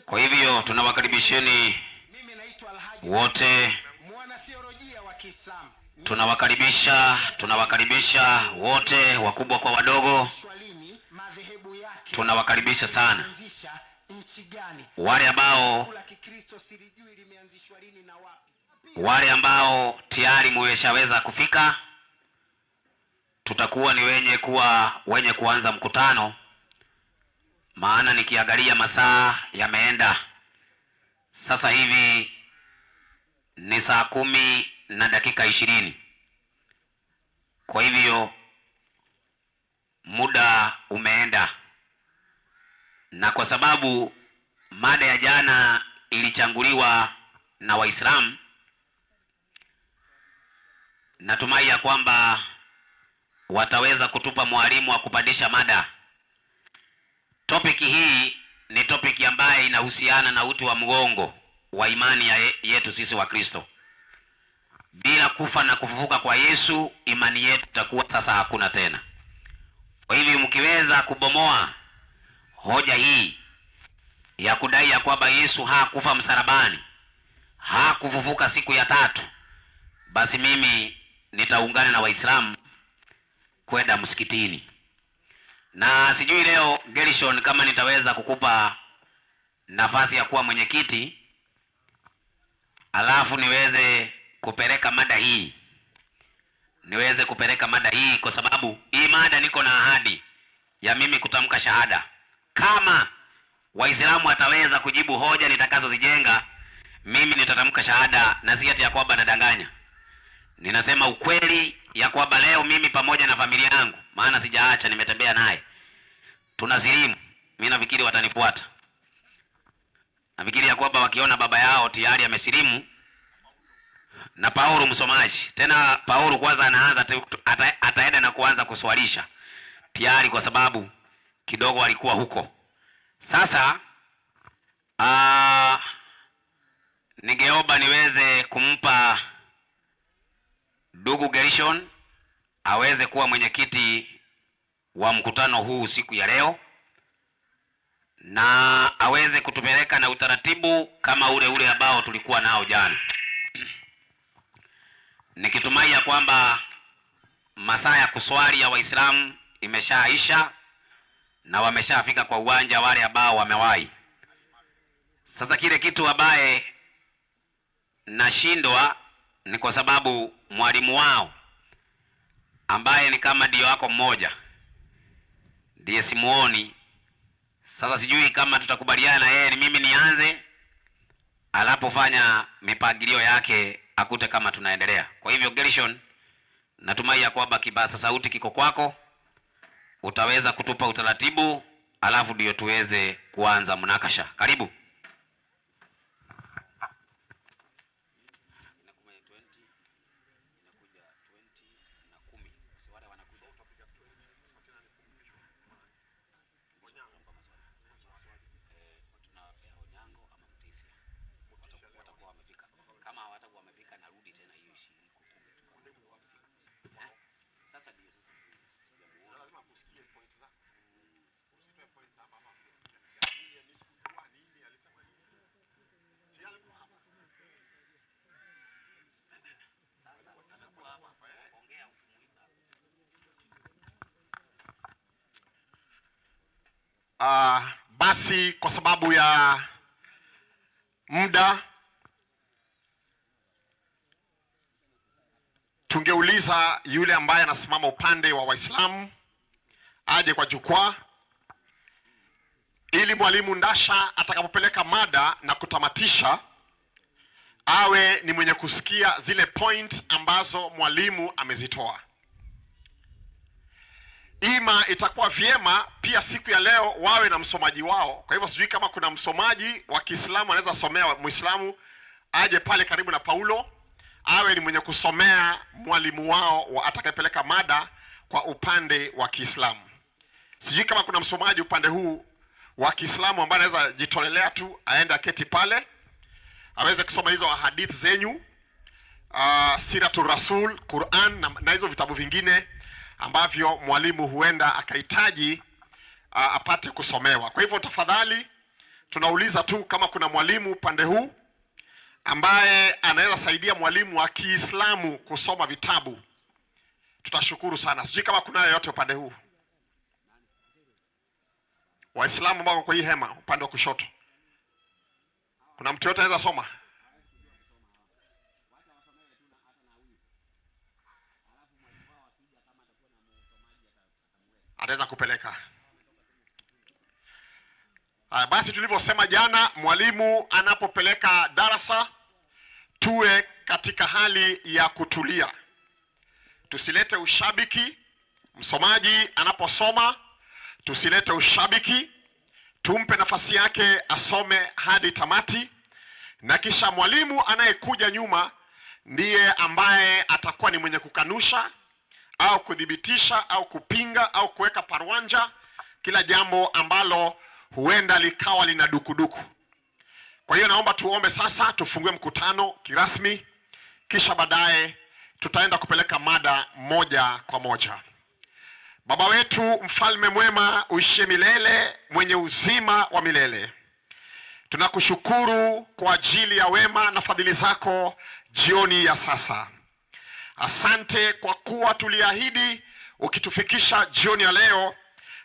Kwa hivyo tunawakaribisheni wote, tunawakaribisha wote, wakubwa kwa wadogo, tunawakaribisha sana. Wale ambao tayari mmeshaweza kufika, tutakuwa ni wenye kuanza mkutano, maana nikiangalia masaa yameenda. Sasa hivi ni saa 10:20. Kwa hivyo muda umeenda, na kwa sababu mada ya jana ilichanguliwa na Waislamu, natumai ya kwamba wataweza kutupa mwalimu wa kupandisha mada. Topic hii ni topic ambayo inahusiana na uti wa mgongo wa imani yetu sisi wa Kristo. Bila kufa na kufufuka kwa Yesu, imani yetu itakuwa sasa hakuna tena. Kwa hivyo mkiweza kubomoa hoja hii ya kudai ya kwamba Yesu hakufa msalabani, hakufufuka siku ya 3, basi mimi nitaungana na Waislamu kwenda msikitini. Na sijui leo Gershon kama nitaweza kukupa nafasi ya kuwa mwenyekiti, alafu niweze kupeleka mada hii, kwa sababu hii mada niko na ahadi ya mimi kutamka shahada. Kama Waislamu wataweza kujibu hoja nitakazozijenga, mimi nitatamka shahada, na si ati ya kwamba nadanganya. Ninasema ukweli ya kwamba leo mimi pamoja na familia yangu, maana sijaacha, nimetembea naye, tunasilimu. Mimi nafikiri watanifuata. Nafikiri ya kwamba wakiona baba yao tayari amesilimu, na Paulo msomaji, tena Paulo kwanza anaanza ataenda na kuanza kuswalisha tayari, kwa sababu kidogo alikuwa huko. Sasa ningeomba niweze kumpa ndugu Gershon aweze kuwa mwenyekiti wa mkutano huu siku ya leo, na aweze kutupeleka na utaratibu kama ule ambao tulikuwa nao jana. Nikitumai ya kwamba masaa ya kuswali ya Waislamu imeshaisha na wameshafika kwa uwanja wale ambao wamewahi. Sasa kile kitu ambaye nashindwa ni kwa sababu mwalimu wao ambaye ni kama ndio wako mmoja ndiye simuoni. Sasa sijui kama tutakubaliana na yeye ni mimi nianze, alapofanya mipangilio yake akute kama tunaendelea. Kwa hivyo Gershon, natumai ya kwamba kibasa sauti kiko kwako, utaweza kutupa utaratibu, alafu ndio tuweze kuanza mnakasha. Karibu. Basi kwa sababu ya muda tungeuliza yule ambaye anasimama upande wa Waislamu aje kwa jukwaa, ili mwalimu Ndasha atakapopeleka mada na kutamatisha awe ni mwenye kusikia zile point ambazo mwalimu amezitoa. Ima itakuwa vyema pia siku ya leo wawe na msomaji wao. Kwa hivyo sijui kama kuna msomaji wa Kiislamu anaweza somea Muislamu, aje pale karibu na Paulo, awe ni mwenye kusomea mwalimu wao atakayepeleka mada kwa upande wa Kiislamu. Sijui kama kuna msomaji upande huu wa Kiislamu ambaye anaweza jitolelea tu aende aketi pale aweze kusoma hizo hadithi zenyu, Siratul Rasul, Quran na hizo vitabu vingine ambavyo mwalimu huenda akahitaji apate kusomewa. Kwa hivyo tafadhali tunauliza tu kama kuna mwalimu pande huu ambaye anaweza saidia mwalimu wa Kiislamu kusoma vitabu. Tutashukuru sana. Sijui kama kuna yeyote upande huu. Waislamu ambao kwa hii hema upande wa kushoto. Kuna mtu yote anaweza soma? Ataweza kupeleka. Basi tulivyosema jana, mwalimu anapopeleka darasa tuwe katika hali ya kutulia. Tusilete ushabiki. Msomaji anaposoma tusilete ushabiki. Tumpe nafasi yake asome hadi tamati, na kisha mwalimu anayekuja nyuma ndiye ambaye atakuwa ni mwenye kukanusha au kudhibitisha au kupinga au kuweka parwanja kila jambo ambalo huenda likawa lina dukuduku. Kwa hiyo naomba tuombe sasa, tufungue mkutano kirasmi, kisha baadaye tutaenda kupeleka mada moja kwa moja. Baba wetu mfalme mwema, uishie milele, mwenye uzima wa milele, tunakushukuru kwa ajili ya wema na fadhili zako jioni ya sasa. Asante kwa kuwa tuliahidi ukitufikisha jioni ya leo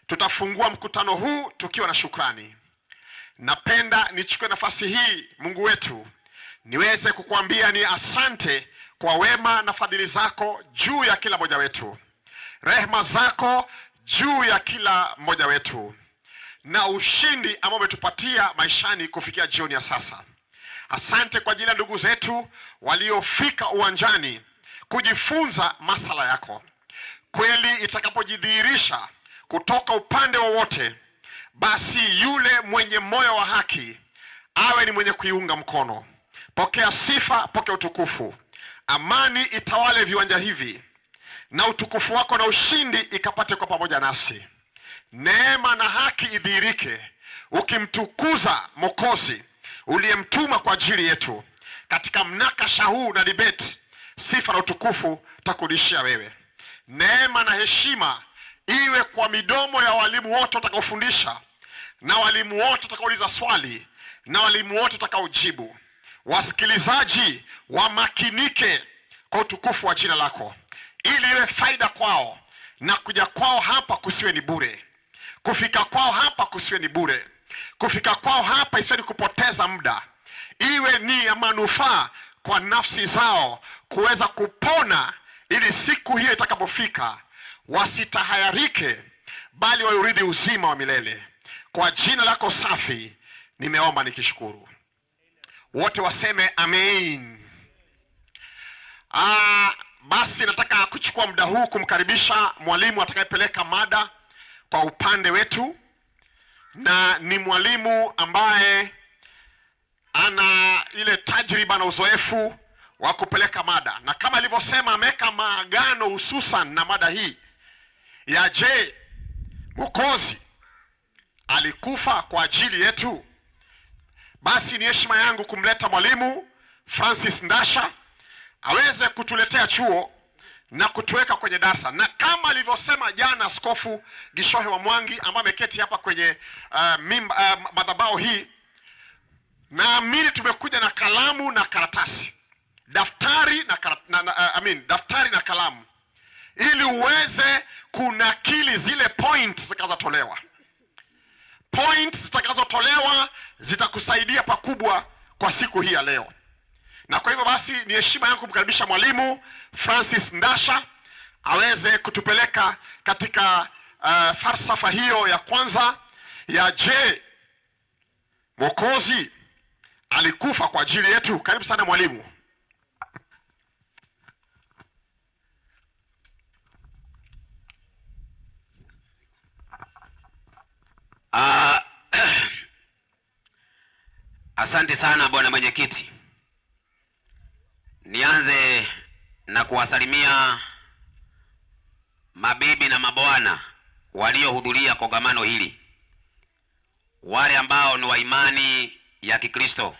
tutafungua mkutano huu tukiwa na shukrani. Napenda nichukue nafasi hii, Mungu wetu, niweze kukuambia ni asante kwa wema na fadhili zako juu ya kila mmoja wetu, rehema zako juu ya kila mmoja wetu, na ushindi ambao umetupatia maishani kufikia jioni ya sasa. Asante kwa ajili ya ndugu zetu waliofika uwanjani kujifunza masala yako. Kweli itakapojidhihirisha kutoka upande wowote, basi yule mwenye moyo wa haki awe ni mwenye kuiunga mkono. Pokea sifa, pokea utukufu. Amani itawale viwanja hivi, na utukufu wako na ushindi ikapate kwa pamoja nasi. Neema na haki idhihirike, ukimtukuza Mwokozi uliyemtuma kwa ajili yetu. Katika mnakasha huu na debate, sifa na utukufu takurudishia wewe. Neema na heshima iwe kwa midomo ya walimu wote watakaofundisha, na walimu wote watakaouliza swali, na walimu wote watakaojibu. Wasikilizaji wamakinike kwa utukufu wa jina lako, ili iwe faida kwao, na kuja kwao hapa kusiwe ni bure. Kufika kwao hapa kusiwe ni bure. Kufika kwao hapa isiwe ni kupoteza muda. Iwe ni ya manufaa kwa nafsi zao kuweza kupona, ili siku hiyo itakapofika wasitahayarike, bali waurithi uzima wa milele. Kwa jina lako safi nimeomba nikishukuru. Wote waseme amen. Basi nataka kuchukua muda huu kumkaribisha mwalimu atakayepeleka mada kwa upande wetu, na ni mwalimu ambaye ana ile tajriba na uzoefu wa kupeleka mada, na kama alivyosema ameweka maagano hususan na mada hii ya je, Mwokozi alikufa kwa ajili yetu. Basi ni heshima yangu kumleta mwalimu Francis Ndasha aweze kutuletea chuo na kutuweka kwenye darasa. Na kama alivyosema jana Askofu Gishohe wa Mwangi ambaye ameketi hapa kwenye madhabahu hii, naamini tumekuja na kalamu na karatasi, daftari na kalamu, ili uweze kunakili zile points zitakazotolewa. Points zitakazotolewa zitakusaidia pakubwa kwa siku hii ya leo. Na kwa hivyo basi ni heshima yangu kumkaribisha mwalimu Francis Ndasha aweze kutupeleka katika falsafa hiyo ya kwanza ya je, Mwokozi alikufa kwa ajili yetu. Karibu sana mwalimu. Asante sana bwana mwenyekiti. Nianze na kuwasalimia mabibi na mabwana waliohudhuria kongamano hili, wale ambao ni wa imani ya Kikristo.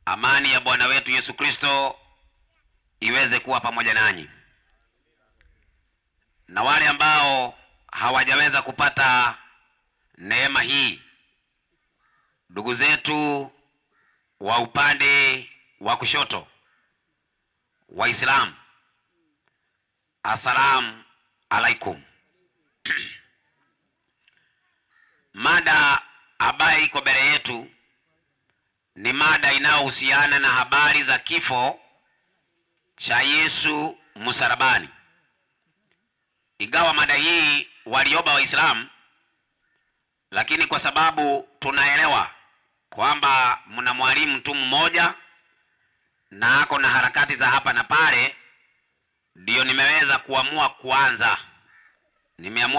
Amani ya Bwana wetu Yesu Kristo iweze kuwa pamoja nanyi. Na wale ambao hawajaweza kupata neema hii ndugu zetu wa upande wa kushoto, Waislamu, assalamu alaikum. Mada ambayo iko mbele yetu ni mada inayohusiana na habari za kifo cha Yesu msalabani. Ingawa mada hii waliomba Waislamu, lakini kwa sababu tunaelewa kwamba mna mwalimu tu mmoja na ako na harakati za hapa na pale, ndio nimeamua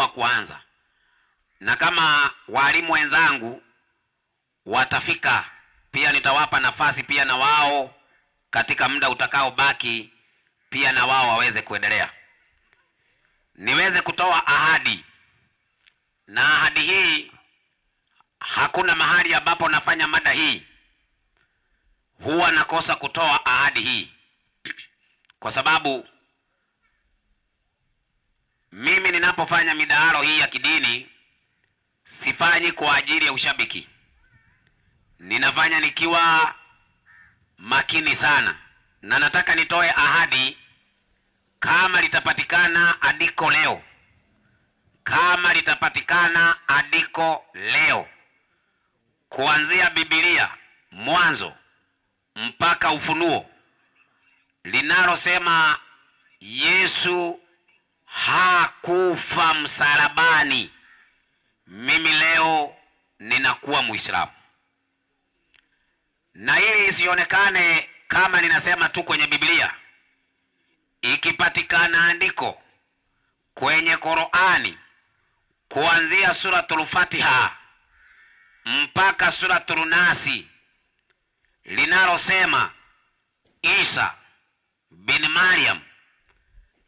kuanza. Na kama walimu wenzangu watafika, pia nitawapa nafasi pia na wao katika muda utakao baki, pia na wao waweze kuendelea. Niweze kutoa ahadi, na ahadi hii hakuna mahali ambapo nafanya mada hii huwa nakosa kutoa ahadi hii, kwa sababu mimi ninapofanya midahalo hii ya kidini sifanyi kwa ajili ya ushabiki. Ninafanya nikiwa makini sana, na nataka nitoe ahadi kama litapatikana andiko leo kuanzia Biblia Mwanzo mpaka Ufunuo linalosema Yesu hakufa msalabani, mimi leo ninakuwa Muislamu. Na ili isionekane kama ninasema tu kwenye Biblia, ikipatikana andiko kwenye Qur'ani kuanzia suratul Fatiha mpaka suratul Nasi linalosema Isa bin Maryam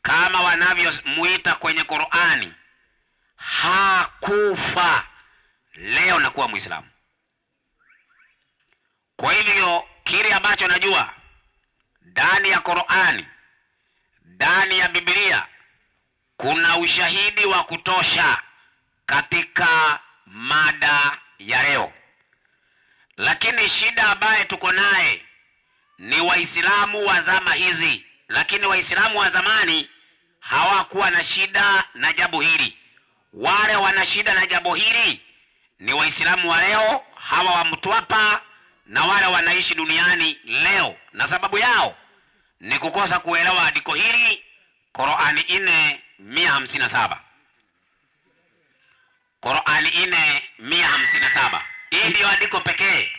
kama wanavyomuita kwenye Qur'ani hakufa, leo nakuwa Muislamu. Kwa hivyo kile ambacho najua ndani ya Qur'ani, ndani ya Biblia, kuna ushahidi wa kutosha katika mada ya leo. Lakini shida ambaye tuko naye ni Waislamu wa zama hizi, lakini Waislamu wa zamani hawakuwa na shida na jambo hili. Wale wana shida na jambo hili ni Waislamu wa leo, hawa wa Mtwapa na wale wanaishi duniani leo, na sababu yao ni kukosa kuelewa andiko hili, Qur'ani 4:157. Qur'ani 4:157. Hii ndio andiko pekee.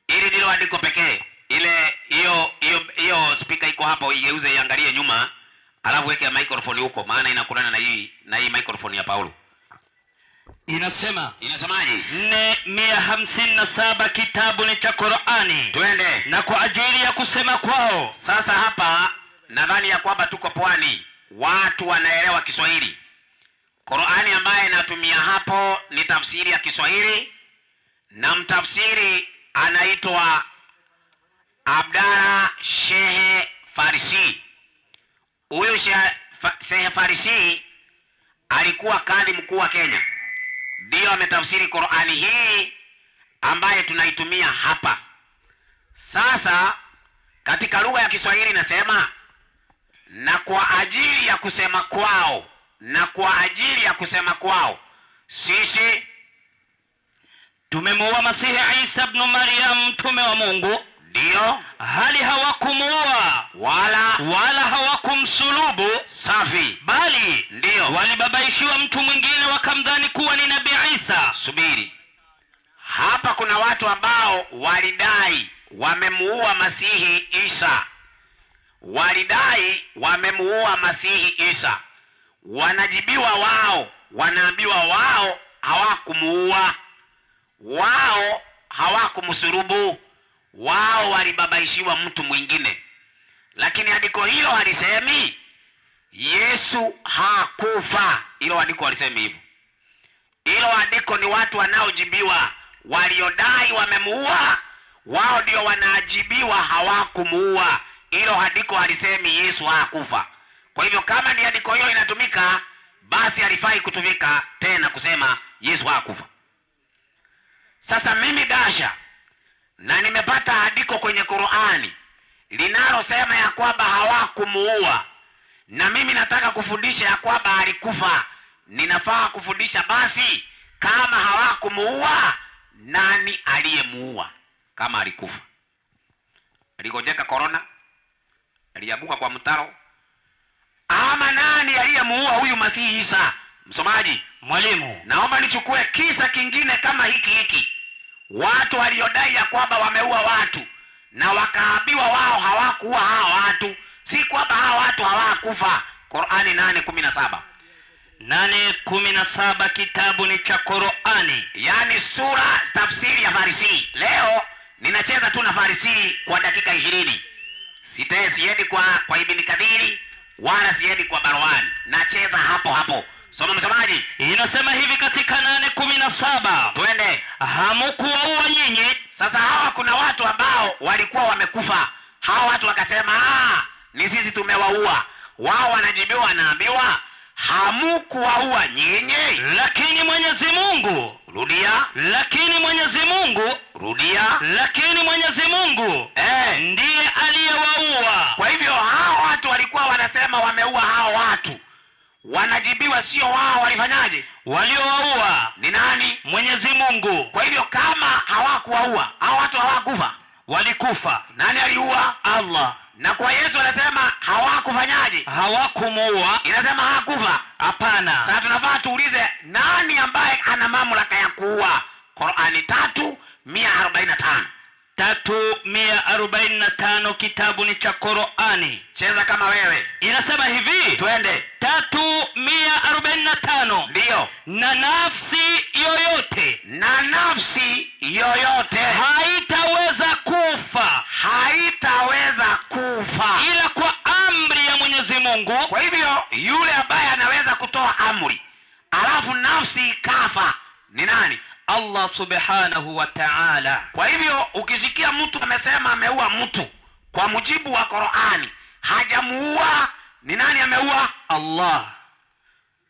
Hili ndio andiko pekee. Ile hiyo speaker iko hapo, igeuze iangalie nyuma, alafu weke microphone huko, maana inakulana na hii microphone ya Paulo. Inasemaje? 4:157 kitabu ni cha Qur'ani. Twende. Na kwa ajili ya kusema kwao. Sasa hapa nadhani ya kwamba tuko pwani, watu wanaelewa Kiswahili. Qur'ani ambaye natumia hapo ni tafsiri ya Kiswahili, na mtafsiri anaitwa Abdalla Shehe Farisi. Huyu Shehe Farisi alikuwa kadhi mkuu wa Kenya, ndio ametafsiri Qur'ani hii ambaye tunaitumia hapa. Sasa katika lugha ya Kiswahili nasema, na kwa ajili ya kusema kwao sisi tumemuua Masihi Isa ibn Maryam, mtume wa Mungu. Ndio, hali hawakumuua wala hawakumsulubu. Safi. Bali ndio walibabaishiwa mtu mwingine wakamdhani kuwa ni Nabii Isa. Subiri. Hapa kuna watu ambao walidai wamemuua Masihi Isa. Wanajibiwa wao, wanaambiwa wao hawakumuua, wao hawakumsulubu, wao walibabaishiwa mtu mwingine. Lakini andiko hilo halisemi Yesu hakufa. Hilo andiko halisemi hivyo. Hilo andiko ni watu wanaojibiwa, waliodai wamemuua, wao ndio wanajibiwa hawakumuua. Hilo andiko halisemi Yesu hakufa. Kwa hivyo kama ni andiko hilo inatumika, basi halifai kutumika tena kusema Yesu hakufa. Sasa mimi Dasha, na nimepata andiko kwenye Qur'ani linalosema ya kwamba hawakumuua, na mimi nataka kufundisha ya kwamba alikufa. Ninafaa kufundisha basi kama hawakumuua, nani aliyemuua kama alikufa? Aligojeka corona? Aliabuka kwa mtaro? Ama nani aliyemuua huyu Masihi Isa? Msomaji, Mwalimu, naomba nichukue kisa kingine kama hiki. Watu waliodai ya kwamba wameua watu na wakaambiwa wao hawakuua hao watu, si kwamba hao watu hawakufa. Qur'ani 8:17. 8:17 kitabu ni cha Qur'ani. Yani sura tafsiri ya Farisi. Leo ninacheza tu na Farisi kwa dakika 20. Siendi kwa Ibn Kadiri wala siendi kwa Barwani. Nacheza hapo. Soma msomaji. Inasema hivi katika 8:17. Twende. Hamkuwaua nyinyi. Sasa hawa kuna watu ambao walikuwa wamekufa. Hawa watu wakasema ni sisi tumewaua. Wao wanajibiwa, wanaambiwa hamkuwaua nyinyi, lakini Mwenyezi Mungu. Rudia. Lakini Mwenyezi Mungu. Rudia. Lakini Mwenyezi Mungu ndiye aliyewaua. Kwa hivyo hao watu walikuwa wanasema wameua hao watu, wanajibiwa sio wao walifanyaje? Waliowaua ni nani? Mwenyezi Mungu. Kwa hivyo kama hawakuwaua hao watu, hawakufa, walikufa. Nani aliua? Allah. Na kwa Yesu anasema hawakufanyaje? Hawakumuua. Inasema hakufa? Hapana. Sasa tunafaa tuulize nani ambaye ana mamlaka ya kuua? Qur'ani 3:145. 3:145 kitabu ni cha Qur'ani. Cheza kama wewe. Inasema hivi. Twende. 3:145. Ndio. Na nafsi yoyote haitaweza kufa ila kwa amri ya Mwenyezi Mungu. Kwa hivyo yule ambaye anaweza kutoa amri alafu nafsi ikafa ni nani? Allah subhanahu wa ta'ala. Kwa hivyo ukisikia mtu amesema ameua mtu, kwa mujibu wa Qur'ani hajamuua, ni nani ameua? Allah.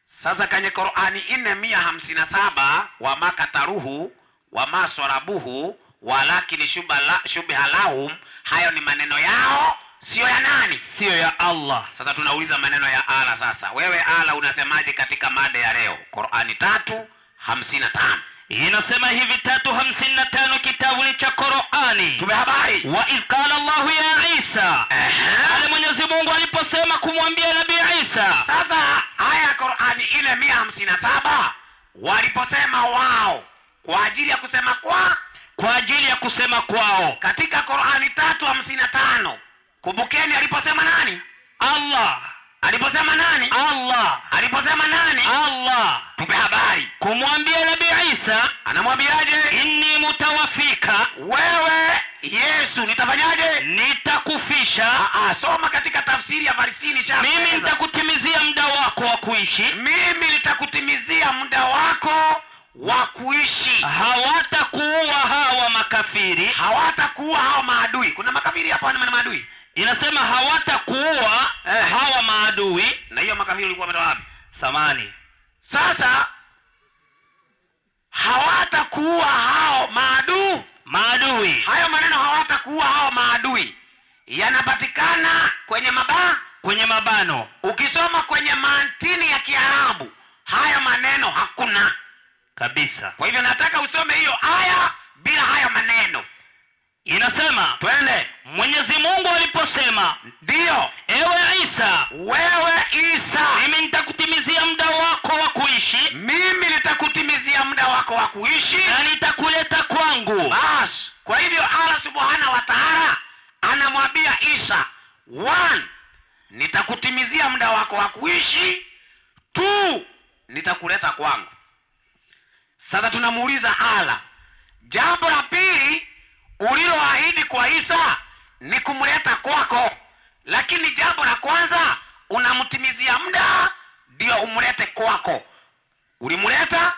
Sasa kwenye Qur'ani 4:157 wa makataruhu wa maswarabuhu walakini shubha lahum, hayo ni maneno yao, sio ya nani? Sio ya Allah. Sasa tunauliza maneno ya Allah. Sasa wewe Allah unasemaje katika mada ya leo? Qur'ani 3:55. Inasema hivi 3:55 kitabu ni cha Qur'ani. Tume habari. Wa idh qala Allahu ya Isa. Ale Mwenyezi Mungu aliposema kumwambia Nabii Isa. Sasa haya Qur'ani 4:157 waliposema wao kwa ajili ya kusema kwao katika Qur'ani 3:55. Kumbukeni aliposema nani? Allah. Aliposema nani? Allah. Aliposema nani? Allah. Tupe habari. Kumwambia Nabii Isa, anamwambiaje? Inni mutawafika, wewe Yesu nitafanyaje? Nitakufisha. Soma katika tafsiri ya Farisini shaka. Mimi nitakutimizia muda wako wa kuishi. Mimi nitakutimizia muda wako wa kuishi. Hawatakuua hawa makafiri. Hawatakuua hawa maadui. Kuna makafiri hapa na maadui. Inasema hawatakuua hawa maadui. Na hiyo makafiri walikuwa wametoa wapi? Samani. Sasa hawatakuua hao maadui. Hayo maneno hawatakuua hao maadui yanapatikana kwenye mabano. Ukisoma kwenye mantini ya Kiarabu haya maneno hakuna kabisa. Kwa hivyo nataka usome hiyo aya bila haya maneno. Inasema, twende. Mwenyezi Mungu aliposema, ndio, wewe Isa, mimi nitakutimizia muda wako wa kuishi. Na nitakuleta kwangu. Bas, kwa hivyo Allah subhanahu wa ta'ala anamwambia Isa, 1, nitakutimizia muda wako wa kuishi. 2, nitakuleta kwangu. Sasa tunamuuliza Allah, jambo la pili uliloahidi kwa Isa ni kumleta kwako, lakini jambo la kwanza unamtimizia muda ndio umlete kwako. Ulimleta,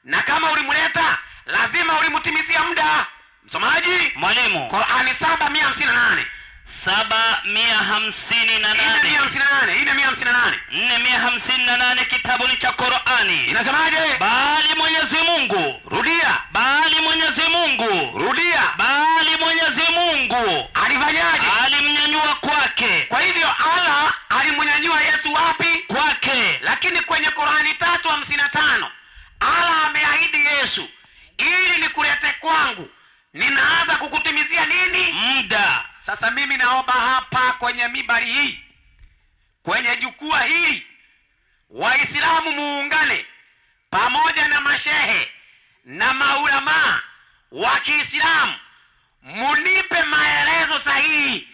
na kama ulimleta lazima ulimtimizia muda. Msomaji. Mwalimu. Qur'ani 7:158. 7:158. 458 kitabu ni cha Qur'ani. Inasemaje? Bali Mwenyezi Mungu. Rudia. Bali Mwenyezi Mungu. Rudia. Bali Mwenyezi Mungu Alifanyaje? alimnyanyua kwake. Kwa hivyo Allah alimnyanyua Yesu wapi? Kwake. Lakini kwenye Qur'ani 3:55 Allah ameahidi Yesu, ili nikulete kwangu ninaanza kukutimizia nini? Muda. Sasa mimi naomba hapa kwenye mibari hii, kwenye jukwaa hili, Waislamu muungane pamoja na mashehe na maulama wa Kiislamu, munipe maelezo sahihi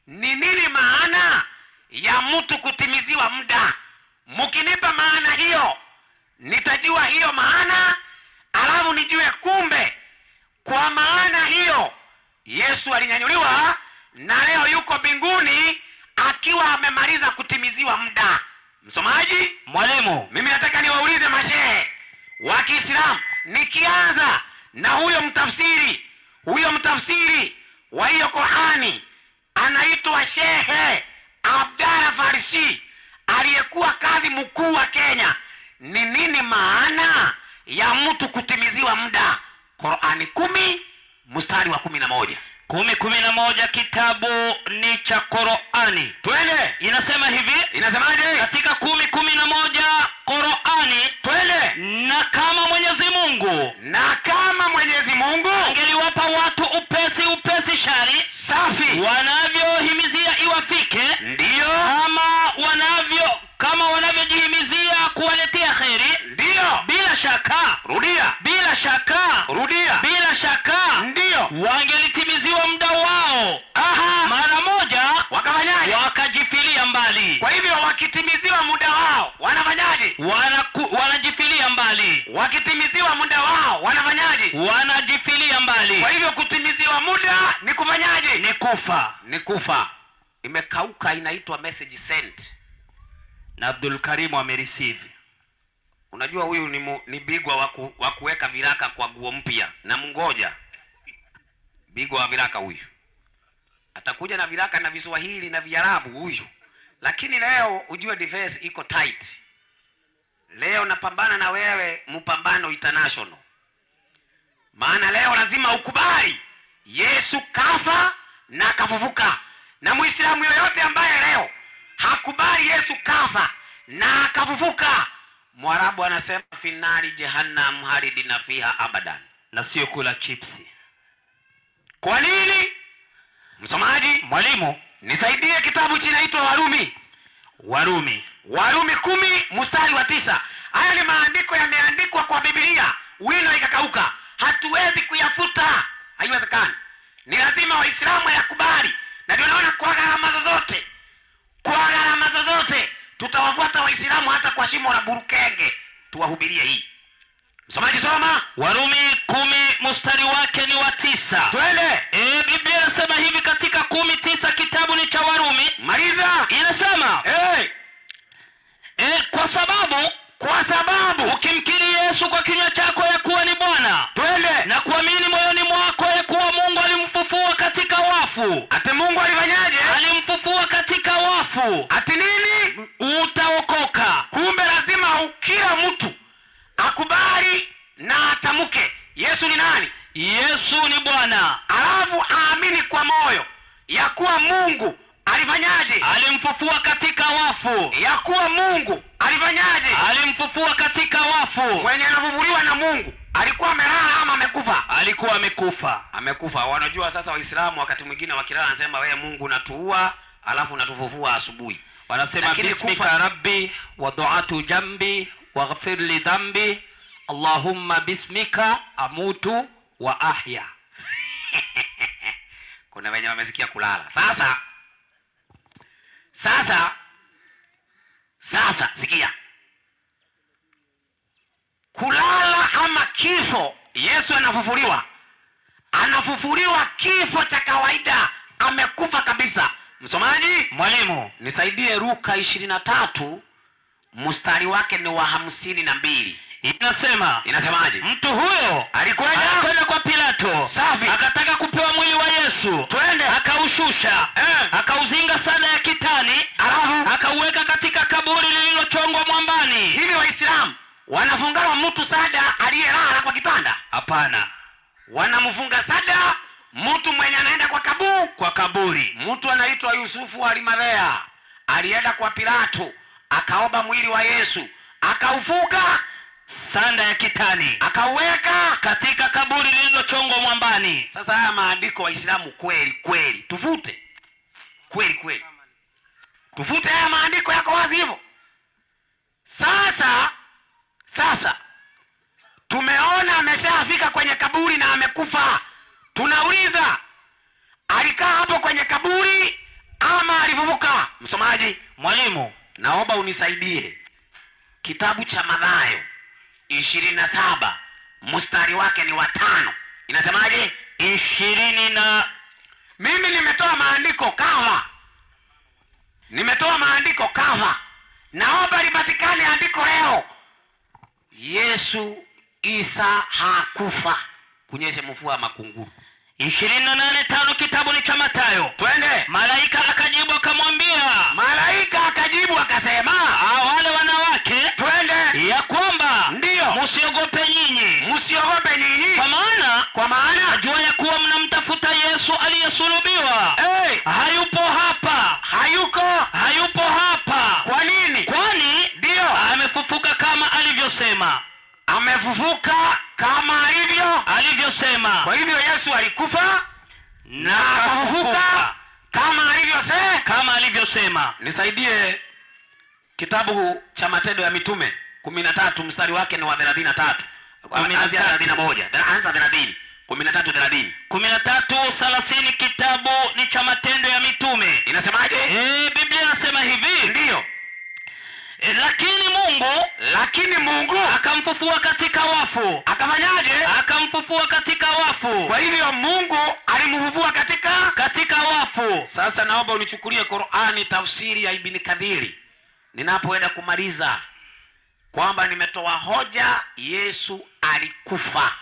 ni nini maana ya mtu kutimiziwa muda. Mkinipa maana hiyo, nitajua hiyo maana, alafu nijue kumbe kwa maana hiyo Yesu alinyanyuliwa na leo yuko mbinguni akiwa amemaliza kutimiziwa muda. Msomaji, Mwalimu, mimi nataka niwaulize mashehe wa Kiislamu, nikianza na huyo mtafsiri wa hiyo Qur'ani anaitwa Shehe Abdalla Farsi, aliyekuwa kadhi mkuu wa Kenya. Ni nini maana ya mtu kutimiziwa muda? Qur'ani 10:11. 10:11 kitabu ni cha Qur'ani. Twende. Inasema hivi. Inasemaje? Katika 10:11 Qur'ani. Twende. Na kama Mwenyezi Mungu angeliwapa watu upesi shari safi wanavyohimizia iwafike, ndio kama wanavyojihimizia kuwaletea kheri, ndio bila shaka, rudia, bila shaka, rudia, bila shaka, ndio wangelitimiziwa muda wao mara moja, wakafanyaje? Wakajifilia mbali. Kwa hivyo wakitimiziwa muda wao wanafanyaje? Wanajifilia mbali. Wakitimiziwa muda wao wanafanyaje? Wanajifilia mbali. Kwa hivyo kutimiziwa muda ni kufanyaje? Ni kufa. Ni kufa. Imekauka, inaitwa message sent. Na Abdul Karim amereceive. Unajua huyu ni bigwa wa kuweka viraka kwa guo mpya, na mngoja bigwa wa viraka huyu atakuja na viraka na Viswahili na Viarabu huyu. Lakini leo ujue defense iko tight. Leo napambana na wewe mpambano international. Maana leo lazima ukubali Yesu kafa na kafufuka. Na Muislamu yoyote ambaye leo hakubali Yesu kafa na kafufuka, Mwarabu anasema finari jahannam halidina fiha abadan, na sio kula chipsi. Kwa nini? Msomaji, Mwalimu, nisaidie kitabu kinaitwa Warumi 10:9. Haya ni maandiko yameandikwa kwa Biblia, wino ikakauka, hatuwezi kuyafuta, haiwezekani. Ni lazima Waislamu yakubali, na ndio naona kwa gharama zozote tutawafuata Waislamu hata kwa shimo la Burukenge tuwahubirie hii. Msomaji, soma Warumi 10:9. Twende. Biblia inasema hivi katika 10:9, kitabu ni cha Warumi. Maliza. Inasema kwa sababu ukimkiri Yesu kwa kinywa chako ya kuwa ni Bwana, twende, na kuamini moyoni mwako ya kuwa Mungu alimfufua katika wafu. Ati Mungu alifanyaje? Alimfufua katika wafu. Ati nini? Utaokoka. Kumbe lazima kila mtu akubali na atamke Yesu ni nani? Yesu ni Bwana. Alafu aamini kwa moyo ya kuwa Mungu alifanyaje? Alimfufua katika wafu. Ya kuwa Mungu alifanyaje? Alimfufua katika wafu. Mwenye anafufuliwa na Mungu alikuwa amelala ama amekufa? Alikuwa amekufa. Amekufa. Wanajua sasa Waislamu wakati mwingine wakilala anasema wewe Mungu unatuua alafu unatufufua asubuhi. Wanasema bismika rabbi wa du'atu jambi waghfir li dhanbi Allahumma bismika amutu wa ahya. Kuna wenye wamesikia kulala. Sasa sikia. Kulala ama kifo, Yesu anafufuliwa kifo cha kawaida, amekufa kabisa. Msomaji, Mwalimu, nisaidie Luka 23 mstari wake ni wa 52. Inasemaje? Mtu huyo alikwenda kwa Pilato. Safi. Akataka kupewa mwili wa Yesu. Twende. Akaushusha. Akauzinga sada ya kitani. Alafu akauweka katika kaburi lililochongwa mwambani. Hivi Waislamu wanafungana mtu sada aliyelala kwa kitanda? Hapana. wanamfunga sada mtu mwenye anaenda kwa kaburi. Mtu anaitwa Yusufu wa Arimathea alienda kwa Pilato akaomba mwili wa Yesu, akaufuka sanda ya kitani, akaweka katika kaburi lililochongwa mwambani. Sasa haya maandiko Waislamu kweli kweli tufute, kweli kweli tufute haya maandiko, yako wazi hivyo. Sasa tumeona ameshafika kwenye kaburi na amekufa. Tunauliza, alikaa hapo kwenye kaburi ama alivuvuka? Msomaji, Mwalimu, naomba unisaidie kitabu cha Mathayo 27 mstari wake ni wa 5. Inasemaje? 20 na mimi nimetoa maandiko kava. Naomba lipatikane andiko leo. Yesu Isa hakufa. Kunyeshe mvua makunguru. 28:5 kitabu ni cha Mathayo. Twende. Malaika akajibu akasema, wale wanawake, twende, ya kwamba ndio msiogope nyinyi, kwa maana najua ya kuwa mnamtafuta Yesu aliyesulubiwa. Hayupo hapa. Kwa nini? Kwani ndio amefufuka kama alivyosema. Alivyosema. Kwa hivyo Yesu alikufa na akafufuka kama alivyosema. Nisaidie kitabu cha Matendo ya Mitume 13 mstari wake ni wa 33. Anza 31. Anza 30. 13:30 kitabu ni cha Matendo ya Mitume. Inasemaje? Biblia inasema hivi. Ndio. Lakini Mungu akamfufua katika wafu. Akafanyaje? Akamfufua katika wafu. Kwa hivyo Mungu alimfufua katika wafu. Sasa naomba unichukulie Qur'ani tafsiri ya Ibn Kathir. Ninapoenda kumaliza kwamba nimetoa hoja Yesu alikufa.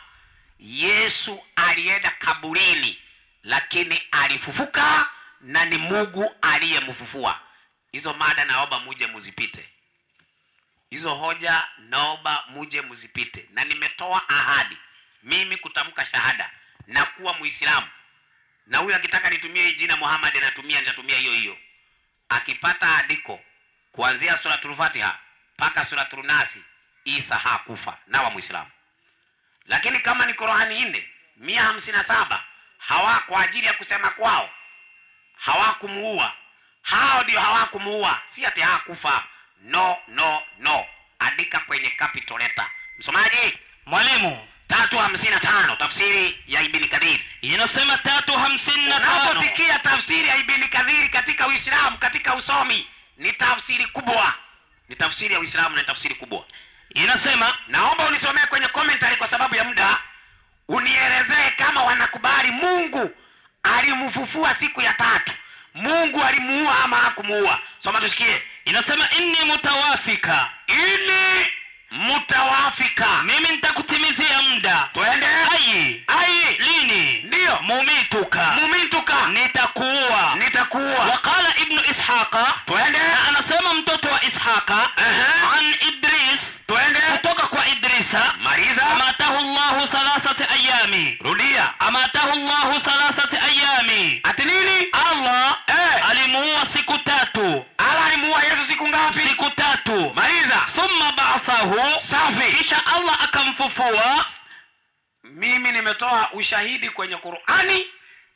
Yesu alienda kaburini lakini alifufuka na ni Mungu aliyemfufua. Hizo mada naomba muje muzipite. Hizo hoja naomba muje muzipite. Na nimetoa ahadi mimi kutamka shahada na kuwa Muislamu. Na huyu akitaka nitumie jina Muhammad nitatumia hiyo. Akipata andiko kuanzia suratul Fatiha mpaka suratul Nasi, Isa hakufa na wa Muislamu. Lakini kama ni Qur'ani 457 hawa kwa ajili ya kusema kwao hawakumuua. Hao ndio hawakumuua, si ati hakufa. No. Andika kwenye capital letter. Msomaji, Mwalimu, 355 tafsiri ya Ibn Kathir. Inasema 355. Unaposikia tafsiri ya Ibn Kathir katika Uislamu, katika usomi, ni tafsiri kubwa. Ni tafsiri ya Uislamu na tafsiri kubwa. Inasema, naomba unisomee kwenye commentary kwa sababu ya muda. Unielezee kama wanakubali Mungu alimfufua siku ya 3. Mungu alimuua ama hakumuua? Soma tusikie. Inasema inni mutawafika. Mimi nitakutimizia muda. Twende. Ai. Lini? Ndio. Mumituka. Nitakuua. Wakala Ibn Ishaqa. Twende. Na anasema mtoto wa Ishaqa. An Idris. Twende. Kutoka kwa Idrisa. Maliza. Amatahu Allahu 3 ayami. Rudia. Amatahu Allahu 3 ayami. Ati nini? Allah alimuua siku 3. Allah alimuua Yesu siku ngapi? Siku 3. Maliza. Thumma ba'athahu. Safi. Kisha Allah akamfufua. Mimi nimetoa ushahidi kwenye Qur'ani.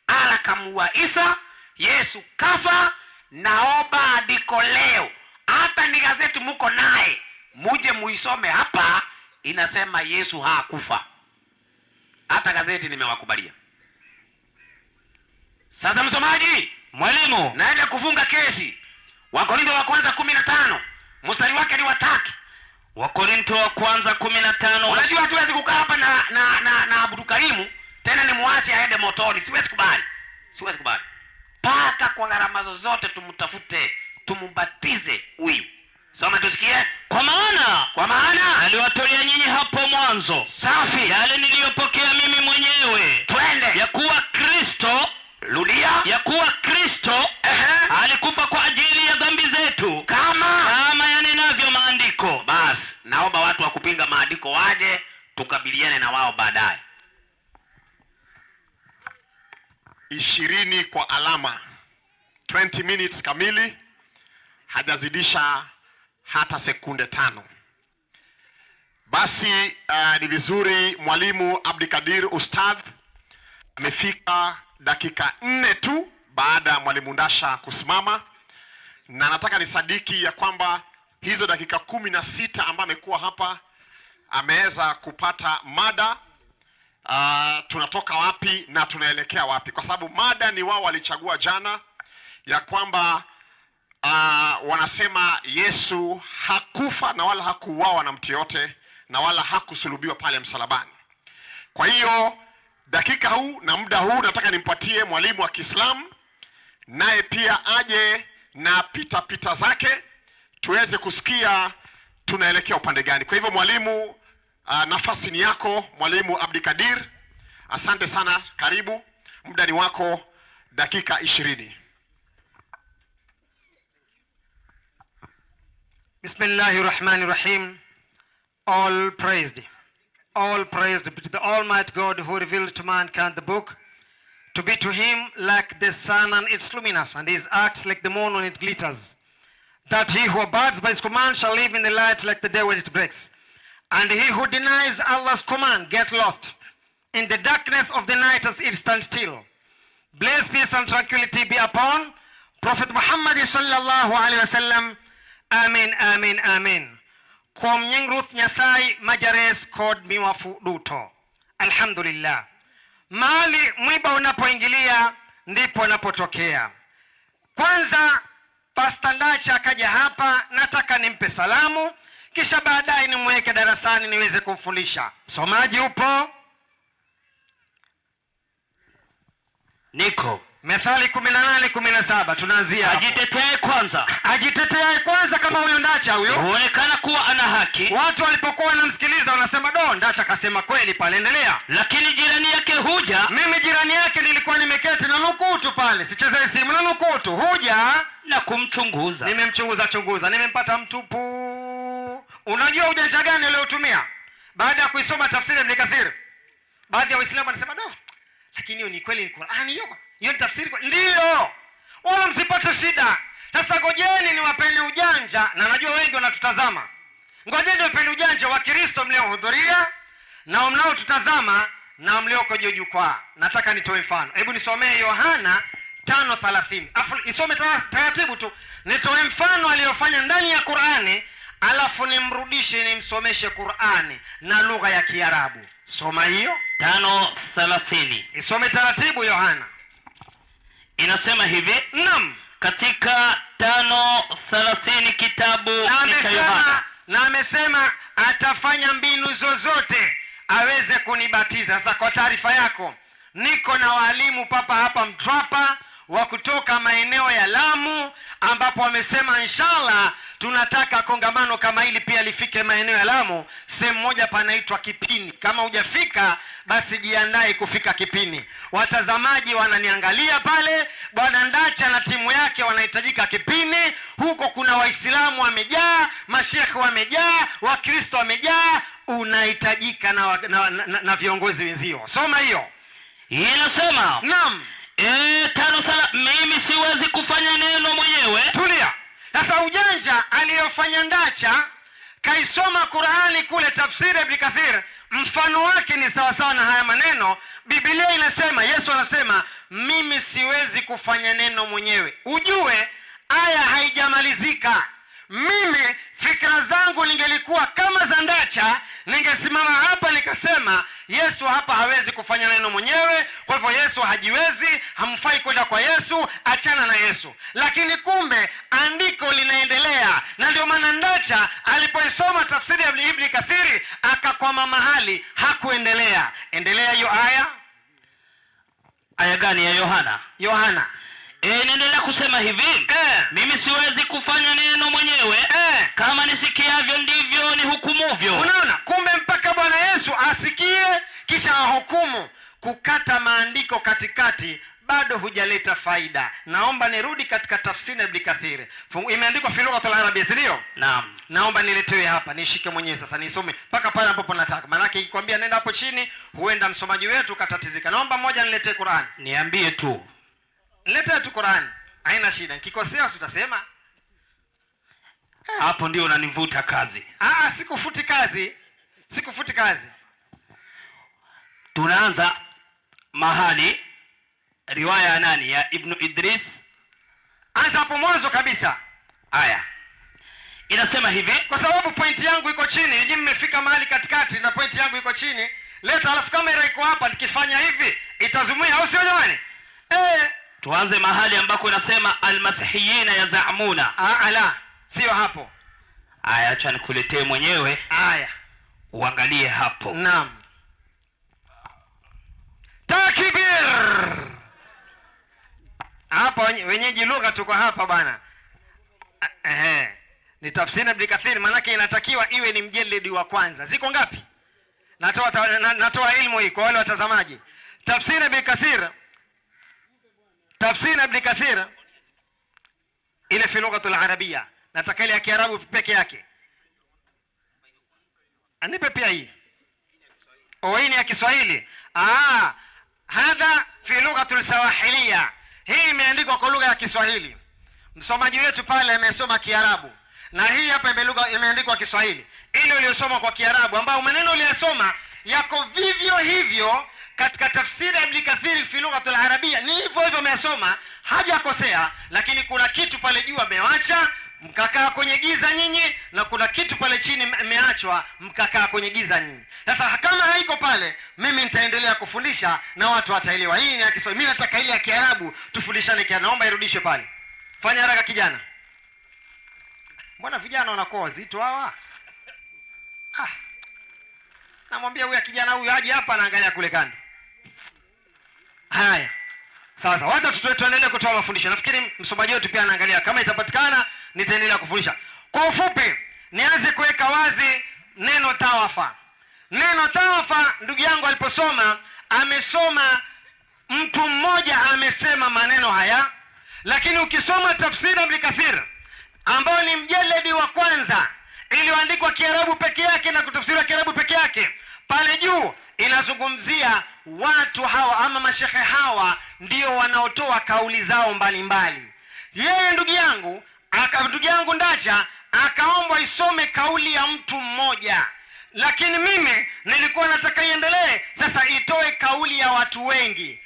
Allah kamuua Isa, Yesu kafa. Naomba andiko leo, hata ni gazeti muko naye, muje muisome hapa. Inasema Yesu hakufa. Hata gazeti nimewakubalia. Sasa msomaji, Mwalimu, naenda kufunga kesi. Wakorintho wa kwanza 15 mstari wake ni wa 3. Wakorintho wa kwanza 15. Unajua hatuwezi kukaa hapa na Abdul Karimu tena nimwache aende motoni. Siwezi kubali. Paka kwa gharama zozote tumtafute, tumbatize huyu. Soma tusikie. Kwa maana aliwatolea nyinyi hapo mwanzo. Safi. Yale niliyopokea mimi mwenyewe. Twende. Ya kuwa Kristo, rudia. Ya kuwa Kristo alikufa kwa ajili ya dhambi zetu, kama yanenavyo maandiko. Basi naomba watu wa kupinga maandiko waje tukabiliane na wao baadaye. 20 kwa alama, 20 minutes kamili, hajazidisha hata sekunde 5. Basi ni vizuri mwalimu Abdikadir Ustadh amefika dakika 4 tu baada ya mwalimu Ndasha kusimama, na nataka nisadiki ya kwamba hizo dakika 16 ambazo amekuwa hapa ameweza kupata mada tunatoka wapi na tunaelekea wapi, kwa sababu mada ni wao walichagua jana ya kwamba wanasema Yesu hakufa na wala hakuuawa na mtu yote na wala hakusulubiwa pale msalabani. Kwa hiyo dakika huu na muda huu nataka nimpatie mwalimu wa Kiislamu, naye pia aje na pita zake tuweze kusikia tunaelekea upande gani. Kwa hivyo mwalimu, nafasi ni yako mwalimu Abdikadir. Asante sana, karibu, muda ni wako, dakika 20. Bismillahirrahmanirrahim. All praised be to the Almighty God who revealed to mankind the book, to be to him like the sun and its luminous, and his acts like the moon when it glitters, that he who abides by his command shall live in the light like the day when it breaks, and he who denies Allah's command get lost in the darkness of the night as it stands still. Blessed peace and tranquility be upon Prophet Muhammad sallallahu alaihi wasallam. Amen, amen, amen. Kwa mnyengruth nyasai majares kod miwafu duto. Alhamdulillah. Mahali mwiba unapoingilia ndipo unapotokea. Kwanza Pastor Ndacha akaja hapa, nataka nimpe salamu, kisha baadaye nimweke darasani niweze kumfundisha. Msomaji upo? Niko. Methali 18:17 tunaanzia. Ajitetee kwanza kama huyo Ndacha huyo. Huonekana kuwa ana haki. Watu walipokuwa wanamsikiliza wanasema Ndacha akasema kweli pale, endelea. Lakini jirani yake huja. Mimi jirani yake nilikuwa nimeketi na nukutu pale, sicheze simu na nukutu, huja na kumchunguza. Nimemchunguza, nimempata mtupu. Unajua ujanja gani aliotumia? Baada ya kuisoma tafsiri ya Ibn Kathir, baadhi ya Waislamu wanasema lakini hiyo ni kweli, ni Qur'ani hiyo. Hiyo tafsiri ndio. Wala msipate shida. Sasa ngojeni niwapeni ujanja, na najua wengi wanatutazama. Ngojeni niwapeni ujanja wa Kristo mliohudhuria na mnaotutazama na mlioko juu jukwaa. Nataka nitoe mfano. Hebu nisomee Yohana 5:30. Afu isome taratibu tu. Nitoe mfano aliyofanya ndani ya Qur'ani, alafu nimrudishe nimsomeshe Qur'ani na lugha ya Kiarabu. Soma hiyo 5:30. Isome taratibu Yohana. Inasema hivi. Naam. Katika 5:30 kitabu cha Yohana. Na amesema atafanya mbinu zozote aweze kunibatiza. Sasa kwa taarifa yako, niko na walimu papa hapa Mtwapa wa kutoka maeneo ya Lamu, ambapo wamesema inshallah tunataka kongamano kama hili pia lifike maeneo ya Lamu. Sehemu moja panaitwa Kipini. Kama hujafika basi jiandae kufika Kipini. Watazamaji wananiangalia pale, Bwana Ndacha na timu yake wanahitajika Kipini. Huko kuna Waislamu wamejaa, mashekhe wamejaa, Wakristo wamejaa, unahitajika na viongozi wenzio. Soma hiyo. Inasema, naam, 5:30. Mimi siwezi kufanya neno mwenyewe. Tulia. Sasa ujanja aliyofanya Ndacha, kaisoma Qur'ani kule tafsiri Ibn Kathir, mfano wake ni sawa sawa na haya maneno. Biblia inasema, Yesu anasema mimi siwezi kufanya neno mwenyewe. Ujue aya haijamalizika. Mimi fikra zangu ningelikuwa kama za Ndacha, ningesimama hapa nikasema Yesu hapa hawezi kufanya neno mwenyewe, kwa hivyo Yesu hajiwezi, hamfai kwenda kwa Yesu, achana na Yesu. Lakini kumbe andiko linaendelea, na ndio maana Ndacha alipoisoma tafsiri ya Ibn Kathir akakwama mahali, hakuendelea. Endelea hiyo aya. Aya gani ya Yohana? Yohana. Niendelea kusema hivi. Mimi siwezi kufanya neno mwenyewe. Kama nisikiavyo ndivyo ni hukumuvyo. Unaona? Kumbe mpaka Bwana Yesu asikie kisha ahukumu. Kukata maandiko katikati bado hujaleta faida. Naomba nirudi katika tafsiri Ibn Kathir. Imeandikwa fi lughatul arabia, ndio? Naam. Naomba niletewe hapa, nishike mwenyewe sasa nisome mpaka pale ambapo nataka. Maana yake ikikwambia nenda hapo chini, huenda msomaji wetu katatizika. Naomba mmoja niletee Qur'an. Niambie tu. Niletee tu Qur'an. Haina shida. Nikikosea utasema. Hapo ndio unanivuta kazi. Sikufuti kazi. Sikufuti kazi. Tunaanza mahali riwaya ya nani? Ya Ibn Idris. Anza hapo mwanzo kabisa. Haya. Inasema hivi, kwa sababu pointi yangu iko chini, nyinyi mmefika mahali katikati na pointi yangu iko chini. Leta alafu kamera iko hapa, nikifanya hivi itazumia, au sio jamani? Tuanze mahali ambako inasema almasihiyina yazamuna. La, sio hapo. Haya, acha nikuletee mwenyewe. Haya. Uangalie hapo. Naam. Takbir. Hapa wenyeji lugha tuko hapa bana. Ni tafsiri Ibn Kathir, maana yake inatakiwa iwe ni mjeledi wa kwanza. Ziko ngapi? Natoa ilmu hii kwa wale watazamaji. Tafsiri Ibn Kathir. Tafsiri Ibn Kathir ile fi lughatul arabia. Nataka ile ya Kiarabu peke yake. Anipe pia hii. Hii ni ya Kiswahili. Hadha fi lughatul sawahiliya. Hii imeandikwa kwa lugha ya Kiswahili. Msomaji wetu pale amesoma Kiarabu. Na hii hapa imeandikwa Kiswahili. Ile uliyosoma kwa Kiarabu ambao maneno uliyosoma yako vivyo hivyo katika tafsiri ya Ibn Kathir fi lughatul arabia. Ni hivyo hivyo umesoma, hajakosea, lakini kuna kitu pale juu amewacha, mkakaa kwenye giza nyinyi, na kuna kitu pale chini mmeachwa, mkakaa kwenye giza nyinyi. Sasa kama haiko pale, mimi nitaendelea kufundisha na watu wataelewa. Hii ni ya Kiswahili. Mimi nataka ile ya Kiarabu tufundishane Kiarabu. Naomba irudishwe pale. Fanya haraka kijana. Mbona vijana wanakuwa wazito hawa? Namwambia huyu kijana huyu aje hapa na angalia kule kando. Haya. Sasa wacha tuendelee kutoa mafundisho. Nafikiri msomaji wetu pia anaangalia. Kama itapatikana nitaendelea kufundisha. Kwa ufupi, nianze kuweka wazi neno tawafa. Neno tawafa, ndugu yangu aliposoma, amesoma mtu mmoja amesema maneno haya, lakini ukisoma tafsiri Ibn Kathir ambao ni mjeledi wa kwanza iliyoandikwa Kiarabu peke yake na kutafsiriwa Kiarabu peke yake, pale juu inazungumzia watu hawa ama mashehe hawa ndio wanaotoa kauli zao mbalimbali. Yeye ndugu yangu Ndacha akaomba isome kauli ya mtu mmoja, lakini mimi nilikuwa nataka iendelee sasa itoe kauli ya watu wengi.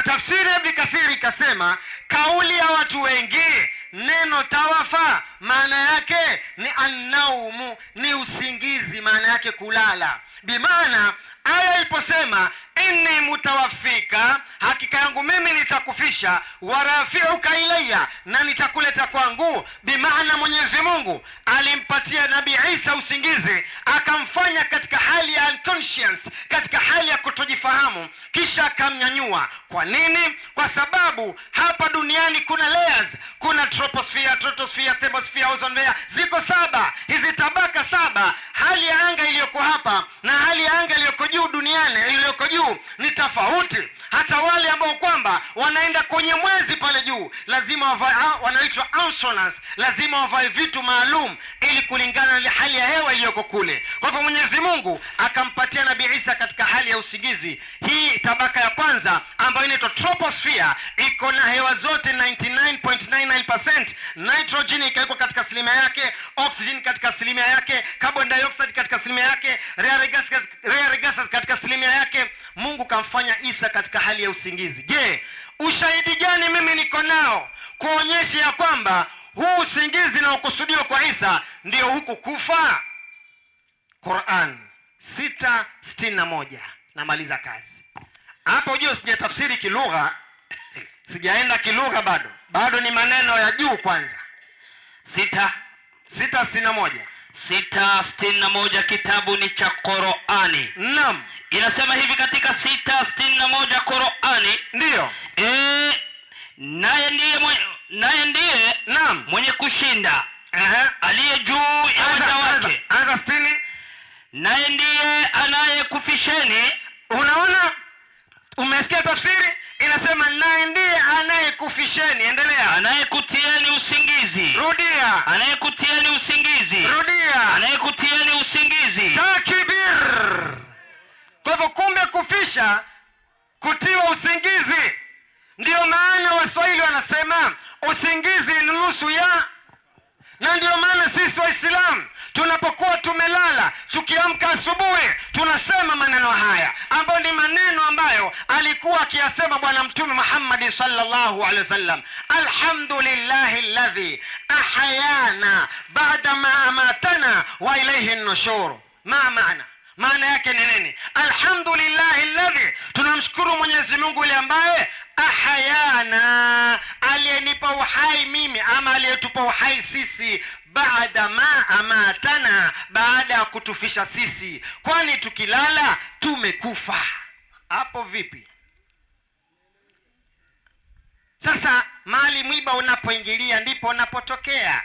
Tafsiri Ibn Kathir ikasema kauli ya watu wengi, neno tawafa maana yake ni annaumu, ni usingizi, maana yake kulala. Bimaana aya iposema inni mutawaffika, hakika yangu mimi nitakufisha, warafiuka ilayya, na nitakuleta kwangu. Bimaana Mwenyezi Mungu alimpatia Nabii Isa usingizi, akamfanya katika hali ya unconscious, katika hali ya kutojifahamu, kisha akamnyanyua. Kwa nini? Kwa sababu hapa duniani kuna layers, kuna troposphere, stratosphere, thermosphere, ozone layer, ziko 7. Hizi tabaka 7, hali ya anga iliyoko hapa na hali ya anga iliyoko juu duniani iliyoko juu ni tofauti. Hata wale ambao kwamba wanaenda kwenye mwezi pale juu lazima wavae, wanaitwa astronauts, lazima wavae vitu maalum ili kulingana na hali ya hewa iliyoko kule. Kwa hivyo Mwenyezi Mungu akampatia Nabii Isa katika hali ya usingizi. Hii tabaka ya kwanza ambayo inaitwa troposphere iko na hewa zote 99.99%, nitrogen iko katika asilimia yake, oxygen katika asilimia yake, carbon dioxide katika asilimia yake, rare gases katika asilimia yake. Mungu kamfanya Isa katika hali ya usingizi. Je, ushahidi gani mimi niko nao kuonyesha ya kwamba huu usingizi na ukusudiwa kwa Isa ndio huku kufa? Qur'an 6:61. Namaliza kazi hapo. Ujue sijatafsiri kilugha, sijaenda kilugha bado ni maneno ya juu. Kwanza 6:61. 6:61 kitabu ni cha Qur'ani. Naam. Inasema hivi katika 6:61 Qur'ani. Ndio. Naye ndiye naam mwenye kushinda, aliye juu ya waja wake. Anza 60. Naye ndiye anayekufisheni. Unaona? Umesikia tafsiri? anasema naye ndiye anayekufisheni. Endelea. Anayekutieni usingizi. Rudia. Anayekutieni usingizi. Rudia. Anayekutieni usingizi. Takbir. Kwa hivyo kumbe kufisha, kutiwa usingizi. Ndio maana Waswahili wanasema usingizi ni nusu ya. Na ndio maana sisi Waislamu tunapokuwa tumelala, tukiamka asubuhi tunasema maneno haya ambayo ni maneno ambayo alikuwa akiyasema Bwana Mtume Muhammad sallallahu alaihi wasallam. Alhamdulillahi alladhi ahayana ba'da ma amatana wa ilayhi an-nushur. Maana yake ni nini? Alhamdulillahi alladhi, tunamshukuru Mwenyezi Mungu yule ambaye ahayana, aliyenipa uhai mimi ama aliyetupa uhai sisi, baada ma amatana, baada ya kutufisha sisi, kwani tukilala tumekufa. Hapo vipi? Sasa mali mwiba unapoingilia ndipo unapotokea.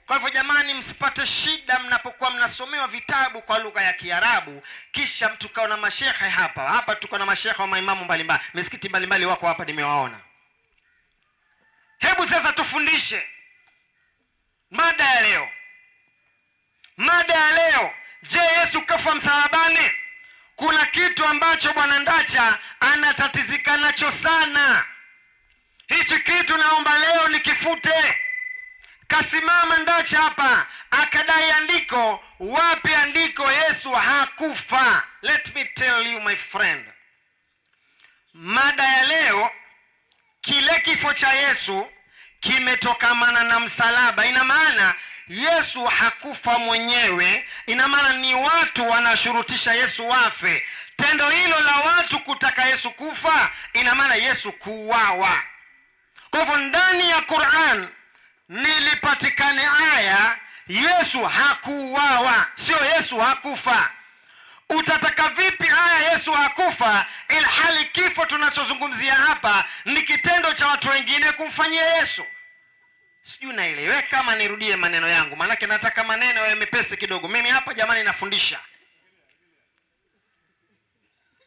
Kwa hivyo jamani, msipate shida mnapokuwa mnasomewa vitabu kwa lugha ya Kiarabu kisha mtukao na mashehe hapa tuko na mashehe wa maimamu mbalimbali, misikiti mbalimbali wako hapa nimewaona. Hebu sasa tufundishe mada ya leo. Je, Yesu kafa msalabani? Kuna kitu ambacho Bwana Ndacha anatatizika nacho sana. Hichi kitu naomba leo nikifute. Kasimama Ndacha hapa akadai andiko. Wapi andiko Yesu hakufa? Let me tell you my friend, mada ya leo, kile kifo cha Yesu kimetokamana na msalaba. Ina maana Yesu hakufa mwenyewe, ina maana ni watu wanashurutisha Yesu wafe. Tendo hilo la watu kutaka Yesu kufa, ina maana Yesu kuuawa. Kwa hivyo ndani ya Qur'an nilipatikane aya Yesu hakuuawa, sio Yesu hakufa. Utataka vipi aya Yesu hakufa ilhali kifo tunachozungumzia hapa ni kitendo cha watu wengine kumfanyia Yesu? Sijui naeleweka kama nirudie maneno yangu, maana nataka maneno yawe mepesi kidogo. Mimi hapa jamani nafundisha.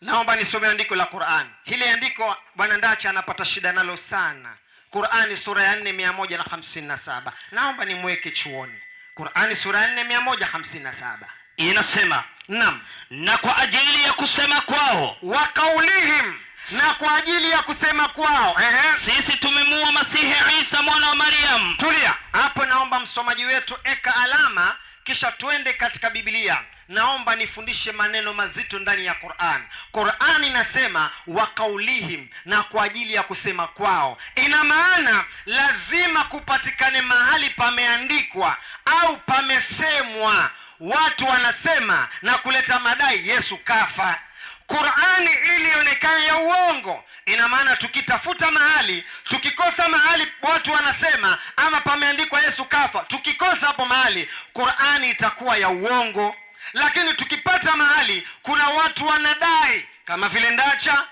Naomba nisome andiko la Qur'an. Hili andiko Bwana Ndacha anapata shida nalo sana. Qur'ani sura ya 4:157. Naomba nimweke chuoni. Qur'ani sura ya 4:157. Inasema, naam, na kwa ajili ya kusema kwao, wa kaulihim, na kwa ajili ya kusema kwao, sisi tumemuua Masihi Isa mwana wa Maryam. Tulia hapo, naomba msomaji wetu eka alama kisha tuende katika Biblia. Naomba nifundishe maneno mazito ndani ya Qur'an. Qur'an inasema wa kaulihim, na kwa ajili ya kusema kwao. Ina maana lazima kupatikane mahali pameandikwa au pamesemwa, watu wanasema na kuleta madai Yesu kafa. Qur'ani ili ionekane ya uongo, ina maana tukitafuta mahali, tukikosa mahali watu wanasema ama pameandikwa Yesu kafa, tukikosa hapo mahali, Qur'ani itakuwa ya uongo. Lakini tukipata mahali kuna watu wanadai kama vile Ndacha,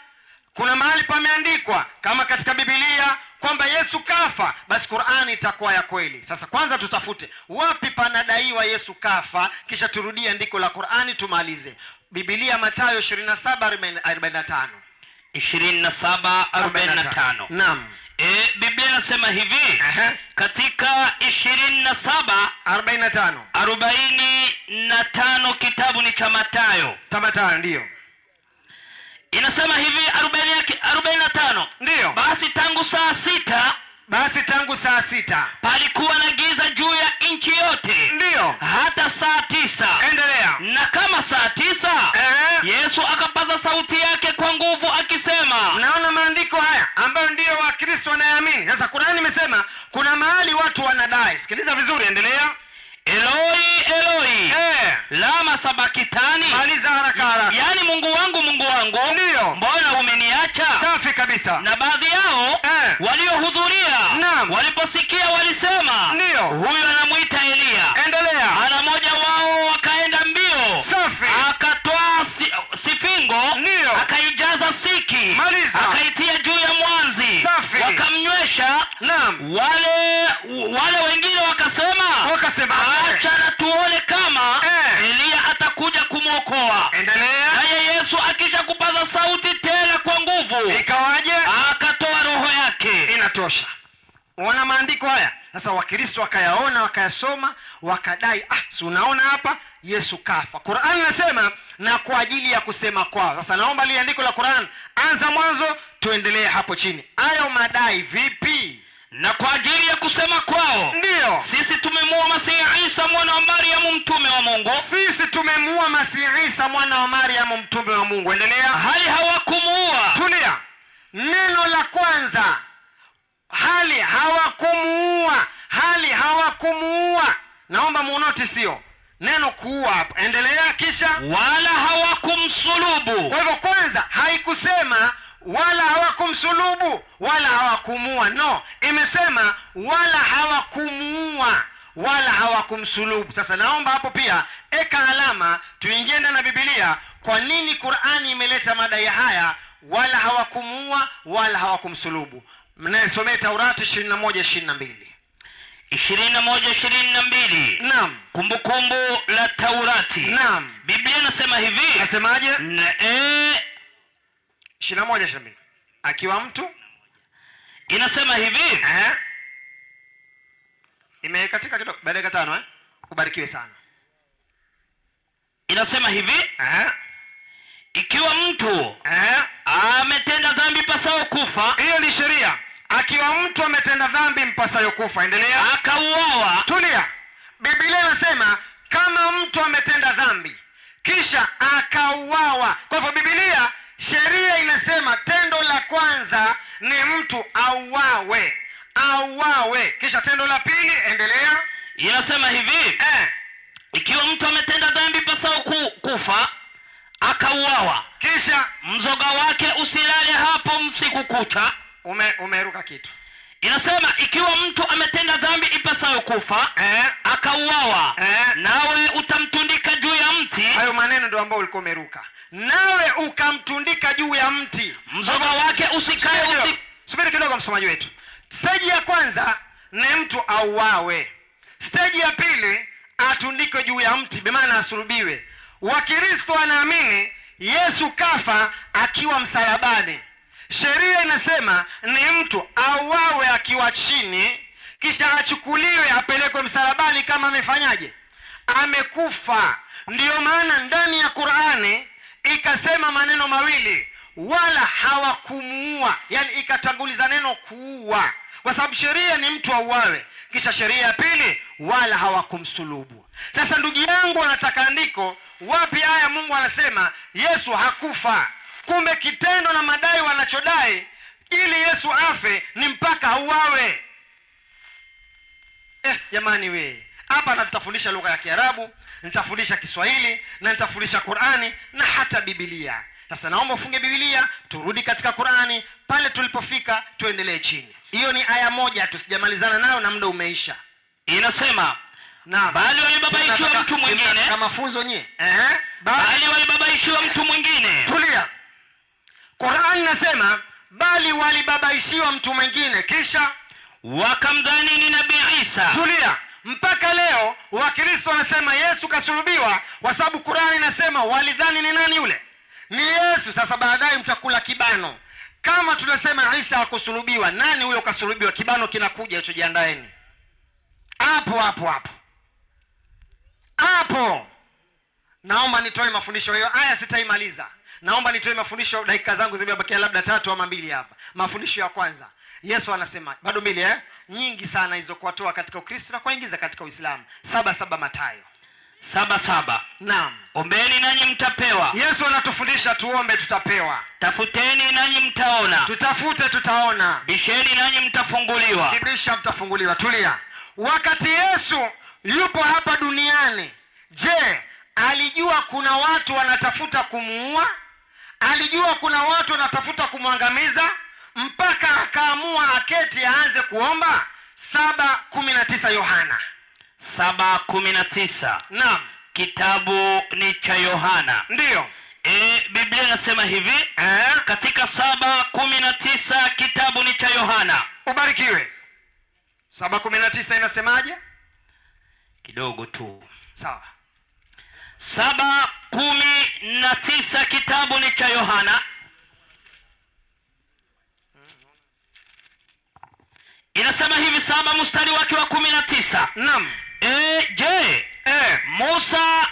kuna mahali pameandikwa kama katika Biblia kwamba Yesu kafa, basi Qur'ani itakuwa ya kweli. Sasa kwanza tutafute wapi panadaiwa Yesu kafa, kisha turudie andiko la Qur'ani tumalize. Biblia Mathayo 27:45. 27:45. Naam. Biblia inasema hivi, katika 27:45 kitabu ni cha Mathayo. Mathayo ndio. Inasema hivi 45. Ndio. Basi tangu saa 6 palikuwa na giza juu ya nchi yote. Ndio. Hata saa 9. Endelea. Na kama saa 9 Yesu akapaza sauti yake kwa nguvu akisema. Naona maandiko haya ambayo ndio Wakristo wanaamini. Sasa Qur'ani imesema kuna mahali watu wanadai. Sikiliza vizuri, endelea. Eloi Eloi lama sabakitani. Maliza haraka. Yani Mungu wangu ndio, mbona umeniacha? Safi kabisa. Na baadhi yao waliohudhuria waliposikia walisema, ndio, huyu anamuita Elia. Endelea. Mara moja wao wakaenda mbio. Safi. Akatoa sifingo, ndio, akaijaza siki. Maliza. Akaitia juu ya mwanzi. Safi. Wakamnywesha. Naam. Wale wengine wakasema acha na tuone kama Elia atakuja kumwokoa. Endelea. Naye Yesu akisha kupaza sauti tena kwa nguvu, ikawaje? akatoa kutosha. Wana maandiko haya. Sasa Wakristo wakayaona, wakayasoma, wakadai, si unaona hapa Yesu kafa. Qur'an inasema na kwa ajili ya kusema kwao. Sasa naomba ile andiko la Qur'an anza mwanzo tuendelee hapo chini. Hayo madai vipi? Na kwa ajili ya kusema kwao. Ndio. Sisi tumemuua Masihi Isa mwana wa Maryam mtume wa Mungu. Sisi tumemuua Masihi Isa mwana wa Maryam mtume wa Mungu. Endelea. Hali hawakumuua. Tulia. Neno la kwanza, hali hawakumuua. Naomba muonote sio neno kuua hapa. Endelea. Kisha wala hawakumsulubu. Kwa hivyo kwanza haikusema wala hawakumsulubu wala hawakumuua, no, imesema wala hawakumuua wala hawakumsulubu. Sasa naomba hapo pia eka alama, tuingie ndani na Biblia. Kwa nini Qur'ani imeleta madai haya wala hawakumuua wala hawakumsulubu? Mnasomea Taurati 21:22. 21:22. Naam. Kumbukumbu la Taurati. Naam. Biblia inasema hivi. Nasemaje? 21:22. Akiwa mtu inasema hivi. Imekatika kidogo, baada ya 5 Ubarikiwe sana. Inasema hivi. Ikiwa mtu ametenda dhambi pasayo kufa. Hiyo ni sheria. Akiwa mtu ametenda dhambi mpasayo kufa. Endelea. Akauawa. Tulia. Biblia inasema kama mtu ametenda dhambi kisha akauawa. Kwa hivyo Biblia, sheria inasema tendo la kwanza ni mtu auawe. Kisha tendo la pili, endelea. Inasema hivi. Ikiwa mtu ametenda dhambi pasayo kufa akauawa, kisha mzoga wake usilale hapo msiku kucha. Umeruka kitu. Inasema ikiwa mtu ametenda dhambi ipasayo kufa akauawa, nawe utamtundika juu ya mti. Hayo maneno ndio ambao ulikuwa umeruka. Nawe ukamtundika juu ya mti, mzoga wake usikae. Subiri kidogo msomaji wetu. Stage ya kwanza ni mtu auawe. Stage ya pili atundikwe juu ya mti, bi maana asulubiwe. Wakristo wanaamini Yesu kafa akiwa msalabani. Sheria inasema ni mtu auawe akiwa chini, kisha achukuliwe apelekwe msalabani kama amefanyaje? Amekufa. Ndiyo maana ndani ya Qur'ani ikasema maneno mawili, wala hawakumuua, yani ikatanguliza neno kuua, kwa sababu sheria ni mtu auawe, kisha sheria ya pili wala hawakumsulubu. Sasa ndugu yangu, anataka andiko wapi aya Mungu anasema Yesu hakufa? Kumbe kitendo na madai wanachodai ili Yesu afe ni mpaka auawe. Jamani we, hapa natafundisha lugha ya Kiarabu, nitafundisha Kiswahili na nitafundisha Qur'ani na hata Biblia. Sasa naomba ufunge Biblia, turudi katika Qur'ani, pale tulipofika tuendelee chini. Hiyo ni aya moja tu, sijamalizana nayo na muda umeisha. Inasema bali walibabaishiwa mtu mwingine. Kama mafunzo nyie. Bali walibabaishiwa mtu mwingine. Tulia. Qur'an inasema bali walibabaishiwa mtu mwingine, kisha wakamdhani ni Nabii Isa. Tulia. Mpaka leo Wakristo wanasema Yesu kasulubiwa, kwa sababu Qur'an inasema walidhani ni nani yule? Ni Yesu. Sasa baadaye mtakula kibano. Kama tunasema Isa hakusulubiwa, nani huyo kasulubiwa? Kibano kinakuja hicho, jiandaeni. Hapo. Naomba nitoe mafundisho hiyo. Aya sitaimaliza. Naomba nitoe mafundisho, dakika zangu zimebakia labda 3 ama 2 hapa. Mafundisho ya kwanza. Yesu anasema bado 2 nyingi sana hizo kuwatoa katika Ukristo na kuingiza katika Uislamu. 7 Mathayo 7:7. Naam. Ombeni nanyi mtapewa. Yesu anatufundisha tuombe, tutapewa. Tafuteni nanyi mtaona. Tutafute, tutaona. Bisheni nanyi mtafunguliwa. Kibisha mtafunguliwa. Tulia. Wakati Yesu yupo hapa duniani, je, alijua kuna watu wanatafuta kumuua? Alijua kuna watu wanatafuta kumwangamiza mpaka akaamua aketi aanze kuomba? 7:19 Yohana 7:19. Naam. Kitabu ni cha Yohana. Ndiyo. Biblia inasema hivi. Katika 7:19 kitabu ni cha Yohana. Ubarikiwe. 7:19 inasemaje? Kidogo tu. Sawa. 7:19 kitabu ni cha Yohana. inasema hivi 7 mstari wake wa 19. Naam. Je, Musa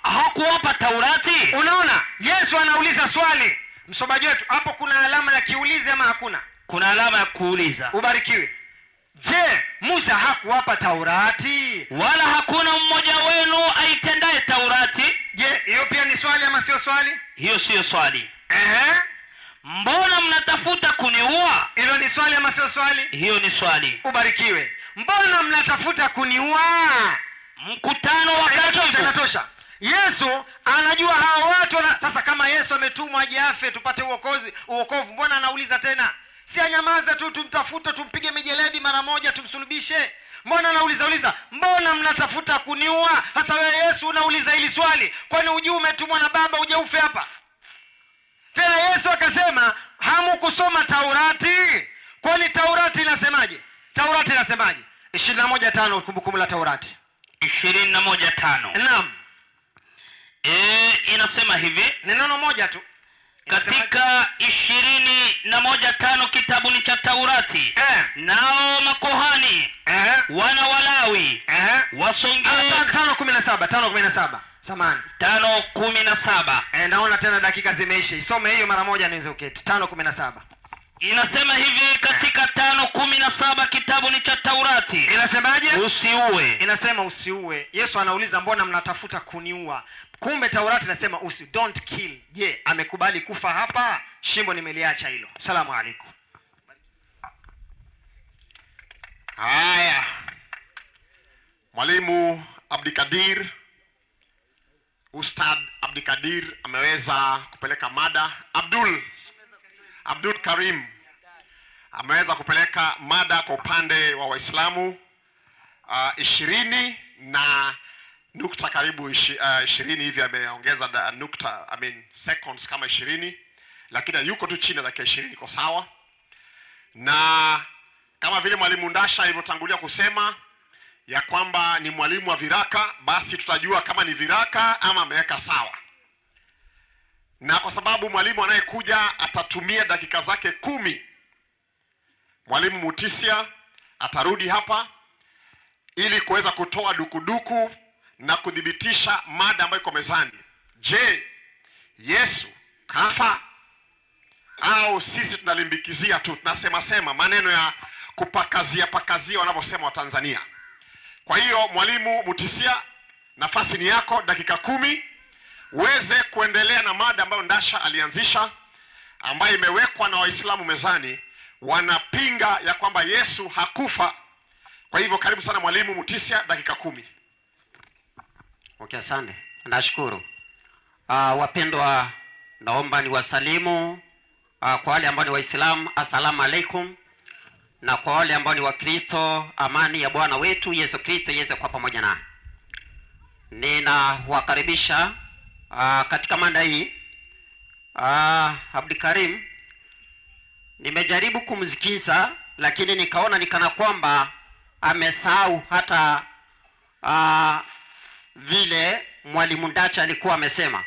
hakuwapa Taurati? Unaona, Yesu anauliza swali. Msomaji wetu, hapo kuna alama ya kiulizi ama hakuna? Kuna alama ya kuuliza. Ubarikiwe. Je, Musa hakuwapa Taurati? Wala hakuna mmoja wenu aitendaye Taurati? Je, hiyo pia ni swali ama sio swali? Hiyo sio swali. Mbona mnatafuta kuniua? Hilo ni swali ama sio swali? Hiyo ni swali. Ubarikiwe. Mbona mnatafuta kuniua? Mkutano wa karibu. Inatosha. Yesu anajua hao watu sasa kama Yesu ametumwa aje afe tupate uokovu, mbona anauliza tena? Si anyamaza tu, tumtafute, tumpige mijeledi mara moja, tumsulubishe? Mbona anauliza mbona mnatafuta kuniua? Sasa wewe Yesu unauliza hili swali, kwani ujue umetumwa na Baba uje ufe hapa? Tena Yesu akasema hamukusoma Taurati. Kwani Taurati inasemaje? Taurati inasemaje? 21:5 kumbukumbu la Taurati. 21:5. Naam. Inasema hivi, ni neno moja tu. Katika 21:5 kitabu cha Taurati. Nao makuhani wana Walawi wasongee 5:17 samani 5:17. Naona tena dakika zimeisha. Isome hiyo mara moja niweze uketi. 5:17. Inasema hivi katika 5:17 kitabu cha Taurati. Inasemaje? Usiue. Inasema usiue. Yesu anauliza mbona mnatafuta kuniua? Kumbe Taurati inasema don't kill. Je, amekubali kufa hapa? Shimbo nimeliacha hilo. Asalamu alaykum. Haya. Mwalimu Abdikadir, Ustad Abdikadir ameweza kupeleka mada. Abdul Karim ameweza kupeleka mada kwa upande wa Waislamu 20 na nukta karibu 20 hivi, ameongeza nukta seconds kama 20, lakini yuko tu chini dakika 20 iko sawa. Na kama vile mwalimu Ndasha alivyotangulia kusema ya kwamba ni mwalimu wa viraka, basi tutajua kama ni viraka ama ameweka sawa. Na kwa sababu mwalimu anayekuja atatumia dakika zake 10, mwalimu Mutisia atarudi hapa ili kuweza kutoa dukuduku na kudhibitisha mada ambayo iko mezani. Je, Yesu kafa au sisi tunalimbikizia tu, tunasema maneno ya kupakazia wanavyosema wa Tanzania? Kwa hiyo mwalimu Mutisia, nafasi ni yako, dakika 10 uweze kuendelea na mada ambayo Ndasha alianzisha, ambayo imewekwa na Waislamu mezani. Wanapinga ya kwamba Yesu hakufa. Kwa hivyo karibu sana mwalimu Mutisia, dakika 10. Okay, asante. Nashukuru. Wapendwa, naomba niwasalimu kwa wale ambao ni Waislamu, asalamu alaikum, na kwa wale ambao ni Wakristo, amani ya Bwana wetu Yesu Kristo iweze kwa pamoja na. Ninawakaribisha katika mada hii. Abdikarim, nimejaribu kumsikiza lakini nikaona nikana kwamba amesahau hata vile mwalimu Ndacha alikuwa amesema.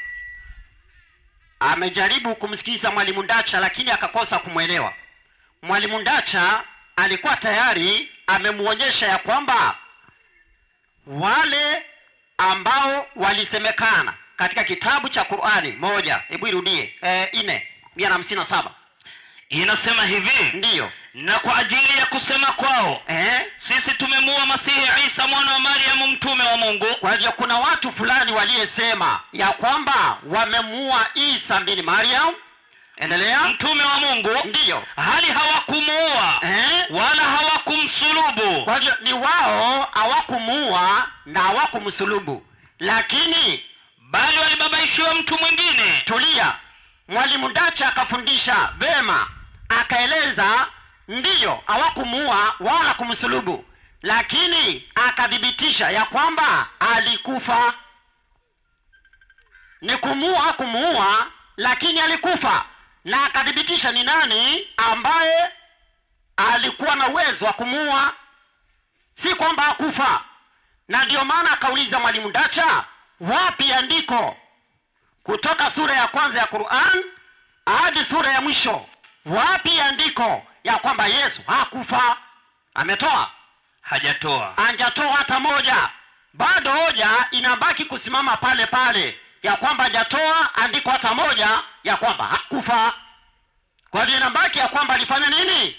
Amejaribu kumsikiza mwalimu Ndacha lakini akakosa kumuelewa. Mwalimu Ndacha alikuwa tayari amemuonyesha ya kwamba wale ambao walisemekana katika kitabu cha Qur'ani 1, hebu irudie 4:157. Inasema hivi, ndiyo, na kwa ajili ya kusema kwao sisi tumemua Masihi Isa mwana wa Mariamu mtume wa Mungu. Kwa hivyo kuna watu fulani waliyesema ya kwamba wamemua Isa bin Mariam, endelea, mtume wa Mungu, ndiyo, hali hawakumuua wala hawakumsulubu. Kwa hivyo ni wao hawakumuua na hawakumsulubu, lakini bali walibabaishiwa mtu mwingine. Tulia. Mwalimu Ndacha akafundisha vema, akaeleza ndiyo hawakumuua wala kumsulubu, lakini akadhibitisha ya kwamba alikufa. Ni kumuua lakini alikufa, na akadhibitisha ni nani ambaye alikuwa na uwezo wa kumuua, si kwamba hakufa. Na ndio maana akauliza mwalimu Ndacha, wapi andiko kutoka sura ya 1 ya Qur'an hadi sura ya mwisho, wapi andiko ya kwamba Yesu hakufa? Ametoa? Hajatoa. Hajatoa hata moja. Bado hoja inabaki kusimama pale pale ya kwamba hajatoa andiko hata moja ya kwamba hakufa. Kwa hiyo inabaki ya kwamba alifanya nini?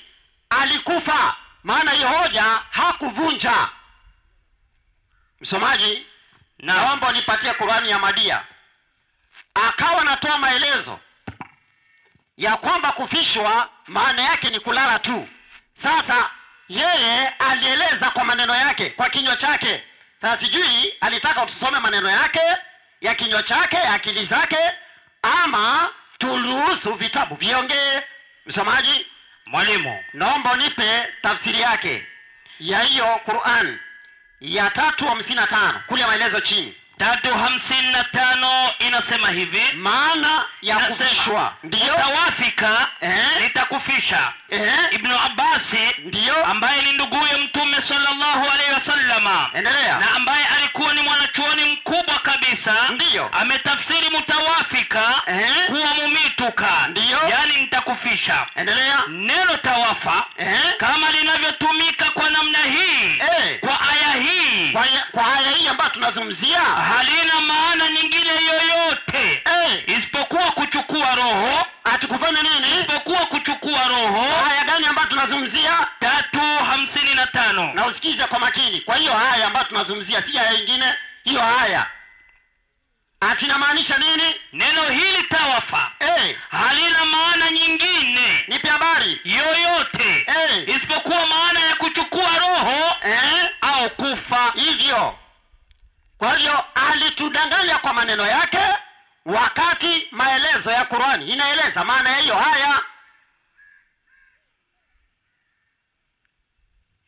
Alikufa. Maana hiyo hoja hakuvunja. Msomaji, naomba nipatie Qur'ani ya Madia. Akawa natoa maelezo ya kwamba kufishwa maana yake ni kulala tu. Sasa yeye alieleza kwa maneno yake, kwa kinywa chake. Sasa sijui alitaka tusome maneno yake ya kinywa chake, ya akili zake, ama turuhusu vitabu viongee. Msomaji, Mwalimu, naomba unipe tafsiri yake ya hiyo Qur'an ya 3:55 kule maelezo chini. 3:55 inasema hivi, Maana ya kufishwa ndio utawafika nitakufisha. Ibn Abbas ndio ambaye ni nduguye Mtume sallallahu alaihi wasallama, endelea, na ambaye alikuwa ni mwanachuoni mkubwa kabisa, ndio ametafsiri mutawafika kuwa mumituka, ndio yani nitakufisha. Endelea. Neno tawafa kama linavyotumika kwa namna hii kwa aya hii, kwa aya hii ambayo tunazungumzia, halina maana nyingine yoyote isipokuwa kuchukua roho. Atukufanya nini? Isipokuwa kuchukua roho. Aya gani ambayo tunazungumzia? 3:55. Na usikize kwa makini. Kwa hiyo aya ambayo tunazungumzia si aya nyingine. Hiyo aya atinamaanisha nini? Neno hili tawafa halina maana nyingine, nipe habari, yoyote isipokuwa maana ya kuchukua roho au kufa. Hivyo kwa hiyo alitudanganya kwa maneno yake, wakati maelezo ya Qur'ani inaeleza maana ya hiyo haya.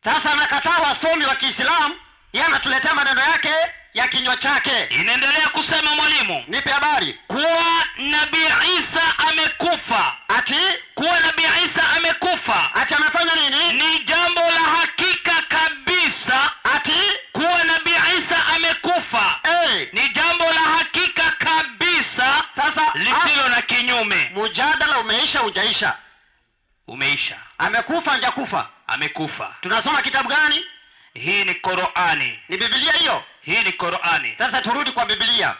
Sasa anakataa wasomi wa Kiislamu, yeye anatuletea maneno yake ya kinywa chake. Inaendelea kusema mwalimu, nipe habari, kuwa Nabii Isa amekufa. Ati kuwa Nabii Isa amekufa, ati anafanya nini? Ni jambo la hakika kabisa. Ati kuwa Nabii Isa amekufa ni jambo la hakika kabisa. Sasa lisilo na kinyume. Mujadala umeisha hujaisha? Umeisha. Amekufa hajakufa? Amekufa. Tunasoma kitabu gani? Hii ni Qur'ani. Ni Biblia hiyo? Hii ni Qur'ani. Sasa turudi kwa Biblia.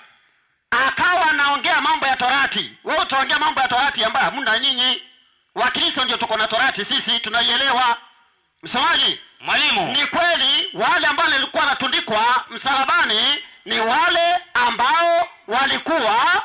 Akawa anaongea mambo ya Torati. Wewe utaongea mambo ya Torati ambayo hamna nyinyi. Wakristo ndio tuko na Torati, sisi tunaielewa. Msomaji, mwalimu, ni kweli wale ambao walikuwa wanatundikwa msalabani ni wale ambao walikuwa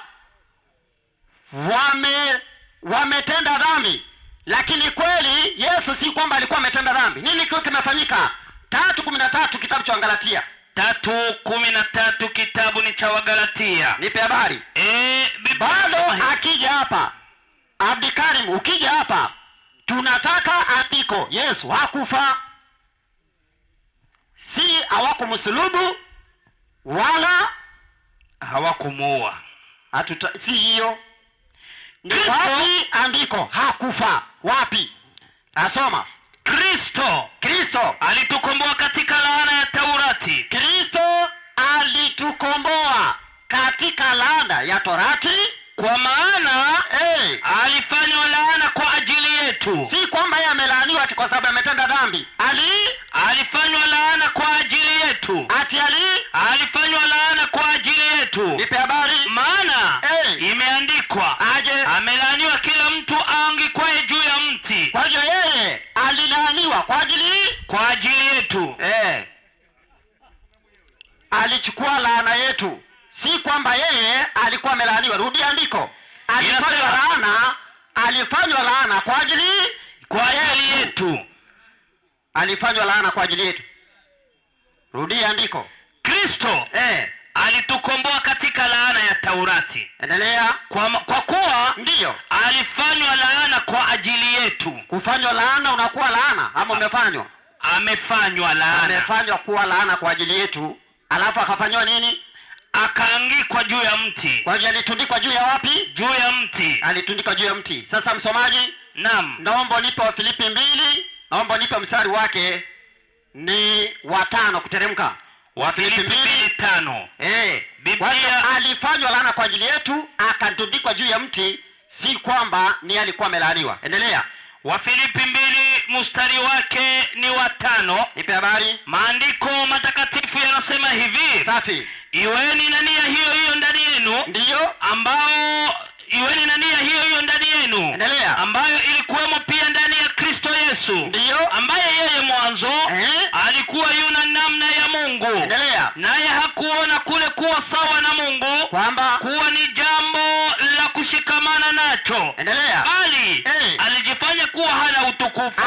wametenda dhambi. Lakini kweli Yesu si kwamba alikuwa ametenda dhambi. Nini kile kimefanyika? 3:13 kitabu cha Wagalatia. 3:13 kitabu ni cha Wagalatia. Nipe habari. Bado akija hapa Abdikarim, ukija hapa tunataka andiko. Yesu hakufa, si hawakumsulubu wala hawakumuua. Si hiyo. Ni wapi andiko hakufa? Wapi? Asoma. Kristo alitukomboa katika laana ya Taurati. Kristo alitukomboa katika laana ya Torati, kwa maana alifanywa laana kwa ajili yetu. Si kwamba yeye amelaaniwa ati kwa sababu ametenda dhambi. Alifanywa laana kwa ajili yetu. Alifanywa laana kwa ajili yetu. Nipe habari. Maana imeandikwa, amelaaniwa kila mtu aangikwaye juu ya mti. Kwa hiyo yeye alilaaniwa kwa ajili yetu. Alichukua laana yetu. Si kwamba yeye alikuwa amelaaniwa. Rudi andiko. Alifanywa laana kwa ajili yetu. Alifanywa laana kwa ajili yetu. Rudi andiko. Kristo alitukomboa katika laana ya Taurati. Endelea. Kwa kuwa ndio alifanywa laana kwa ajili yetu. Kufanywa laana unakuwa laana ama umefanywa? Amefanywa laana. Amefanywa kuwa laana kwa ajili yetu. Alafu akafanywa nini? Akaangikwa juu ya mti. Kwa hiyo alitundikwa juu ya wapi? Juu ya mti. Alitundikwa juu ya mti. Sasa msomaji, naam, naomba nipe Wafilipi 2, naomba nipe mstari wake ni wa 5 kuteremka. Wafilipi 2:5. Biblia alifanywa laana kwa ajili yetu, akatundikwa juu ya mti, si kwamba ni alikuwa amelaaniwa. Endelea. Wafilipi 2 mstari wake ni wa 5. Nipe habari. Maandiko matakatifu yanasema hivi. Safi. Iweni na nia hiyo hiyo ndani yenu. Ndiyo. Iweni na nia hiyo hiyo ndani yenu. Endelea. Ambayo ilikuwemo pia ndani ya Kristo Yesu. Ndiyo. Ambaye yeye mwanzo alikuwa yuna namna ya Mungu. Endelea. Naye hakuona kule kuwa sawa na Mungu kwamba kuwa ni jambo la kushikamana nacho. Endelea. Bali alijifanya kuwa hana utukufu.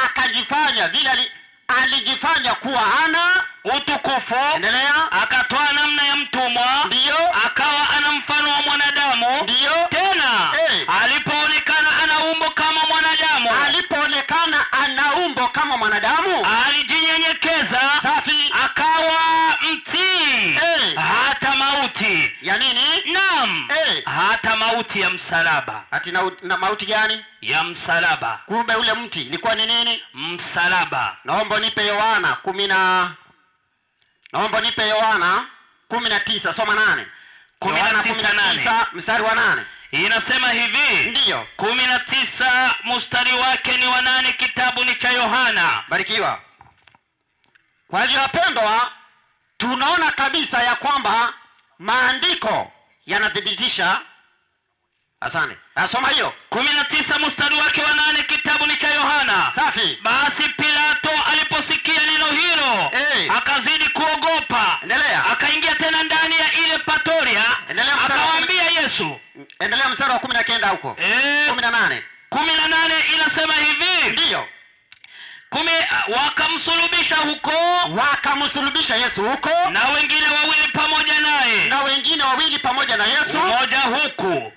Akajifanya vile alijifanya kuwa hana utukufu. Endelea. Akatoa namna ya mtumwa. Ndiyo. Akawa ana mfano wa mwanadamu. Ndiyo. Tena alipoonekana ana umbo kama mwanadamu, alijinyenyekeza. Safi. Akawa mtii hata mauti. Ya nini? Naam. Hata mauti ya msalaba. Ati na mauti gani? Ya msalaba. Kumbe ule mti ilikuwa ni nini? Msalaba. Naomba nipe Yohana 19. Soma 8. 19 mstari wa 8. Inasema hivi. Ndiyo. 19 mstari wake ni wa 8. Kitabu ni cha Yohana. Barikiwa. Kwa hivyo wapendwa, tunaona kabisa ya kwamba maandiko yanathibitisha. Asante. Asoma hiyo. 19 mstari wake wa 8. Kitabu ni cha Yohana. Safi. Basi Pilato aliposikia neno hilo, akazidi kuogopa. Endelea. Akaingia tena ndani ya ile Pretoria. Akawaambia Yesu. Endelea mstari wa 19 huko. 18. 18 inasema hivi. Ndiyo. Wakamsulubisha huko. Wakamsulubisha Yesu huko. Na wengine wawili pamoja naye. Yesu.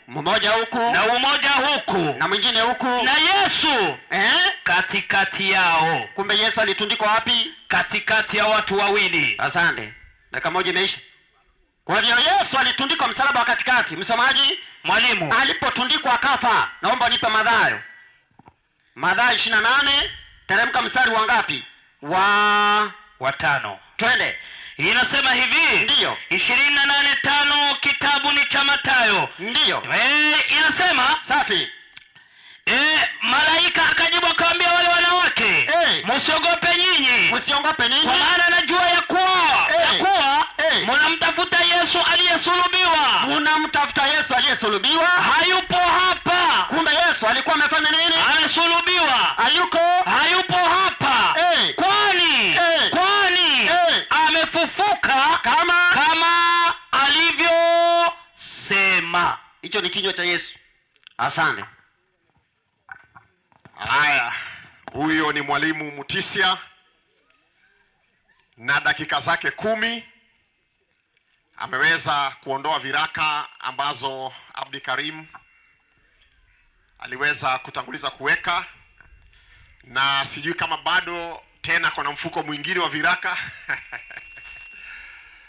Mmoja huku. Na umoja huku. Na mwingine huku. Na Yesu katikati yao. Kumbe Yesu alitundikwa wapi? Katikati ya watu wawili. Asante. Dakika moja imeisha. Kwa hiyo Yesu alitundikwa msalaba wa katikati. Msomaji? Mwalimu. Alipotundikwa akafa. Naomba nipe Mathayo 28. Teremka mstari wa ngapi? Wa 5. Twende. Inasema hivi. Ndiyo. 28:5. Kitabu ni cha Mathayo. Ndiyo. Inasema. Safi. Malaika akajibu akamwambia wale wanawake, msiogope nyinyi. Kwa maana najua ya kuwa mnamtafuta Yesu aliyesulubiwa. Hayupo hapa. Kumbe Yesu alikuwa amefanya nini? Amesulubiwa. Hayupo hapa. Kwani amefufuka kama alivyosema. Hicho ni kinywa cha Yesu. Asante. Haya, huyo ni mwalimu Mutisia na dakika zake 10 ameweza kuondoa viraka ambazo Abdi Karim aliweza kutanguliza kuweka, na sijui kama bado tena kuna mfuko mwingine wa viraka.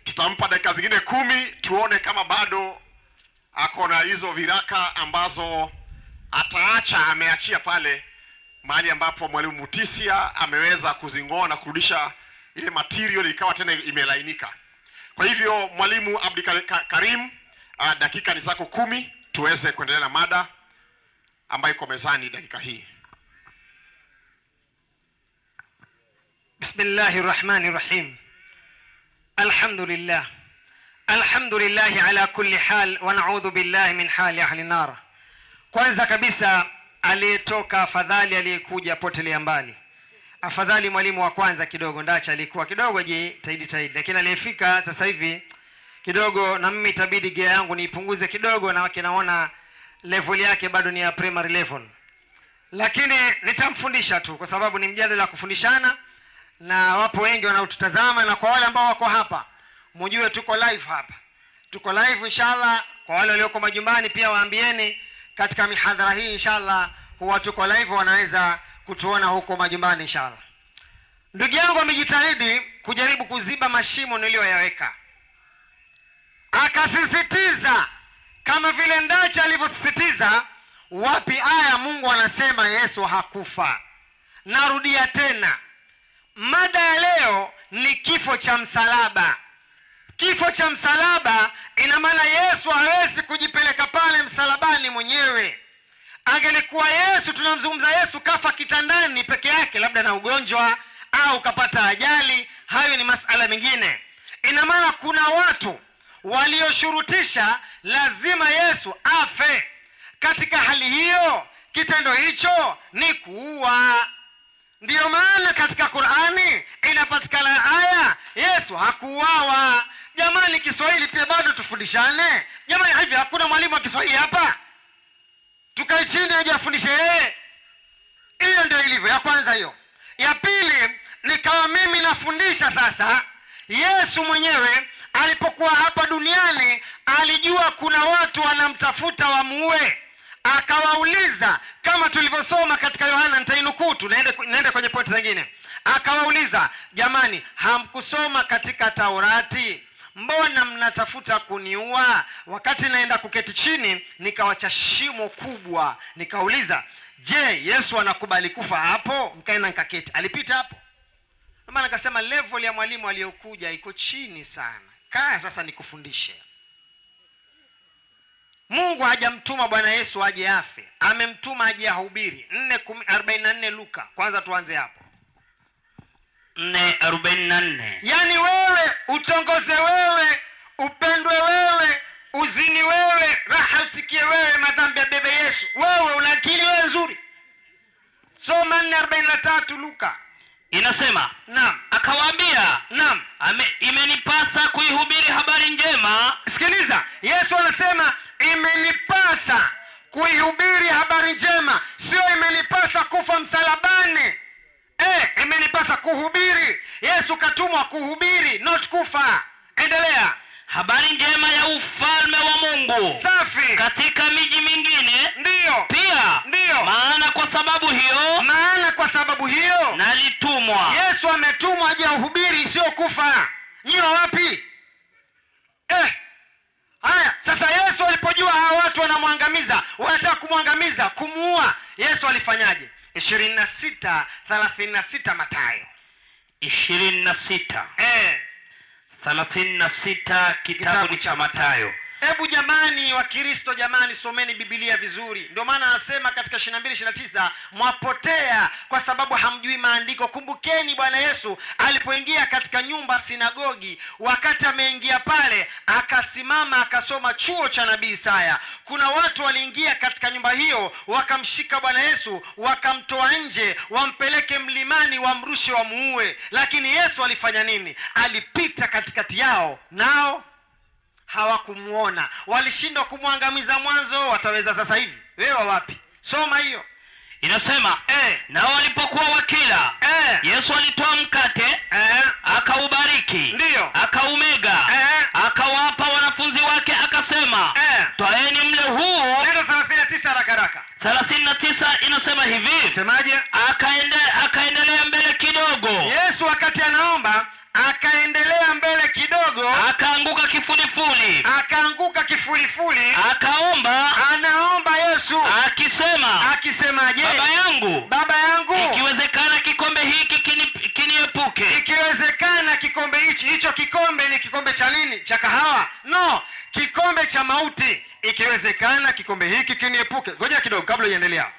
Tutampa dakika zingine 10 tuone kama bado ako na hizo viraka ambazo ameachia pale mahali ambapo mwalimu Mutisia ameweza kuzingoa na kurudisha ile material ikawa tena imelainika. Kwa hivyo mwalimu Abdi Karim, dakika ni zako 10 tuweze kuendelea na mada ambayo iko mezani dakika hii. Bismillahirrahmanirrahim. Alhamdulillah ala kulli hal wa na'udhu billahi min hali ahli nar. Kwanza kabisa aliyetoka afadhali aliyekuja potelea mbali. Afadhali mwalimu wa kwanza kidogo Ndacha alikuwa kidogo taidi, lakini aliyefika sasa hivi kidogo na mimi itabidi gia yangu niipunguze kidogo, na naona level yake bado ni ya primary level. Lakini nitamfundisha tu kwa sababu ni mjadala kufundishana na wapo wengi wanaotutazama, na kwa wale ambao wako hapa mjue tuko live hapa. Tuko live inshallah. Kwa wale walioko majumbani pia waambieni katika mihadhara hii inshallah huwa tuko live, wanaweza kutuona huko majumbani inshallah. Ndugu yangu amejitahidi kujaribu kuziba mashimo niliyoyaweka. Akasisitiza kama vile Ndacha alivyosisitiza, wapi aya Mungu anasema Yesu hakufa. Narudia tena. Mada ya leo ni kifo cha msalaba. Kifo cha msalaba ina maana Yesu hawezi kujipeleka pale msalabani mwenyewe. Angelikuwa Yesu, tunamzungumza Yesu kafa kitandani peke yake, labda na ugonjwa au kapata ajali, hayo ni masala mengine. Ina maana kuna watu walioshurutisha lazima Yesu afe. Katika hali hiyo, kitendo hicho ni kuua. Ndiyo maana katika Qur'ani inapatikana aya Yesu hakuuawa. Jamani, Kiswahili pia bado tufundishane. Jamani, hivi hakuna mwalimu wa Kiswahili hapa? Tukae chini aje afundishe yeye. Hiyo ndio ilivyo ya kwanza hiyo. Ya pili, nikawa mimi nafundisha sasa. Yesu mwenyewe alipokuwa hapa duniani alijua kuna watu wanamtafuta wamuue. Akawauliza, kama tulivyosoma katika Yohana, nitainukuu tu, naende kwenye pointi zingine. Akawauliza, jamani, hamkusoma katika Taurati? Mbona mnatafuta kuniua? Wakati naenda kuketi chini nikawacha shimo kubwa, nikauliza, je, Yesu anakubali kufa hapo? Mkaenda nikaketi. Alipita hapo. Maana nikasema level ya mwalimu aliyokuja iko chini sana. Kaa sasa nikufundishe. Mungu hajamtuma Bwana Yesu aje afe. Amemtuma aje ahubiri. 4:44 Luka. Kwanza tuanze hapo. 4:44. Yaani wewe utongoze, wewe upendwe, wewe uzini, wewe raha usikie, wewe madhambi ya bebe Yesu. Wewe una akili wewe nzuri. Soma 4:43 Luka. Inasema, naam, akawaambia, naam, imenipasa kuihubiri habari njema. Sikiliza, Yesu anasema imenipasa kuihubiri habari njema, sio imenipasa kufa msalabani. Imenipasa kuhubiri. Yesu katumwa kuhubiri, not kufa. Endelea. Habari njema ya ufalme wa Mungu. Safi. Katika miji mingine. Ndiyo. Pia. Ndiyo. Maana kwa sababu hiyo nalitumwa. Yesu ametumwa aje ahubiri, sio kufa. Nyiwa wapi? Haya, sasa Yesu alipojua hawa watu wanamwangamiza, wanataka kumwangamiza, kumuua, Yesu alifanyaje? 26:36 Mathayo. 26. 36 kitabu cha Mathayo. Hebu jamani wa Kristo, jamani, someni Biblia vizuri. Ndio maana anasema katika 22:29, mwapotea kwa sababu hamjui maandiko. Kumbukeni Bwana Yesu alipoingia katika nyumba sinagogi, wakati ameingia pale akasimama akasoma chuo cha nabii Isaya. Kuna watu waliingia katika nyumba hiyo, wakamshika Bwana Yesu, wakamtoa nje, wampeleke mlimani, wamrushe, wamuue. Lakini Yesu alifanya nini? Alipita katikati yao, nao hawakumuona. Walishindwa kumwangamiza mwanzo, wataweza sasa hivi? Wewe wapi? Soma hiyo. Inasema, nao walipokuwa wakila, Yesu alitoa mkate, akaubariki, ndiyo, akaumega, akawapa wanafunzi wake, akasema, twaeni mle huu. Neno 39 haraka. 39 inasema hivi. Semaje? Akaendelea mbele kidogo. Yesu wakati anaomba akaendelea mbele kidogo, akaanguka kifulifuli, anaomba Yesu akisemaje? Baba yangu, ikiwezekana kikombe hiki kiniepuke. Ikiwezekana kikombe hicho kikombe ni kikombe cha nini? Cha kahawa? No, kikombe cha mauti. Ikiwezekana kikombe hiki kiniepuke. Ngoja kidogo kabla uendelea.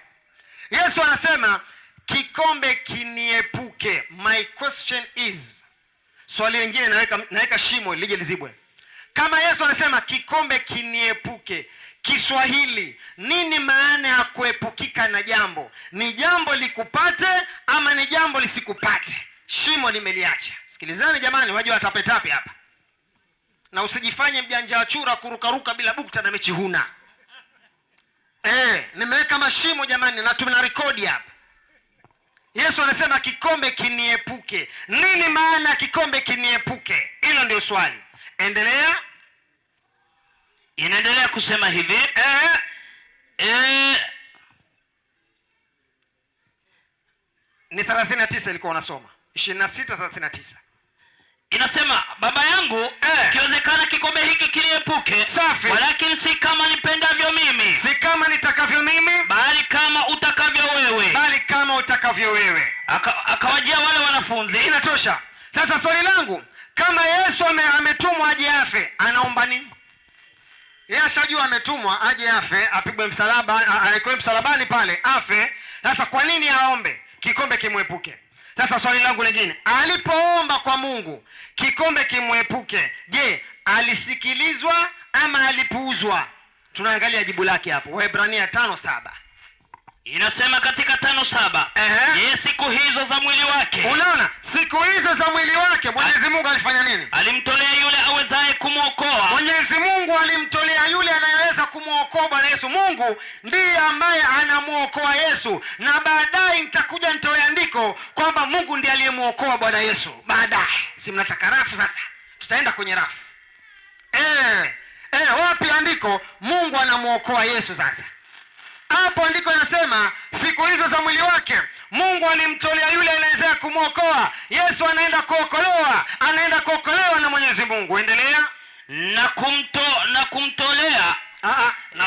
Yesu anasema kikombe kiniepuke. My question is, swali lingine naweka shimo lije lizibwe. Kama Yesu anasema kikombe kiniepuke, Kiswahili nini maana ya kuepukika na jambo? Ni jambo likupate ama ni jambo lisikupate? Shimo nimeliacha. Sikilizani jamani, waje watapetape hapa. Na usijifanye mjanja wa chura kurukaruka bila bukta na mechi huna. Nimeweka mashimo jamani, na tuna rekodi hapa. Yesu anasema kikombe kiniepuke. Nini maana kikombe kiniepuke? Hilo ndio swali. Endelea. Inaendelea kusema hivi. Ni 39 ilikuwa unasoma. 26:39. Inasema, baba yangu, ikiwezekana kikombe hiki kiniepuke. Safi. Walakini si kama nipendavyo mimi, si kama nitakavyo mimi, bali kama utakavyo wewe. Akawajia wale wanafunzi. Inatosha. Sasa swali langu, kama Yesu ametumwa aje afe, anaomba nini? Yeye ashajua ametumwa aje afe, apigwe msalaba, aekwe msalabani pale afe. Sasa kwa nini aombe kikombe kimwepuke? Sasa swali langu lingine, alipoomba kwa Mungu kikombe kimwepuke, je, alisikilizwa ama alipuuzwa? Tunaangalia jibu lake hapo. Waebrania 5:7 inasema katika 5:7, yeye siku hizo za mwili wake. Unaona, siku hizo za mwili wake Mwenyezi Mungu alifanya nini? Alimtolea yule awezaye kumwokoa. Mwenyezi Mungu alimtolea yule anayeweza kumwokoa Bwana Yesu. Mungu ndiye ambaye anamuokoa Yesu, na baadaye nitakuja nitoe andiko kwamba Mungu ndiye aliyemuokoa Bwana Yesu baadaye. Si mnataka rafu sasa? Tutaenda kwenye rafu. Wapi andiko Mungu anamuokoa Yesu sasa? Hapo andiko linasema siku hizo za mwili wake Mungu alimtolea yule anayeweza kumwokoa. Yesu anaenda kuokolewa na Mwenyezi Mungu. Endelea. Na kumtolea.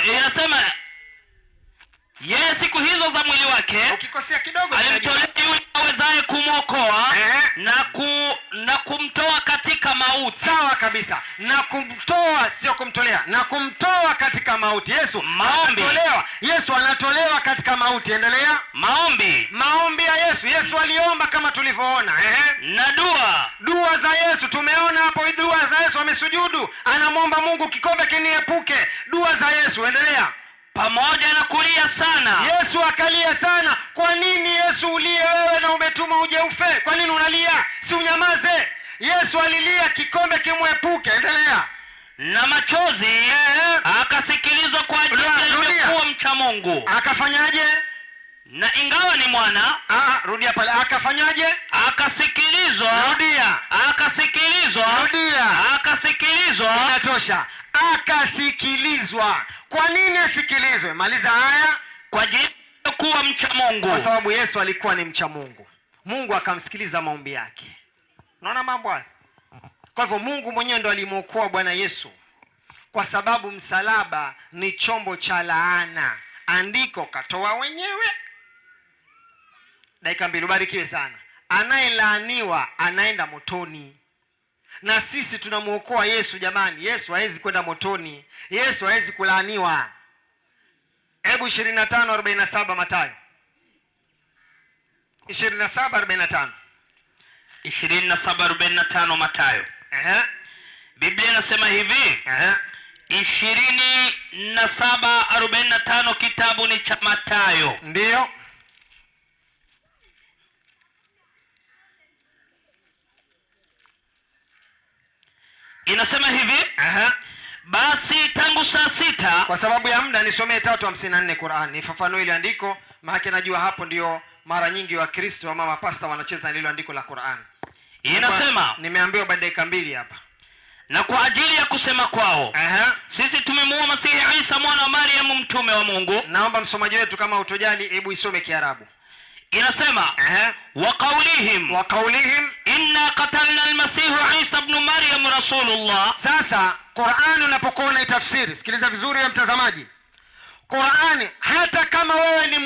Inasema yeye siku hizo za mwili wake, ukikosea kidogo, alimtolea yule awezaye kumwokoa na kumtoa katika mauti. Sawa kabisa. Na kumtoa, sio kumtolea. Na kumtoa katika mauti. Yesu anatolewa katika mauti. Endelea. Maombi ya Yesu. Yesu aliomba kama tulivyoona. Na dua za Yesu tumeona hapo. Dua za Yesu, amesujudu, anamwomba Mungu kikombe kiniepuke. Dua za Yesu. Endelea. Pamoja na kulia sana. Yesu akalia sana. Kwa nini Yesu ulie wewe na umetuma uje ufe? Kwa nini unalia? Si unyamaze. Yesu alilia kikombe kimwepuke. Endelea. Na machozi akasikilizwa kwa ajili ya kuwa mcha Mungu. Akafanyaje? Na ingawa ni mwana. Rudia pale. Akafanyaje? Akasikilizwa. Rudia. Akasikilizwa. Rudia. Akasikilizwa. Inatosha. Akasikilizwa. Kwa nini asikilizwe? Maliza haya. Kwa ajili ya kuwa mcha Mungu. Kwa sababu Yesu alikuwa ni mcha Mungu. Mungu akamsikiliza maombi yake. Unaona mambo haya? Kwa hivyo Mungu mwenyewe ndo alimuokoa Bwana Yesu, kwa sababu msalaba ni chombo cha laana. Andiko katoa wenyewe. Dakika 2, ubarikiwe sana. Anayelaaniwa anaenda motoni, na sisi tunamuokoa Yesu. Jamani, Yesu hawezi kwenda motoni. Yesu hawezi kulaaniwa. Hebu 25:47 Mathayo 27:45. 27:45 Mathayo. Biblia inasema hivi. 27:45 kitabu ni cha Mathayo. Ndio. Inasema hivi. Basi tangu saa 6. Kwa sababu ya muda nisomee 3:54 Qur'an. Nifafanue ile andiko, maana najua hapo ndio mara nyingi wa Kristo ama mapasta wanacheza ile andiko la Qur'an. Inasema, nimeambiwa baada ya dakika 2 hapa. Na kwa ajili ya kusema kwao, sisi tumemuua Masihi Isa mwana wa Maryam mtume wa Mungu. Naomba msomaji wetu kama utojali, hebu isome Kiarabu. Inasema, wa qawlihim inna qatalna al-Masih Isa ibn Maryam rasulullah. Sasa Qur'an unapokuwa unaitafsiri, sikiliza vizuri ya mtazamaji. Qur'an, hata kama wewe ni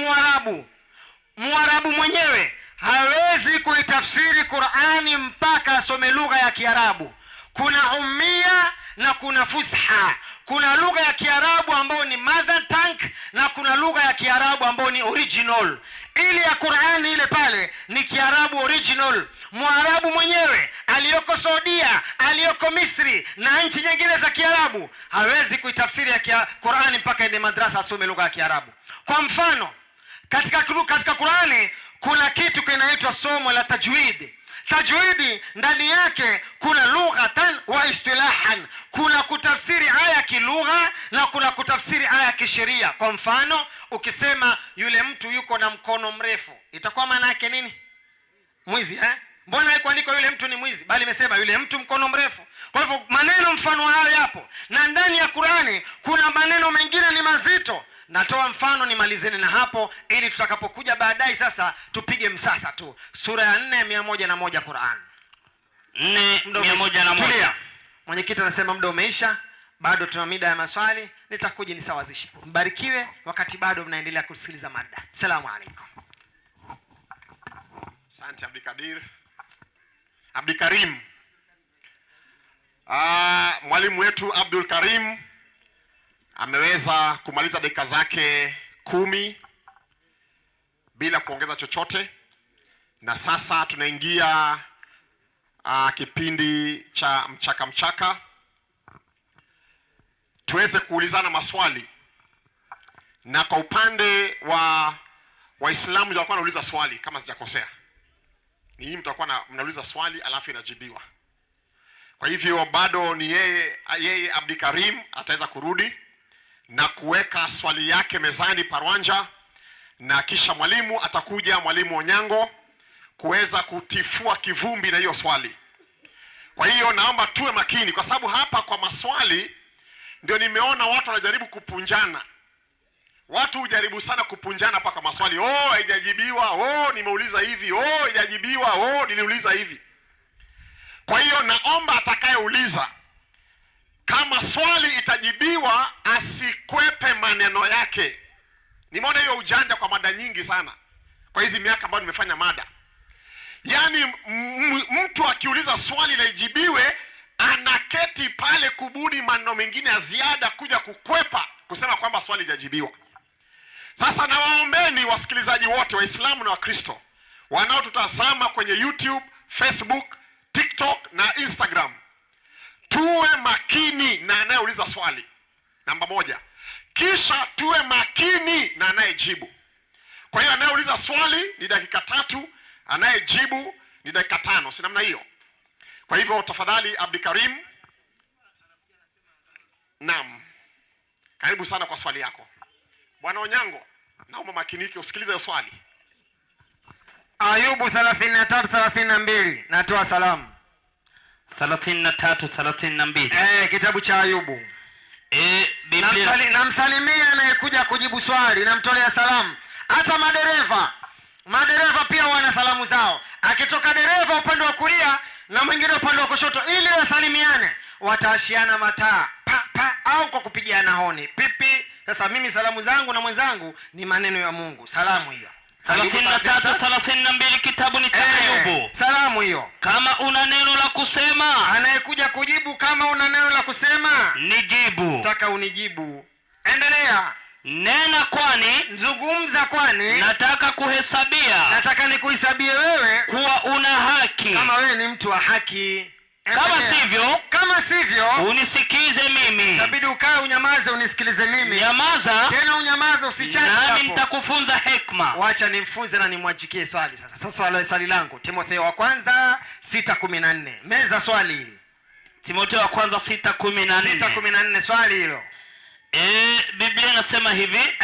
Mwarabu mwenyewe hawezi kuitafsiri Qur'ani mpaka asome lugha ya Kiarabu. Kuna ummia na kuna fusha. Kuna lugha ya Kiarabu ambayo ni mother tongue na kuna lugha ya Kiarabu ambayo ni original. Ile ya Qur'ani ile pale ni Kiarabu original. Mwarabu mwenyewe aliyoko Saudia, aliyoko Misri na nchi nyingine za Kiarabu hawezi kuitafsiri ya Qur'ani mpaka ende madrasa asome lugha ya Kiarabu. Kwa mfano, katika Qur'ani kuna kitu kinaitwa somo la tajwid. Tajwidi ndani yake kuna lughatan wa istilahan. Kuna kutafsiri aya kilugha na kuna kutafsiri aya kisheria. Kwa mfano, ukisema yule mtu yuko na mkono mrefu, itakuwa maana yake nini? Mwizi, Mbona haikuandikwa yule mtu ni mwizi, bali imesema yule mtu mkono mrefu. Kwa hivyo maneno mfano hayo yapo. Na ndani ya Qur'ani kuna maneno mengine ni mazito. Natoa mfano nimalizeni na hapo ili tutakapokuja baadaye sasa tupige msasa tu. Sura ya 4:101 Qur'an. 4:101. Tulia. Mwenyekiti anasema muda umeisha. Bado tuna mida ya maswali, nitakuja nisawazishe. Mbarikiwe wakati bado mnaendelea kusikiliza mada. Asalamu alaykum. Asante Abdikarim. Mwalimu wetu Abdul Karim ameweza kumaliza dakika zake 10 bila kuongeza chochote, na sasa tunaingia kipindi cha mchaka tuweze kuulizana maswali. Na kwa upande wa Waislamu walikuwa wanauliza swali, kama sijakosea ni hii, mtakuwa mnauliza swali alafu inajibiwa. Kwa hivyo bado ni yeye Abdikarim ataweza kurudi na kuweka swali yake mezani Parwanja, na kisha mwalimu atakuja, mwalimu Onyango, kuweza kutifua kivumbi na hiyo swali. Kwa hiyo naomba tuwe makini, kwa sababu hapa kwa maswali ndio nimeona watu wanajaribu kupunjana. Watu hujaribu sana kupunjana hapa kwa maswali. Haijajibiwa, nimeuliza hivi, haijajibiwa, niliuliza hivi. Kwa hiyo naomba atakayeuliza, kama swali itajibiwa, asikwepe maneno yake. Nimeona hiyo ujanja kwa mada nyingi sana kwa hizi miaka ambayo nimefanya mada. Yaani mtu akiuliza swali na ijibiwe, anaketi pale kubuni maneno mengine ya ziada kuja kukwepa kusema kwamba swali hajajibiwa. Sasa nawaombeni wasikilizaji wote, Waislamu na Wakristo wanaotutazama kwenye YouTube, Facebook, TikTok na Instagram, tuwe makini na anayeuliza swali, namba 1. Kisha tuwe makini na anayejibu. Kwa hiyo anayeuliza swali ni dakika 3, anayejibu ni dakika 5, si namna hiyo? Kwa hivyo tafadhali Abdikarim, naam, karibu sana kwa swali yako. Bwana Onyango, naomba makinike usikilize hiyo swali. Ayubu 33:32, natoa salamu. 33:32. Kitabu cha Ayubu. Biblia. Namsalimia anayekuja kujibu swali, namtolea salamu. Hata madereva pia wana salamu zao. Akitoka dereva upande wa kulia na mwingine upande wa kushoto, ili wasalimiane, wataashiana mataa au kwa kupigiana honi pipi. Sasa mimi salamu zangu na mwenzangu ni maneno ya Mungu. Salamu hiyo 33:32 kitabu ni cha Ayubu. Salamu hiyo. Kama una neno la kusema, anayekuja kujibu, kama una neno la kusema nijibu. Nataka unijibu. Endelea. Nena, kwani zungumza, kwani nataka kuhesabia. Nataka nikuhesabie wewe kuwa una haki, kama wewe ni mtu wa haki. Kama sivyo unisikize mimi. Itabidi ukae unyamaze unisikilize mimi. Nyamaza. Tena unyamaze usichane hapo. Nami nitakufunza hekima. Wacha nimfunze na nimwajikie swali sasa. Sasa swali langu, Timotheo wa kwanza 6:14. Meza swali. Timotheo wa kwanza 6:14. 6:14 swali hilo. Biblia inasema hivi.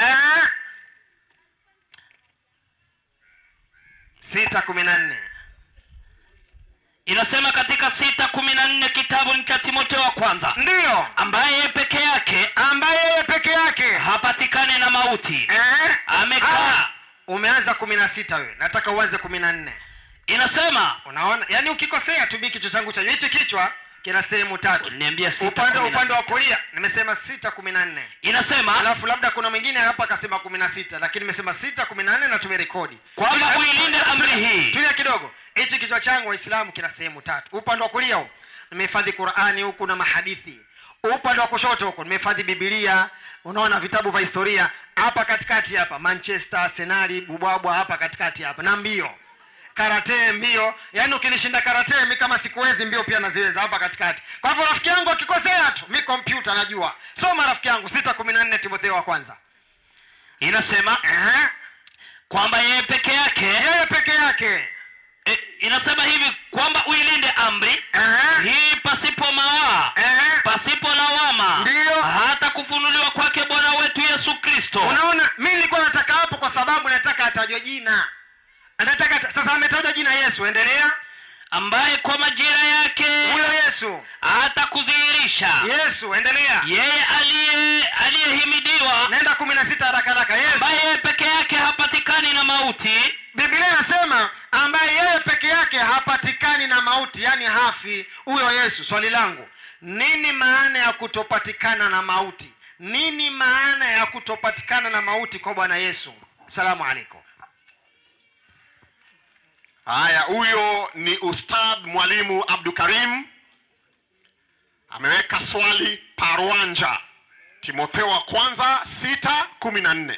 6:14. Inasema katika 6:14 kitabu cha Timotheo wa kwanza. Ndio. Ambaye yeye peke yake hapatikane na mauti. Amekaa. Umeanza 16 wewe. Nataka uanze 14. Inasema, unaona? Yaani ukikosea tu kichwa changu cha hichi kichwa kina sehemu 3. Niambia upande wa kulia nimesema 6:14. Inasema, alafu labda kuna mwingine hapa akasema 16, lakini nimesema 6:14 na tumerekodi. Kwamba uilinde amri hii. Tulia kidogo. Hichi kichwa changu Waislamu kina sehemu 3. Upande wa kulia huko nimehifadhi Qur'ani, huku na mahadithi. Upande wa kushoto huko nimehifadhi Biblia, unaona vitabu vya historia. Hapa katikati hapa Manchester, Arsenal, Bubwabwa hapa katikati hapa. Na mbio. Karate, mbio. Yaani ukinishinda karate mimi kama sikuwezi mbio pia naziweza hapa katikati. Kwa hivyo rafiki yangu akikosea tu, mimi kompyuta najua. Soma rafiki yangu 6:14 Timotheo wa kwanza. Inasema kwamba yeye peke yake. Inasema hivi kwamba uilinde amri hii pasipo mawaa, pasipo lawama, ndio hata kufunuliwa kwake Bwana wetu Yesu Kristo. Unaona, mimi nilikuwa nataka hapo kwa sababu nataka atajwe jina. Sasa ametajwa jina Yesu. Endelea. Ambaye kwa majira yake huyo Yesu atakudhihirisha. Yesu, endelea. Yeye aliyehimidiwa. Nenda 16 haraka. Yesu ambaye yeye peke yake hapatikani na mauti. Biblia inasema ambaye yeye peke yake hapatikani na mauti, yani hafi, huyo Yesu. Swali langu, nini maana ya kutopatikana na mauti? Nini maana ya kutopatikana na mauti kwa Bwana Yesu? Asalamu alaykum. Haya, huyo ni Ustadh Mwalimu Abdikarim. Ameweka swali Parwanja. Timotheo wa kwanza 6:14.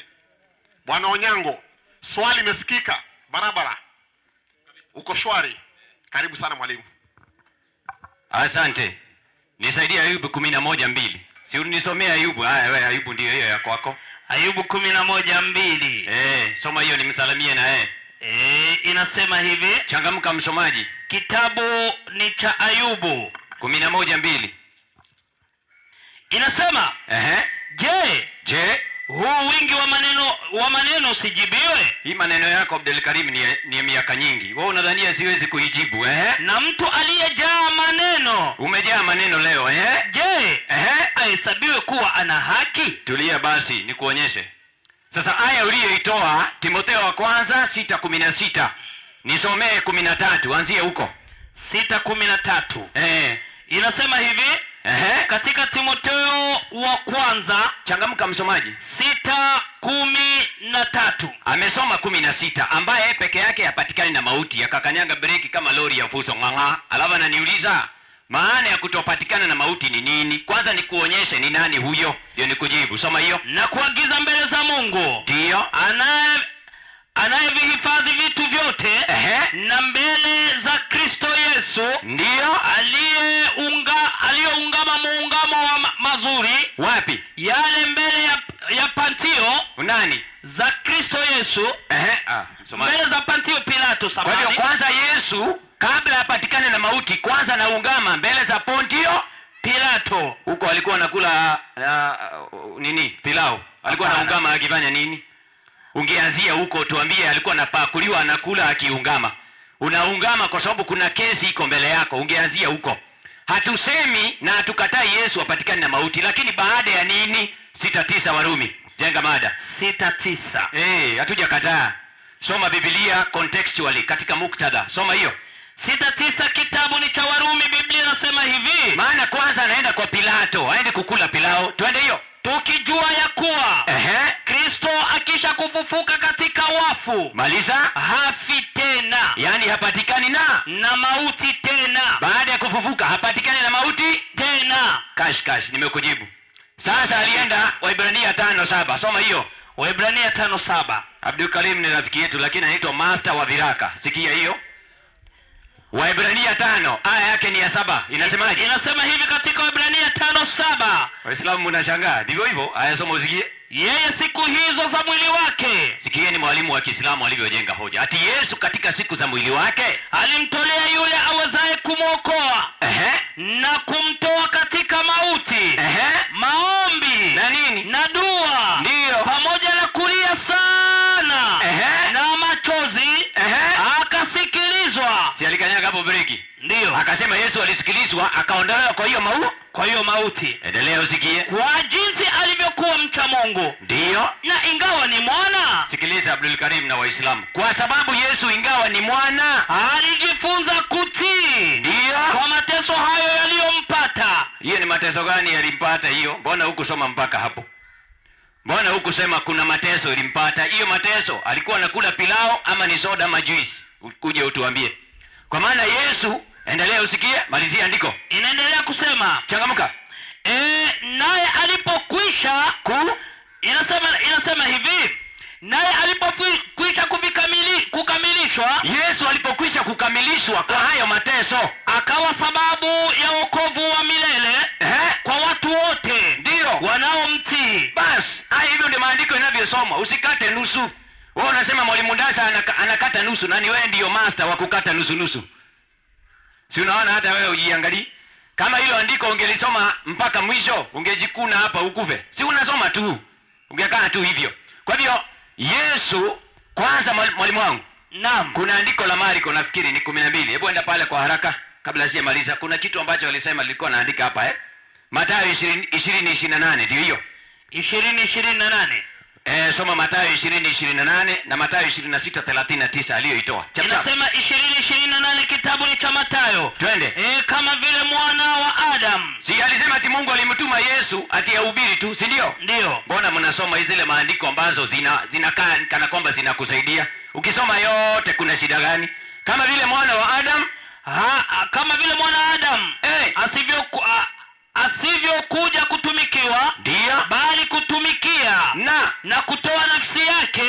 Bwana Onyango, swali imesikika barabara. Uko shwari? Karibu sana mwalimu. Asante. Nisaidia Ayubu 11:2. Si unisomea Ayubu? Haya wewe Ayubu ndio hiyo ya kwako. Ayubu 11:2. Soma hiyo nimsalimie na Inasema hivi. Changamka msomaji. Kitabu ni cha Ayubu 11:2. Inasema, Je, huu wingi wa maneno usijibiwe? Hii maneno yako Abdul Karim ni miaka nyingi. Wewe unadhania siwezi kuijibu Na mtu aliyejaa maneno. Umejaa maneno leo Je, ahesabiwe kuwa ana haki? Tulia basi nikuonyeshe. Sasa aya uliyoitoa Timotheo wa kwanza 6:16. Nisomee 13, anzie huko. 6:13. Inasema hivi. Katika Timotheo wa kwanza, changamka msomaji, 6:13. Amesoma 16, ambaye peke yake hapatikani na mauti, yakakanyanga breki kama lori ya fuso nganga. Alafu ananiuliza maana ya kutopatikana na mauti ni nini? Kwanza nikuonyeshe ni nani huyo, ndio nikujibu. Soma hiyo. Na kuagiza mbele za Mungu, ndio anayevihifadhi vitu vyote, na mbele za Kristo Yesu, ndio aliyeungama muungamo wa mazuri. Wapi? Yale mbele ya pantio nani? Za Kristo Yesu. Mbele za pantio Pilato samani. Kwa hiyo kwanza Yesu kabla apatikane na mauti, kwanza naungama mbele za Pontio Pilato. Huko alikuwa anakula nini? Pilau. Alikuwa anaungama akifanya nini? Ungeanzia huko tuambie alikuwa anapakuliwa anakula akiungama. Unaungama kwa sababu kuna kesi iko mbele yako. Ungeanzia huko. Hatusemi na hatukatai Yesu apatikane na mauti, lakini baada ya nini? 6:9 Warumi. Jenga mada. 6:9. Hatujakataa. Soma Biblia contextually katika muktadha. Soma hiyo. 6:9 kitabu ni cha Warumi. Biblia inasema hivi. Maana kwanza anaenda kwa Pilato, aende kukula pilau. Twende hiyo. Tukijua ya kuwa Kristo akisha kufufuka katika wafu, maliza, hafi tena, yani hapatikani na mauti tena. Baada ya kufufuka hapatikani na mauti tena. Kash nimekujibu. Sasa alienda Waebrania 5:7. Soma hiyo. Waebrania 5:7. Abdul Karim ni rafiki yetu lakini anaitwa master wa viraka. Sikia hiyo. Waebrania 5 aya yake ni ya 7. Inasemaje? Inasema hivi katika Waebrania 5:7. Waislamu mnashangaa. Ndivyo hivyo. Aya soma usikie. Yeye siku hizo za mwili wake. Sikieni mwalimu wa Kiislamu alivyojenga hoja. Ati Yesu katika siku za mwili wake alimtolea yule awezaye kumwokoa na kumtoa katika mauti. Maombi na nini? Na dua. Ndio. Pamoja na kulia sana na machozi akasikilizwa. Si alikanyaga hapo breki? Ndio. Akasema Yesu alisikilizwa akaondolewa kwa hiyo mauti. Endelea usikie. Kwa jinsi alivyokuwa mcha Mungu. Ndio. Na ingawa ni mwana. Sikiliza Abdul Karim na Waislamu. Kwa sababu Yesu ingawa ni mwana alijifunza kutii. Ndio. Kwa mateso hayo yaliyompata. Hiyo ni mateso gani yalimpata hiyo? Mbona hukusoma mpaka hapo? Mbona hukusema kuna mateso ilimpata? Hiyo mateso alikuwa anakula pilao ama ni soda ama juice? Uje utuambie. Kwa maana Yesu, endelea usikie, malizia andiko. Inaendelea kusema, changamka. Naye alipokwisha inasema hivi. Naye alipokwisha kukamilishwa, Yesu alipokwisha kukamilishwa kwa hayo mateso, akawa sababu ya wokovu wa milele kwa watu wote ndio wanaomtii. Bas, hivyo ndio maandiko inavyosoma. Usikate nusu. Wewe unasema mwalimu Ndasa anakata nusu, na ni wewe ndio master wa kukata nusu. Si unaona hata wewe ujiangalie. Kama hilo andiko ungelisoma mpaka mwisho, ungejikuna hapa ukufe. Si unasoma tu. Ungekaa tu hivyo. Kwa hivyo Yesu kwanza mwalimu wangu. Naam. Kuna andiko la Marko nafikiri ni 12. Hebu enda pale kwa haraka kabla sijamaliza. Kuna kitu ambacho walisema nilikuwa naandika hapa Mathayo 20:28 ndio hiyo. 20:28. Soma Mathayo 20:28 na Mathayo 26:39 aliyoitoa. Inasema 20:28 kitabu ni cha Mathayo. Twende. Kama vile mwana wa Adam. Si alisema ati Mungu alimtuma Yesu ati ahubiri tu, si ndio? Ndio. Mbona mnasoma zile maandiko ambazo zinakaa kana kwamba zinakusaidia? Ukisoma yote kuna shida gani? Kama vile mwana wa Adam, kama vile mwana wa Adam asivyokuja kutumikiwa, Ndiyo. bali kutumikia na kutoa nafsi yake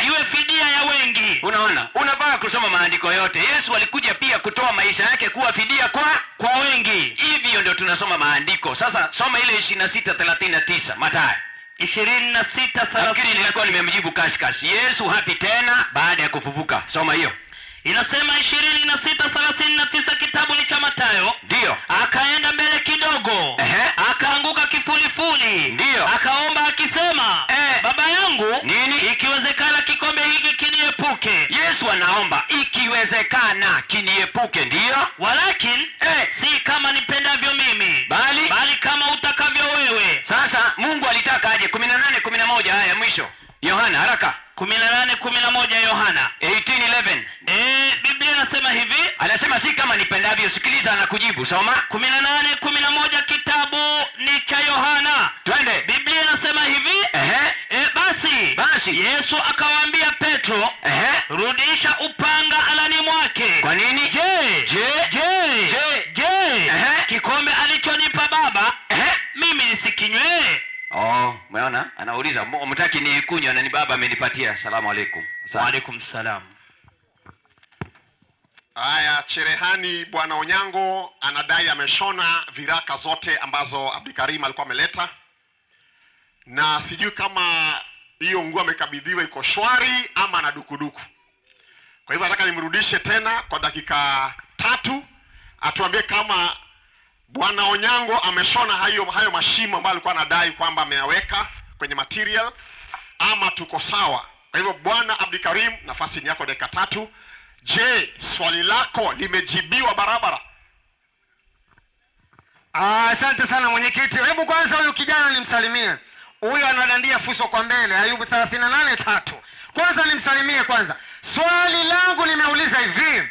iwe fidia ya wengi. Unaona, unafaa kusoma maandiko yote. Yesu alikuja pia kutoa maisha yake kuwa fidia Kwa wengi. hivyo ndio tunasoma maandiko. Sasa soma ile 26:39 Mathayo 26:39. Nafikiri nilikuwa nimemjibu kashi. Yesu hafi tena baada ya kufufuka. Soma hiyo. Inasema 26:39, kitabu ni cha Mathayo. Ndio. Akaenda mbele kidogo, akaanguka kifulifuli, Ndio. akaomba akisema, Baba yangu, Nini? ikiwezekana kikombe hiki kiniepuke. Yesu anaomba ikiwezekana kiniepuke. Ndio. Walakini si kama nipendavyo mimi, bali kama utakavyo wewe. Sasa Mungu alitaka aje? 18:11 haya ya mwisho. Yohana haraka. 18:11 Yohana 18:11. Biblia inasema hivi. Anasema si kama nipendavyo. Sikiliza anakujibu. Soma. 18:11 kitabu ni cha Yohana. Twende. Biblia inasema hivi. Basi Yesu akawaambia Petro, rudisha upanga alani mwake. Kwa nini? Kikombe alichonipa Baba, mimi nisikinywe. Umeona? Anauliza, mtaki nikunywe na ni Baba amenipatia. Salamu alaykum. Wa alaykum salam. Haya, cherehani Bwana Onyango anadai ameshona viraka zote ambazo Abdikarim alikuwa ameleta, na sijui kama hiyo nguo amekabidhiwa iko shwari ama na dukuduku. Kwa hivyo nataka nimrudishe tena kwa dakika 3 atuambie kama Bwana Onyango ameshona hayo mashimo ambayo alikuwa anadai kwamba ameyaweka kwenye material ama tuko sawa. Kwa hivyo Bwana Abdikarim, nafasi ni yako dakika 3. Je, swali lako limejibiwa barabara? Asante sana mwenyekiti. Hebu kwanza huyu kijana nimsalimie. Huyu anadandia fuso kwa mbele. Ayubu 38:3. Kwanza nimsalimie kwanza. Swali langu nimeuliza hivi.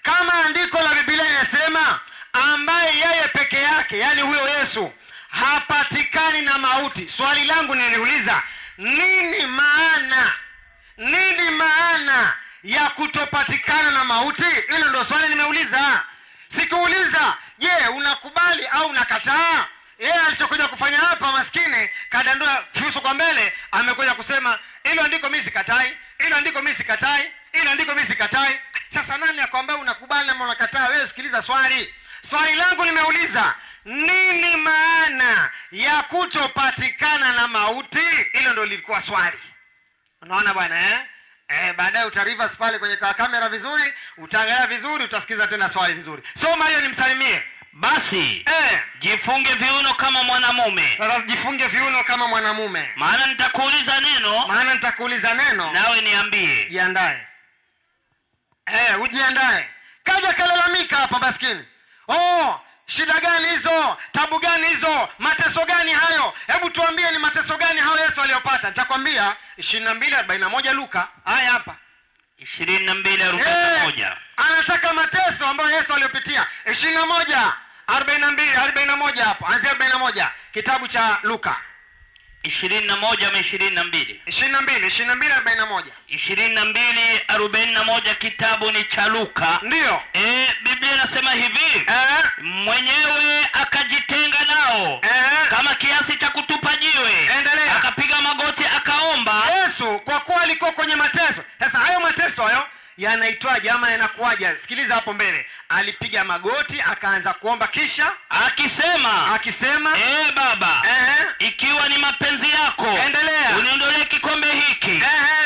Kama andiko la Biblia linasema ambaye yeye peke yake, yani huyo Yesu, hapatikani na mauti. Swali langu niliuliza, nini maana ya kutopatikana na mauti? Hilo ndio swali nimeuliza. Sikuuliza, je, unakubali au unakataa? Yeye alichokuja kufanya hapa maskini, kadandua fuso kwa mbele, amekuja kusema hilo andiko mimi sikatai, hilo andiko mimi sikatai, hilo andiko mimi sikatai. Sasa nani akwambia unakubali ama unakataa? Wewe sikiliza swali. Swali langu nimeuliza, nini maana ya kutopatikana na mauti? Hilo ndio lilikuwa swali. Unaona bwana baadaye utarivers pale kwenye kamera vizuri, utaangalia vizuri, utasikiza tena swali vizuri. Soma hiyo nimsalimie. Basi jifunge viuno kama mwanamume. Sasa jifunge viuno kama mwanamume. Maana nitakuuliza neno. Nawe niambie. Jiandae. Ujiandae. Kaja kalalamika hapa maskini. Shida gani hizo? Tabu gani hizo? Mateso gani hayo? Hebu tuambie ni mateso gani hayo Yesu aliyopata? Nitakwambia 22:41 Luka. Haya hapa. 22:41. Anataka mateso ambayo Yesu aliyopitia. 21:41 hapo. Anzia 41. Kitabu cha Luka. 21 ama 22? 22:41. 22:41 kitabu ni cha Luka. Ndio. Biblia inasema hivi. Mwenyewe akajitenga nao. Kama kiasi cha kutupa jiwe. Endelea. Akapiga magoti akaomba. Yesu kwa kuwa alikuwa kwenye mateso. Sasa hayo mateso hayo yanaitwaje ama yanakuaje? Sikiliza hapo mbele. Alipiga magoti akaanza kuomba kisha akisema Baba, ikiwa ni mapenzi yako, endelea, uniondolee kikombe hiki.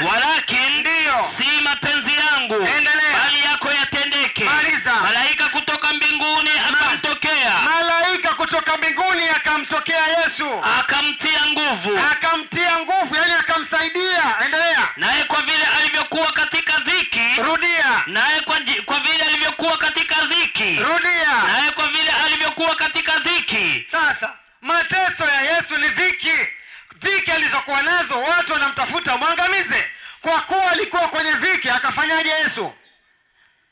Walakini si mapenzi yangu, bali yako yatendeke. Maliza. Malaika kutoka mbinguni akamtokea Yesu, akamtia nguvu, yani akamsaidia. Endelea. Naye kwa vile alivyokuwa katika dhiki. Rudia. Naye kwa vile alivyokuwa katika dhiki. Rudia. Naye kwa vile alivyokuwa katika dhiki. Sasa mateso ya Yesu ni dhiki. Dhiki alizokuwa nazo watu wanamtafuta mwangamize. Kwa kuwa alikuwa kwenye dhiki, akafanyaje Yesu?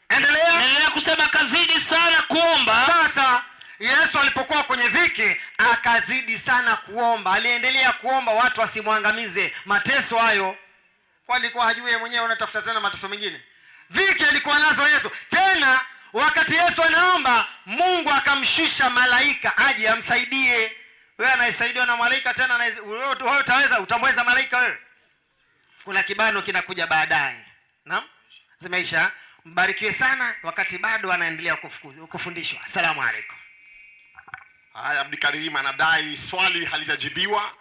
Endelea kusema kazidi sana kuomba. Sasa Yesu alipokuwa kwenye dhiki akazidi sana kuomba. Aliendelea kuomba watu wasimwangamize. Mateso hayo kwa alikuwa hajui yeye mwenyewe, anatafuta tena mateso mengine. Dhiki alikuwa nazo Yesu. Tena wakati Yesu anaomba, Mungu akamshusha malaika aje amsaidie. Wewe anayesaidiwa na malaika tena wewe utamweza malaika wewe? Kuna kibano kinakuja baadaye. Naam? Zimeisha. Mbarikiwe sana wakati bado anaendelea kufundishwa. Asalamu alaykum. Haya, Abdikarim anadai swali halijajibiwa.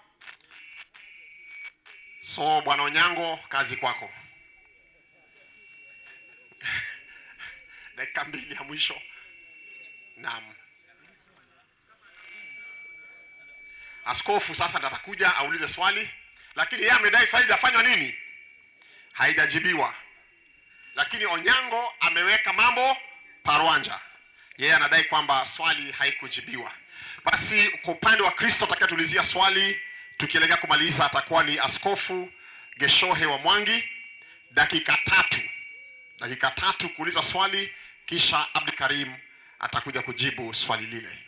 So Bwana Onyango, kazi kwako. Dakika 2 ya mwisho. Naam. Askofu sasa atakuja aulize swali, lakini yeye amedai swali hajafanywa nini? Haijajibiwa. Lakini Onyango ameweka mambo parwanja. Yeye anadai kwamba swali haikujibiwa. Basi kwa upande wa Kristo atakayetulizia swali tukielekea kumaliza atakuwa ni Askofu Geshohe wa Mwangi. Dakika 3 kuuliza swali, kisha Abdikarim atakuja kujibu swali lile.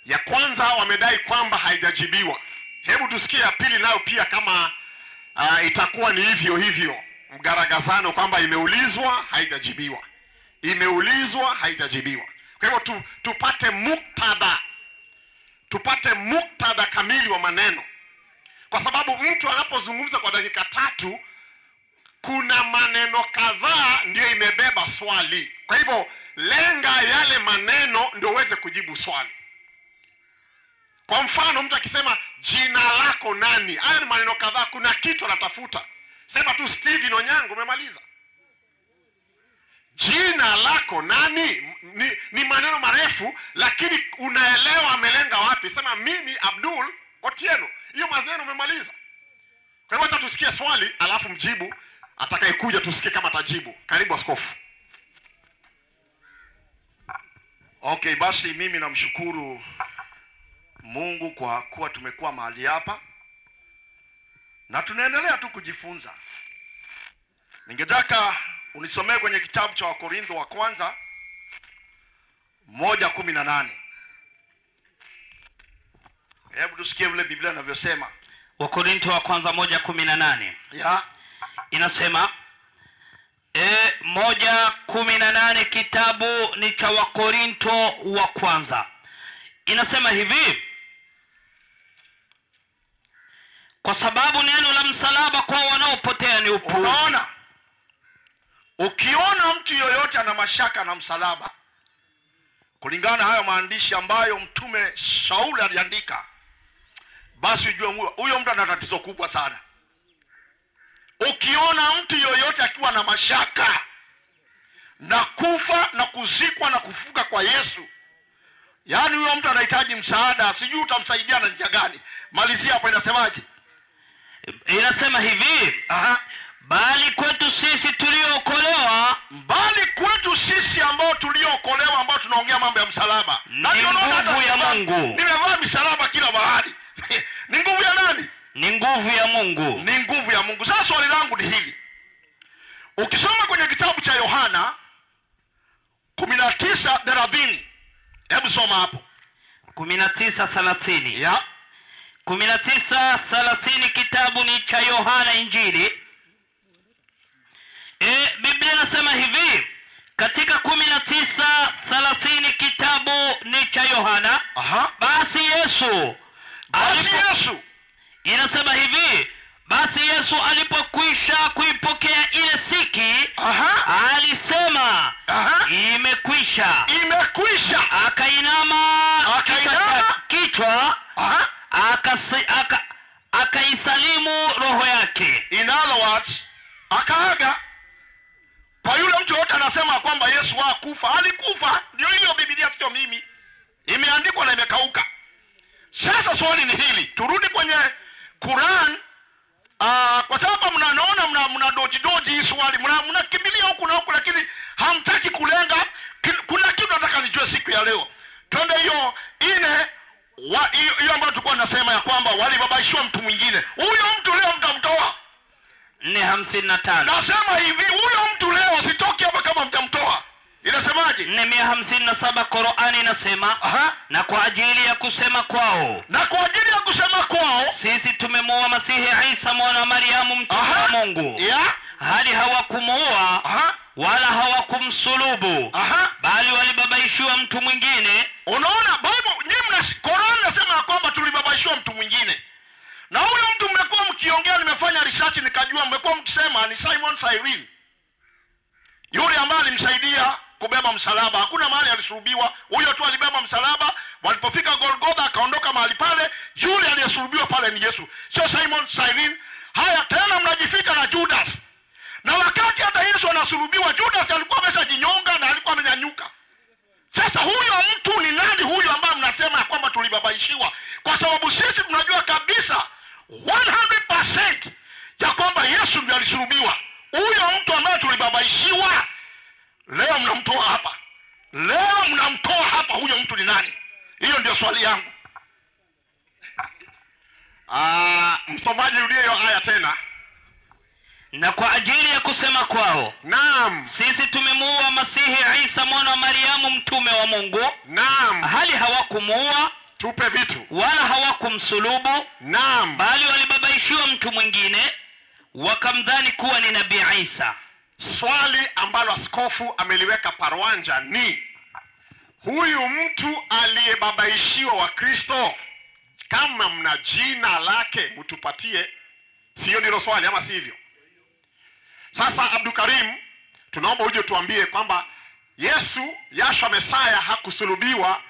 Ya kwanza wamedai kwamba haijajibiwa. Hebu tusikie ya pili nayo pia kama itakuwa ni hivyo hivyo. Mgaragazano kwamba imeulizwa haijajibiwa. Imeulizwa haijajibiwa. Kwa hivyo tupate muktadha kamili wa maneno. Kwa sababu mtu anapozungumza kwa dakika 3 kuna maneno kadhaa ndio imebeba swali. Kwa hivyo lenga yale maneno ndio uweze kujibu swali. Kwa mfano mtu akisema jina lako nani? Haya ni maneno kadhaa, kuna kitu anatafuta. Sema tu Steven Onyango, umemaliza. Jina lako nani? Ni maneno marefu lakini unaelewa amelenga wapi. Sema mimi Abdul Otieno. Hiyo maneno umemaliza. Kwa hivyo tusikie swali alafu mjibu, atakayekuja tusikie kama atajibu. Karibu askofu. Okay, basi mimi namshukuru Mungu kwa kuwa tumekuwa mahali hapa na tunaendelea tu kujifunza. Ningetaka unisomee kwenye kitabu cha Wakorintho wa kwanza 1:18. Hebu tusikie vile Biblia inavyosema. Wakorintho wa kwanza 1:18. Ya. Inasema 1:18, kitabu ni cha Wakorintho wa kwanza. Inasema hivi: kwa sababu neno la msalaba kwa wanaopotea ni upuuzi. Unaona? Ukiona mtu yoyote ana mashaka na msalaba, kulingana na hayo maandishi ambayo mtume Shauli aliandika, basi ujue huyo mtu ana tatizo kubwa sana. Ukiona mtu yoyote akiwa na mashaka na kufa na kuzikwa na kufuka kwa Yesu, yaani huyo mtu anahitaji msaada, sijui utamsaidia na njia gani. Malizia hapo, inasemaje? Inasema hivi: bali kwetu sisi tuliookolewa, bali kwetu sisi ambao tuliookolewa, ambao tunaongea mambo ya msalaba, ni nguvu ya Mungu. Nimevaa msalaba kila mahali. Ni nguvu ya nani? Ni nguvu ya Mungu. Ni nguvu ya Mungu. Sasa swali langu ni hili. Ukisoma kwenye kitabu cha Yohana 19:30, hebu soma hapo. 19:30. Ya. 19:30, kitabu ni cha Yohana Injili. Biblia inasema hivi katika 19:30, kitabu ni cha Yohana. Basi Yesu inasema hivi: basi Yesu alipokwisha kuipokea ile siki, alisema imekwisha. Akainama kichwa, akaisalimu roho yake. In other words, akaaga. Kwa yule mtu yote anasema kwamba Yesu hakufa, alikufa. Ndio hiyo Biblia, sio mimi. Imeandikwa na imekauka. Sasa swali ni hili. Turudi kwenye Quran. Kwa sababu mnaona doji hii swali. Mnakimbilia huku na huku, lakini hamtaki kulenga. Kuna kitu nataka nijue siku ya leo. Twende hiyo hiyo ambayo tulikuwa tunasema ya kwamba walibabaishiwa mtu mwingine. Huyo mtu leo mtamtoa. 4:55. Nasema hivi, huyo mtu leo sitoki hapa kama mtamtoa. Inasemaje? 4:57 Qur'ani inasema, na kwa ajili ya kusema kwao, sisi tumemuoa Masihi Isa mwana wa Mariamu, mtoto wa Mungu. Hadi hawakumuoa, wala hawakumsulubu, bali walibabaishiwa mtu mwingine. Unaona Bible nyinyi Qur'an nasema kwamba tulibabaishiwa mtu mwingine. Na huyo mtu mmekuwa mkiongea, nimefanya research nikajua mmekuwa mkisema ni Simon Cyril. Yule ambaye alimsaidia kubeba msalaba. Hakuna mahali alisulubiwa, huyo tu alibeba msalaba. Walipofika Golgotha akaondoka mahali pale, yule aliyesulubiwa pale ni Yesu, sio Simon Cyril. Haya tena mnajificha na Judas. Na wakati hata Yesu anasulubiwa, Judas alikuwa ameshajinyonga na alikuwa amenyanyuka. Sasa huyo mtu ni nani huyo ambaye mnasema kwamba tulibabaishiwa? Kwa sababu sisi tunajua kabisa 100% ya kwamba Yesu ndiye alisulubiwa. Huyo mtu ambaye tulibabaishiwa, leo mnamtoa hapa. Leo mnamtoa hapa, huyo mtu ni nani? Hiyo ndio swali yangu. Msomaji rudie hiyo aya tena. Na kwa ajili ya kusema kwao, Naam. sisi tumemuua Masihi Isa mwana wa Mariamu mtume wa Mungu. Naam. Hali hawakumuua, Tupe vitu. wala hawakumsulubu, Naam. bali walibabaishiwa mtu mwingine, wakamdhani kuwa ni Nabii Isa. Swali ambalo askofu ameliweka parwanja ni huyu mtu aliyebabaishiwa wa Kristo, kama mna jina lake mtupatie. Sio ndilo swali ama sivyo? Sasa Abdul Karim, tunaomba uje tuambie kwamba Yesu Yahshua Mesaya hakusulubiwa,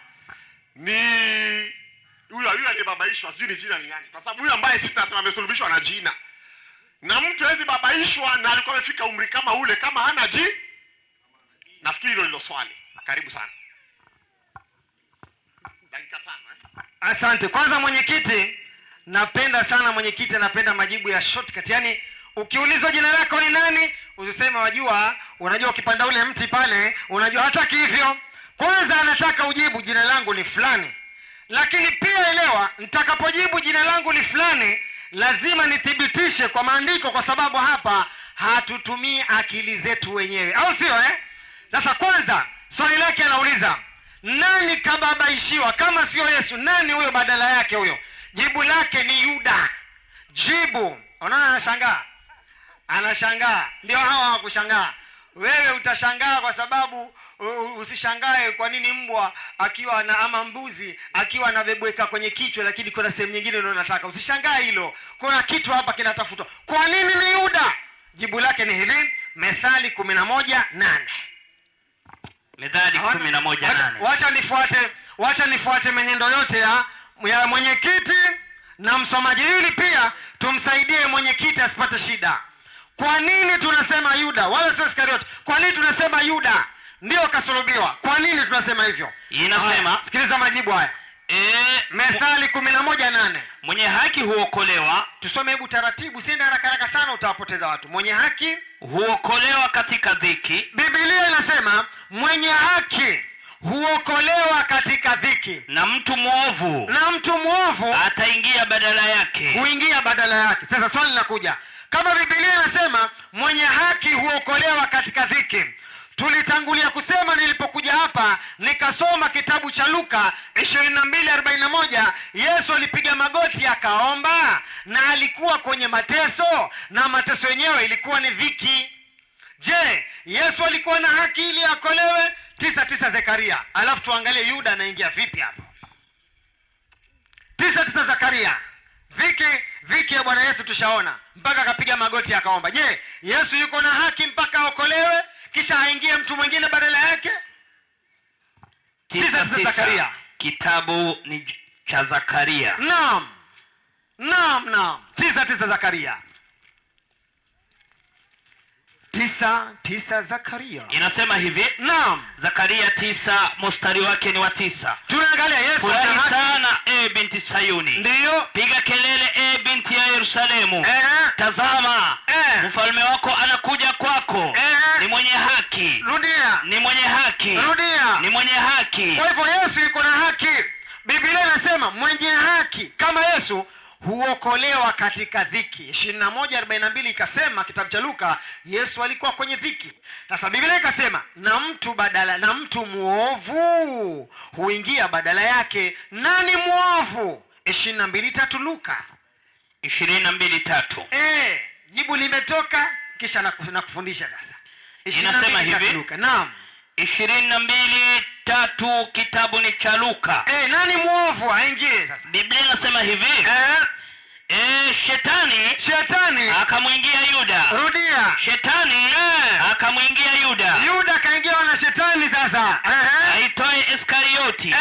ni huyo aliyebabaishwa, zini jina ni gani? Kwa sababu huyo ambaye sitasema amesulubishwa na jina. Na mtu hawezi babaishwa na alikuwa amefika umri kama ule kama hana ji. Nafikiri hilo swali. Karibu sana. Dakika 5. Asante. Kwanza mwenyekiti, napenda sana mwenyekiti, napenda majibu ya shortcut. Yaani ukiulizwa jina lako ni nani, usiseme unajua ukipanda ule mti pale, unajua hataki hivyo. Kwanza anataka ujibu jina langu ni fulani. Lakini pia elewa, nitakapojibu jina langu ni fulani, lazima nithibitishe kwa maandiko, kwa sababu hapa hatutumii akili zetu wenyewe, au sio Sasa kwanza swali lake anauliza, nani kababaishiwa kama sio Yesu? Nani huyo badala yake huyo? Jibu lake ni Yuda. Jibu. Unaona anashangaa. Ndio hawa hawakushangaa. Wewe utashangaa kwa sababu usishangae kwa nini mbwa akiwa na ama mbuzi akiwa anabebweka kwenye kichwa, lakini kuna sehemu nyingine ndio unataka. Usishangae hilo. Kuna kitu hapa kinatafutwa. Kwa nini ni Yuda? Jibu lake ni hili, Methali 11:8. Methali 11:8. Wacha nifuate mwenendo yote ya mwenyekiti na msomaji, ili pia tumsaidie mwenyekiti asipate shida. Kwa nini tunasema Yuda wala sio Iskarioti? Kwa nini tunasema Yuda ndio kasulubiwa? Kwa nini tunasema hivyo? Inasema, sikiliza majibu haya. Methali 11:8. Mwenye haki huokolewa. Tusome hebu taratibu, siende haraka sana utawapoteza watu. Mwenye haki huokolewa katika dhiki. Biblia inasema mwenye haki huokolewa katika dhiki, na mtu mwovu ataingia badala yake. Huingia badala yake. Sasa swali linakuja, kama Biblia inasema mwenye haki huokolewa katika dhiki, tulitangulia kusema nilipokuja hapa nikasoma kitabu cha Luka 22:41, Yesu alipiga magoti akaomba, na alikuwa kwenye mateso, na mateso yenyewe ilikuwa ni dhiki. Je, Yesu alikuwa na haki ili akolewe? 9:9 Zekaria. Alafu tuangalie Yuda anaingia vipi hapo. 9:9 Zekaria. Dhiki ya Bwana Yesu tushaona, mpaka akapiga magoti akaomba. Je, Yesu yuko na haki mpaka aokolewe kisha aingie mtu mwingine badala yake? 9:9 Zekaria. Kitabu ni cha Zakaria. Naam. 9:9 Zakaria. 9:9 Zakaria. Inasema hivi. Naam. Zakaria 9 mstari wake ni wa 9. Tunaangalia Yesu. Furahi sana binti Sayuni. Ndiyo. Piga kelele binti ya Yerusalemu. Tazama, mfalme wako anakuja kwako. Ni mwenye haki. Rudia. Ni mwenye haki. Rudia. Ni mwenye haki. Kwa hivyo Yesu yuko na haki. Biblia inasema mwenye haki kama Yesu huokolewa katika dhiki. 21:42 ikasema kitabu cha Luka, Yesu alikuwa kwenye dhiki. Sasa Biblia ikasema na mtu muovu huingia badala yake. Nani muovu? 22:3 Luka. 22:3. Jibu limetoka, kisha nakufundisha sasa. Inasema hivi. Luka. Naam. 22:3 kitabu ni cha Luka. Nani muovu aingie sasa? Biblia inasema hivi. Shetani akamwingia Yuda. Rudia. Shetani akamwingia Yuda. Yuda kaingiwa na shetani sasa. Aitwaye Iskarioti.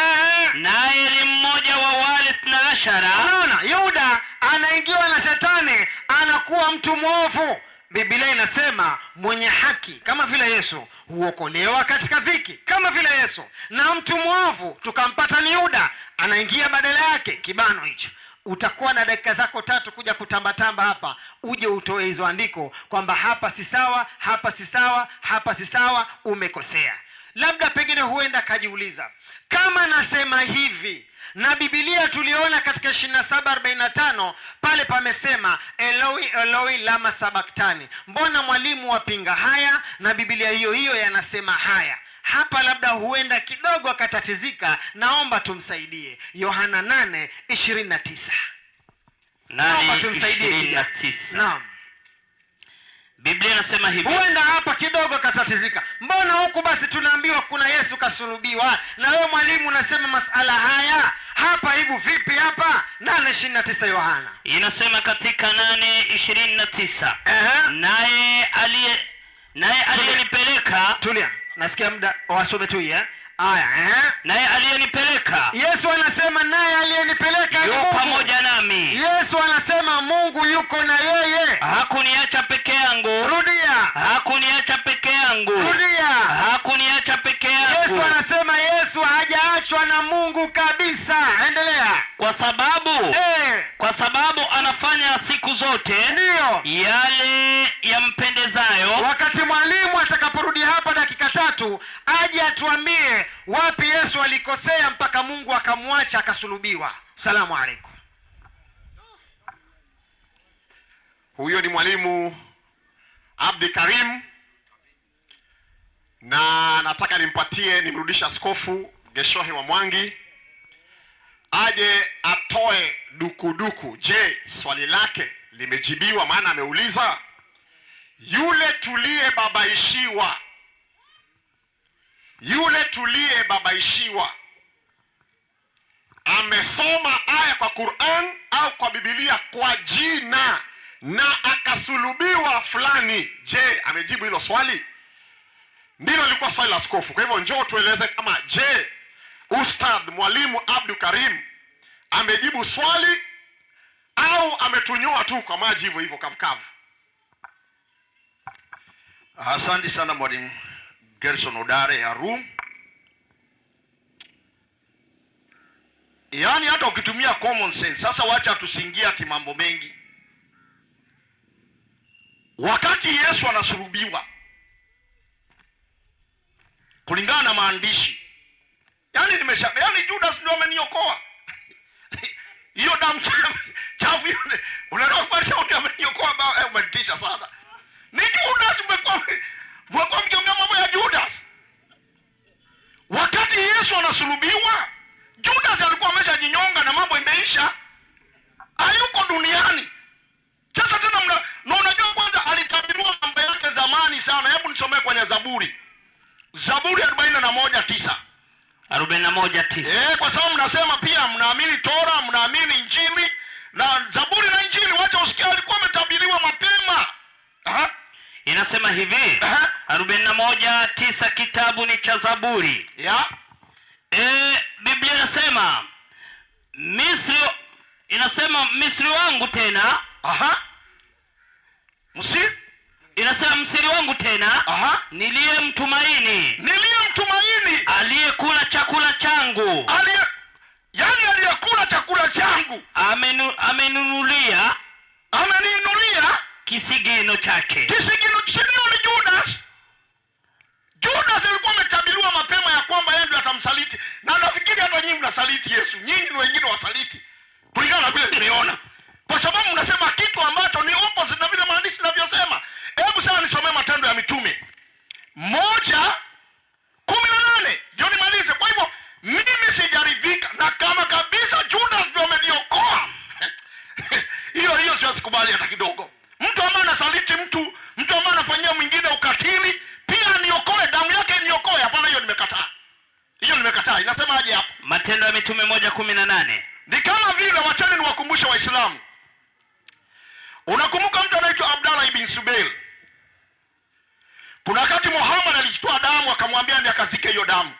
Naye ni mmoja wa wale 12. Unaona, Yuda anaingiwa na shetani, anakuwa mtu mwovu. Biblia inasema mwenye haki kama vile Yesu huokolewa katika dhiki kama vile Yesu, na mtu mwovu tukampata ni Yuda, anaingia badala yake. Kibano hicho. Utakuwa na dakika zako 3 kuja kutambatamba hapa, uje utoe hizo andiko kwamba hapa si sawa, hapa si sawa, hapa si sawa, umekosea. Labda pengine huenda kajiuliza, kama nasema hivi na Biblia tuliona katika 27:45 pale pamesema Eloi Eloi lama sabaktani, mbona mwalimu wapinga haya na Biblia hiyo hiyo yanasema haya? Hapa labda huenda kidogo akatatizika, naomba tumsaidie. Yohana 8:29. Naomba tumsaidie 29. Naam. Biblia inasema hivi. Huenda hapa kidogo katatizika. Mbona huku basi tunaambiwa kuna Yesu kasulubiwa, na wewe mwalimu unasema masala haya? Hapa hebu vipi hapa? 8:29 Yohana. Inasema katika 8:29. Naye aliyenipeleka. Tulia. Nasikia muda wasome tu naye aliyenipeleka. Yesu anasema naye aliyenipeleka yuko pamoja nami. Yesu anasema Mungu yuko na yeye. Hakuniacha peke yangu. Rudia. Hakuniacha peke yangu. Rudia. Hakuniacha peke yangu. Yesu anasema Yesu hajaachwa na Mungu kabisa. Endelea. Kwa sababu anafanya siku zote ndio yale yampendezayo. Wakati mwalimu atakaporudi hapa dakika 3 aje atuambie wapi Yesu alikosea mpaka Mungu akamwacha akasulubiwa. Salamu alaykum. Huyo ni mwalimu Abdi Karim, na nataka nimrudisha Askofu Geshohe wa Mwangi aje atoe dukuduku. Je, swali lake limejibiwa? Maana ameuliza yule tuliyebabaishiwa amesoma aya kwa Qur'an au kwa Biblia kwa jina na akasulubiwa fulani. Je, amejibu hilo swali? Ndilo lilikuwa swali la askofu. Kwa hivyo njoo tueleze kama je, Ustadh Mwalimu Abdul Karim amejibu swali au ametunyoa tu kwa maji hivyo hivyo kavukavu. Asante sana Mwalimu Gerson Odare ya Room. Yaani hata ukitumia common sense, sasa wacha tusiingie ati mambo mengi. Wakati Yesu anasulubiwa, kulingana na maandishi, yaani Judas ndio ameniokoa. Hiyo damu chafu hiyo, unaona kwa nini ndio ameniokoa? Umenitisha sana. Ni Judas umekuwa mkiongea mambo ya Judas. Wakati Yesu anasulubiwa, Judas alikuwa ameshajinyonga na mambo imeisha. Hayuko duniani. Sasa tena unajua kwanza alitabiriwa mambo yake zamani sana. Hebu nisomee kwenye Zaburi. Zaburi 41:9. 41:9. Kwa sababu mnasema pia mnaamini Torah, mnaamini Injili, na Zaburi na Injili wacha usikia alikuwa ametabiriwa mapema. Inasema hivi. 41:9 kitabu ni cha Zaburi. Biblia inasema Misri wangu tena. Inasema Misri wangu tena. Niliyemtumaini. Aliyekula chakula changu. Aliyekula chakula changu. Ameninunulia kisigino chake. Kisigino ni Judas. Judas alikuwa ametabiriwa mapema ya kwamba yeye ndiye atamsaliti. Na nafikiri hata nyinyi mnasaliti Yesu. Nyinyi ni wengine wasaliti. Kulingana na vile tumeona. Kwa sababu mnasema kitu ambacho ni opposite na vile maandishi yanavyosema. Hebu sasa nisomee Matendo ya Mitume 1:18. Ndio nimalize. Kwa hivyo mimi sijaridhika na kama kabisa Judas ndio ameniokoa. Hiyo siwezi kubali hata kidogo. Mtu ambaye anasaliti mtu ambaye anafanyia inakataa. Inasema aje hapo? Matendo ya Mitume 1:18. Ni kama vile, wacheni niwakumbushe Waislamu. Unakumbuka mtu anaitwa Abdallah ibn Subail? Kuna wakati Muhammad alichukua damu akamwambia ndiye akazike hiyo damu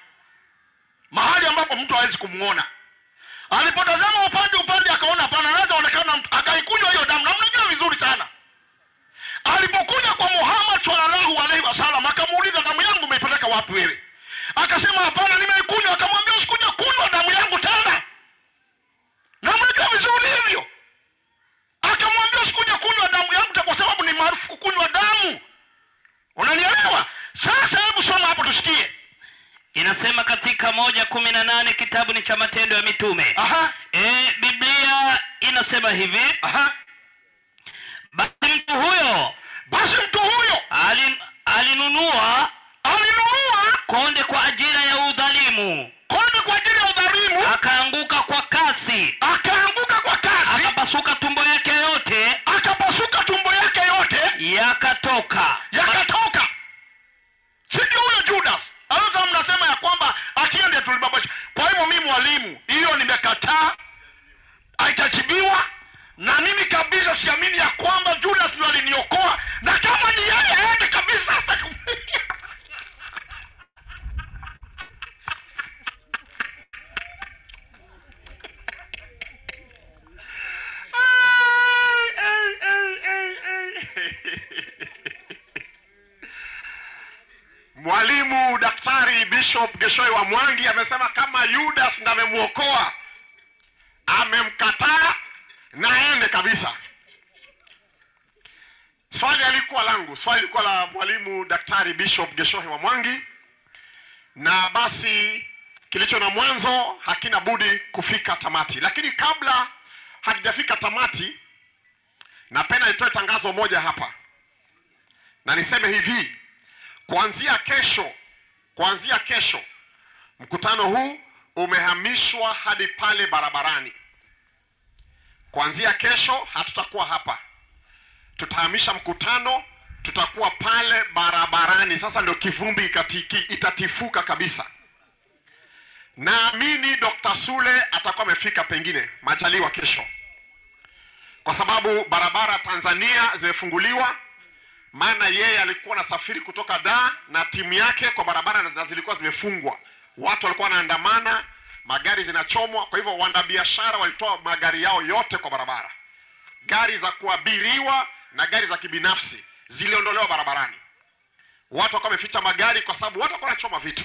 mahali ambapo mtu hawezi kumuona. Alipotazama upande akaona hapana, anaweza onekana mtu, akaikunywa hiyo damu. Na mnajua vizuri sana, alipokuja kwa Muhammad sallallahu alaihi wasallam akamuuliza, damu yangu umeipeleka wapi wewe? Akasema hapana, nimeikunywa. Akamwambia usikuja kunywa damu yangu tena. Na mnajua vizuri hivyo. Akamwambia usikuja kunywa damu yangu kwa sababu ni maarufu kukunywa damu. Unanielewa? Sasa hebu soma hapo tusikie. Inasema katika 1:18, kitabu ni cha Matendo ya Mitume. Aha. Biblia inasema hivi. Aha. Basi mtu huyo alinunua konde kwa ajili ya udhalimu. Akaanguka kwa kasi. Akapasuka tumbo yake yote. Yakatoka. Sio huyo Judas. Alafu mnasema ya kwamba atiende tulibabasha. Kwa hivyo mimi mwalimu, hiyo nimekataa. Haitajibiwa. Na mimi kabisa siamini ya kwamba Judas ndiye aliniokoa. Na kama ni yeye aende kabisa sasa. Mwalimu Daktari Bishop Geshoi wa Mwangi amesema kama Judas ndiye amemuokoa, amemkataa na aende kabisa. Swali lilikuwa la mwalimu Daktari Bishop Geshoi wa Mwangi, na basi kilicho na mwanzo hakina budi kufika tamati. Lakini kabla hakijafika tamati, napenda nitoe tangazo moja hapa. Na niseme hivi, kuanzia kesho mkutano huu umehamishwa hadi pale barabarani. Kuanzia kesho hatutakuwa hapa. Tutahamisha mkutano, tutakuwa pale barabarani. Sasa ndio kivumbi itatifuka kabisa. Naamini Dr. Sule atakuwa amefika pengine majaliwa kesho. Kwa sababu barabara Tanzania zimefunguliwa. Maana yeye alikuwa anasafiri kutoka Dar na timu yake kwa barabara na zilikuwa zimefungwa. Watu walikuwa wanaandamana, magari zinachomwa. Kwa hivyo wafanyabiashara walitoa magari yao yote kwa barabara. Gari za kuabiriwa na gari za kibinafsi ziliondolewa barabarani. Watu wakawa wameficha magari kwa sababu watu walikuwa wanachoma vitu.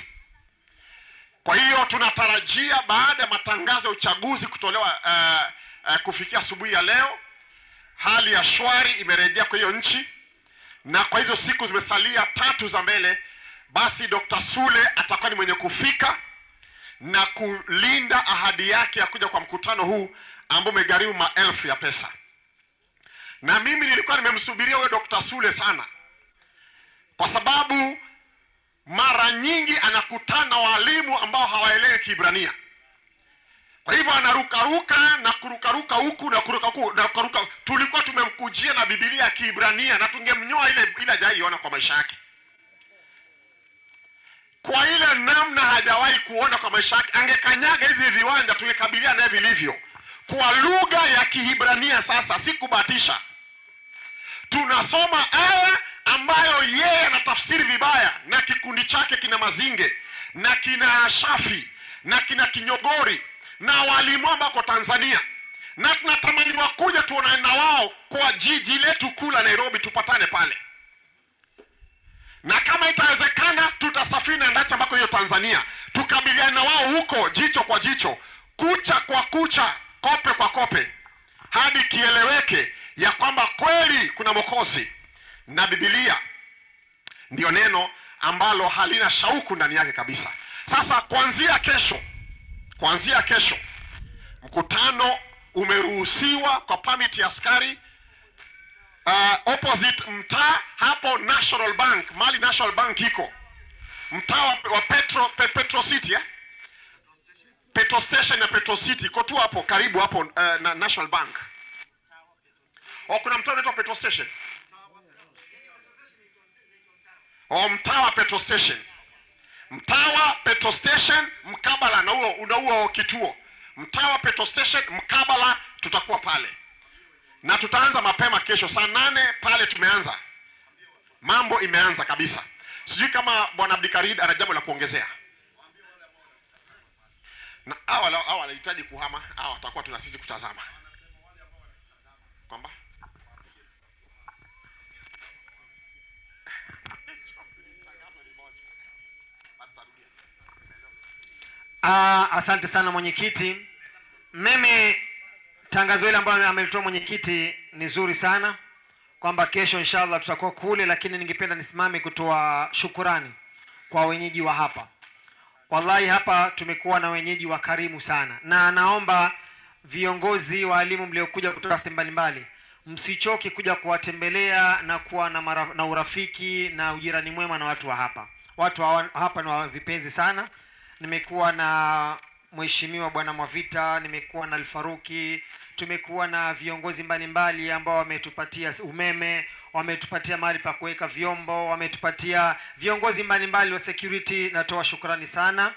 Kwa hiyo tunatarajia baada ya matangazo ya uchaguzi kutolewa kufikia asubuhi ya leo, hali ya shwari imerejea kwa hiyo nchi. Na kwa hizo siku zimesalia 3 za mbele, basi Dr. Sule atakuwa ni mwenye kufika na kulinda ahadi yake ya kuja kwa mkutano huu ambao umegharimu maelfu ya pesa. Na mimi nilikuwa nimemsubiria huyo Dr. Sule sana, kwa sababu mara nyingi anakutana walimu ambao hawaelewi Kiebrania. Kwa hivyo anarukaruka na kurukaruka huku na kurukaruka. Tulikuwa tumemkujia na Biblia ya Kiebrania na tungemnyoa ile hajaiona kwa maisha yake. Kwa ile namna hajawahi kuona kwa maisha yake, angekanyaga hizi viwanja tungekabiliana naye vilivyo. Kwa lugha ya Kiebrania sasa, si kubatisha. Tunasoma aya ambayo yeye anatafsiri vibaya, na kikundi chake kina Mazinge na kina Shafi na kina Kinyogori na walimu ambao kwa Tanzania. Na tunatamani wakuja tuonane na wao kwa jiji letu kula Nairobi, tupatane pale. Na kama itawezekana tutasafiri na ndacha ambako hiyo Tanzania, tukabiliane na wao huko jicho kwa jicho, kucha kwa kucha, kope kwa kope, hadi kieleweke ya kwamba kweli kuna Mwokozi na Biblia ndio neno ambalo halina shauku ndani yake kabisa. Sasa kuanzia kesho mkutano umeruhusiwa kwa permit ya askari opposite mtaa hapo National Bank, mali National Bank iko mtaa wa Petro City Petro Station na Petro City iko tu hapo karibu hapo na National Bank. Kuna mtaa unaitwa Petro Station. Mtaa wa Petro Station. Mtawa petrol station mkabala na huo kituo. Mtawa petrol station mkabala, tutakuwa pale. Na tutaanza mapema kesho saa 8 pale tumeanza. Mambo imeanza kabisa. Sijui kama Bwana Abdikarid ana jambo la kuongezea. Na hawa wanahitaji kuhama, hawa watakuwa tuna sisi kutazama. Kwamba asante sana mwenyekiti. Mimi tangazo ile ambalo amelitoa mwenyekiti ni zuri sana, kwamba kesho inshallah tutakuwa kule, lakini ningependa nisimame kutoa shukurani kwa wenyeji wa hapa. Wallahi hapa tumekuwa na wenyeji wa karimu sana, na naomba viongozi walimu mliokuja kutoka sehemu mbalimbali msichoki kuja kuwatembelea na kuwa na urafiki na ujirani mwema na watu wa hapa. Watu wa hapa ni wa vipenzi sana. Nimekuwa na Mheshimiwa Bwana Mwavita, nimekuwa na Alfaruki, tumekuwa na viongozi mbalimbali ambao wametupatia umeme, wametupatia mahali pa kuweka vyombo, wametupatia viongozi mbalimbali wa security. Natoa shukrani sana,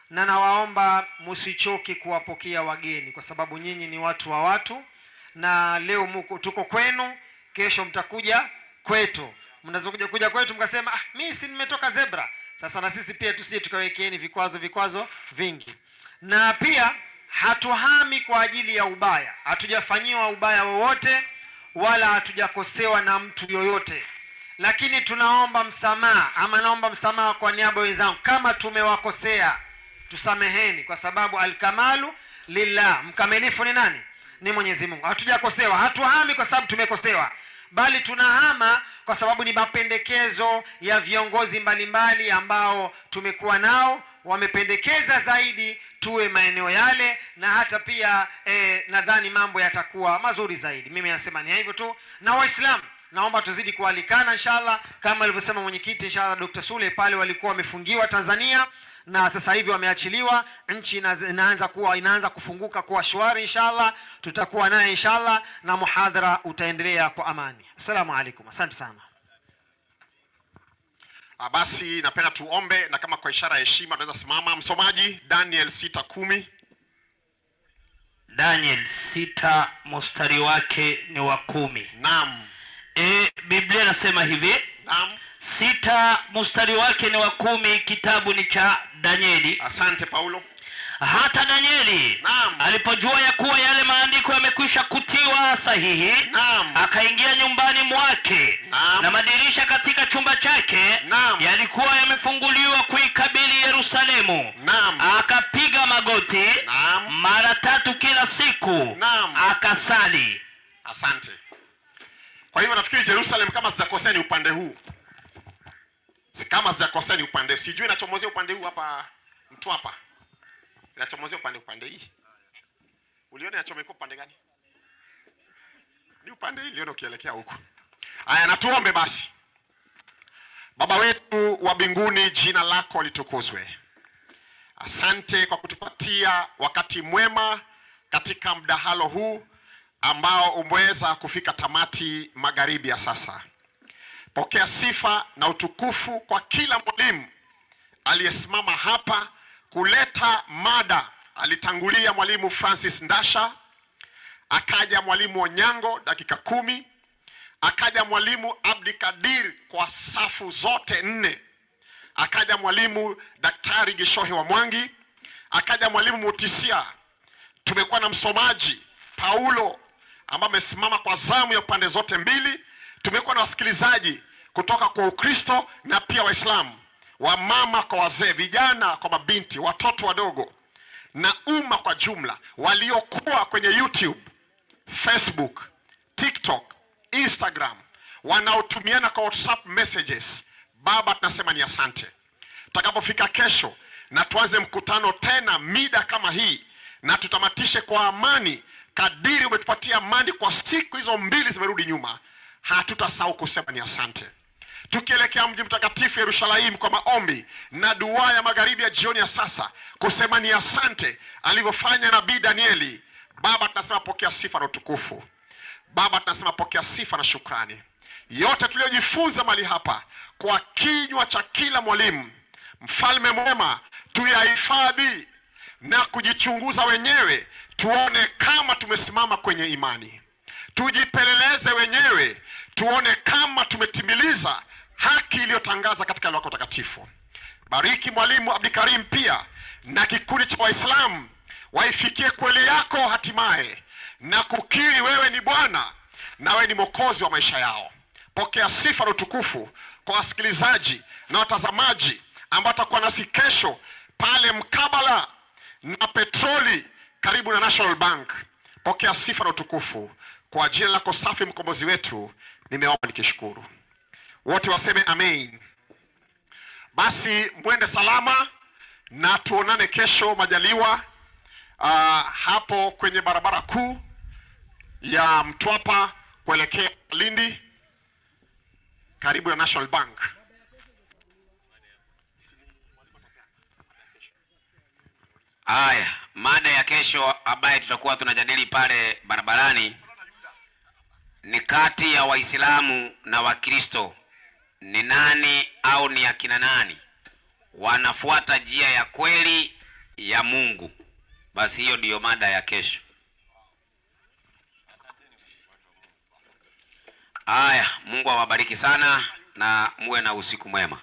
na nawaomba msichoki kuwapokea wageni, kwa sababu nyinyi ni watu wa watu, na leo tuko kwenu, kesho mtakuja kwetu. Mnazokuja kwetu mkasema mimi si nimetoka Zebra. Sasa na sisi pia tusije tukawekeeni vikwazo vingi. Na pia hatuhami kwa ajili ya ubaya. Hatujafanyiwa ubaya wowote wala hatujakosewa na mtu yoyote. Lakini tunaomba msamaha, ama naomba msamaha kwa niaba wenzangu kama tumewakosea. Tusameheni, kwa sababu alkamalu lillah. Mkamilifu ni nani? Ni Mwenyezi Mungu. Hatujakosewa, hatuhami kwa sababu tumekosewa, bali tunahama kwa sababu ni mapendekezo ya viongozi mbalimbali ambao tumekuwa nao. Wamependekeza zaidi tuwe maeneo yale, na hata pia nadhani mambo yatakuwa mazuri zaidi. Mimi nasema ni hivyo tu, na Waislamu naomba tuzidi kualikana inshallah, kama alivyosema mwenyekiti. Inshallah Dr. Sule pale walikuwa wamefungiwa Tanzania, na sasa hivi wameachiliwa. Nchi inaanza kufunguka kuwa shwari inshallah. Tutakuwa naye inshallah, na muhadhara utaendelea kwa amani. Assalamu alaikum, asante sana. Basi napenda tuombe, na kama kwa ishara ya heshima tunaweza simama. Msomaji Daniel 6:10. Daniel 6 mstari wake ni wa 10. Naam. Biblia nasema hivi. Naam. 6 mstari wake ni wa 10, kitabu ni cha Danieli. Asante Paulo. Hata Danieli alipojua ya kuwa yale maandiko yamekwisha kutiwa sahihi, akaingia nyumbani mwake, na madirisha katika chumba chake yalikuwa yamefunguliwa kuikabili Yerusalemu. Akapiga magoti mara 3 kila siku, akasali. Asante. Kwa hivyo nafikiri Jerusalem, kama sijakosea, ni upande huu. Kama sijakosea ni upande. Sijui inachomozea upande huu hapa mtu hapa. Inachomozea upande hii. Uliona inachomeka upande gani? Ni upande hii, uliona ukielekea huko. Haya, na tuombe basi. Baba wetu wa mbinguni, jina lako litukuzwe. Asante kwa kutupatia wakati mwema katika mdahalo huu ambao umeweza kufika tamati magharibi ya sasa. Pokea sifa na utukufu kwa kila mwalimu aliyesimama hapa kuleta mada. Alitangulia mwalimu Francis Ndasha, akaja mwalimu Onyango dakika 10, akaja mwalimu Abdikadir kwa safu zote 4, akaja mwalimu Daktari Gishohe wa Mwangi, akaja mwalimu Mutisia. Tumekuwa na msomaji Paulo ambaye amesimama kwa zamu ya pande zote mbili. Tumekuwa na wasikilizaji kutoka kwa Ukristo na pia Waislamu, wamama kwa wazee, vijana kwa mabinti, watoto wadogo, na umma kwa jumla waliokuwa kwenye YouTube, Facebook, TikTok, Instagram, wanaotumiana kwa WhatsApp messages. Baba, tunasema ni asante. Tutakapofika kesho na tuanze mkutano tena mida kama hii, na tutamatishe kwa amani kadiri umetupatia amani kwa siku hizo 2 zimerudi nyuma, hatutasahau kusema ni asante. Tukielekea mji mtakatifu Yerusalemu kwa maombi na dua ya magharibi ya jioni ya sasa, kusema ni asante alivyofanya nabii Danieli. Baba, tunasema pokea sifa na utukufu. Baba, tunasema pokea sifa na shukrani. Yote tuliojifunza mali hapa kwa kinywa cha kila mwalimu, Mfalme mwema, tuyahifadhi na kujichunguza wenyewe, tuone kama tumesimama kwenye imani. Tujipeleleze wenyewe, tuone kama tumetimiliza haki iliyotangaza katika lako takatifu. Bariki mwalimu Abdikarim pia na kikundi cha Waislamu, waifikie kweli yako hatimaye na kukiri wewe ni Bwana na wewe ni Mwokozi wa maisha yao. Pokea sifa na utukufu kwa wasikilizaji na watazamaji ambao watakuwa nasi kesho pale mkabala na petroli karibu na National Bank. Pokea sifa na utukufu kwa jina lako safi, mkombozi wetu, nimeomba nikishukuru. Wote waseme amen. Basi mwende salama na tuonane kesho majaliwa, hapo kwenye barabara kuu ya Mtwapa kuelekea Lindi karibu na National Bank. Haya, mada ya kesho ambayo tutakuwa tunajadili pale barabarani ni kati ya Waislamu na Wakristo, ni nani au ni akina nani wanafuata njia ya kweli ya Mungu? Basi hiyo ndiyo mada ya kesho. Haya, Mungu awabariki sana na muwe na usiku mwema.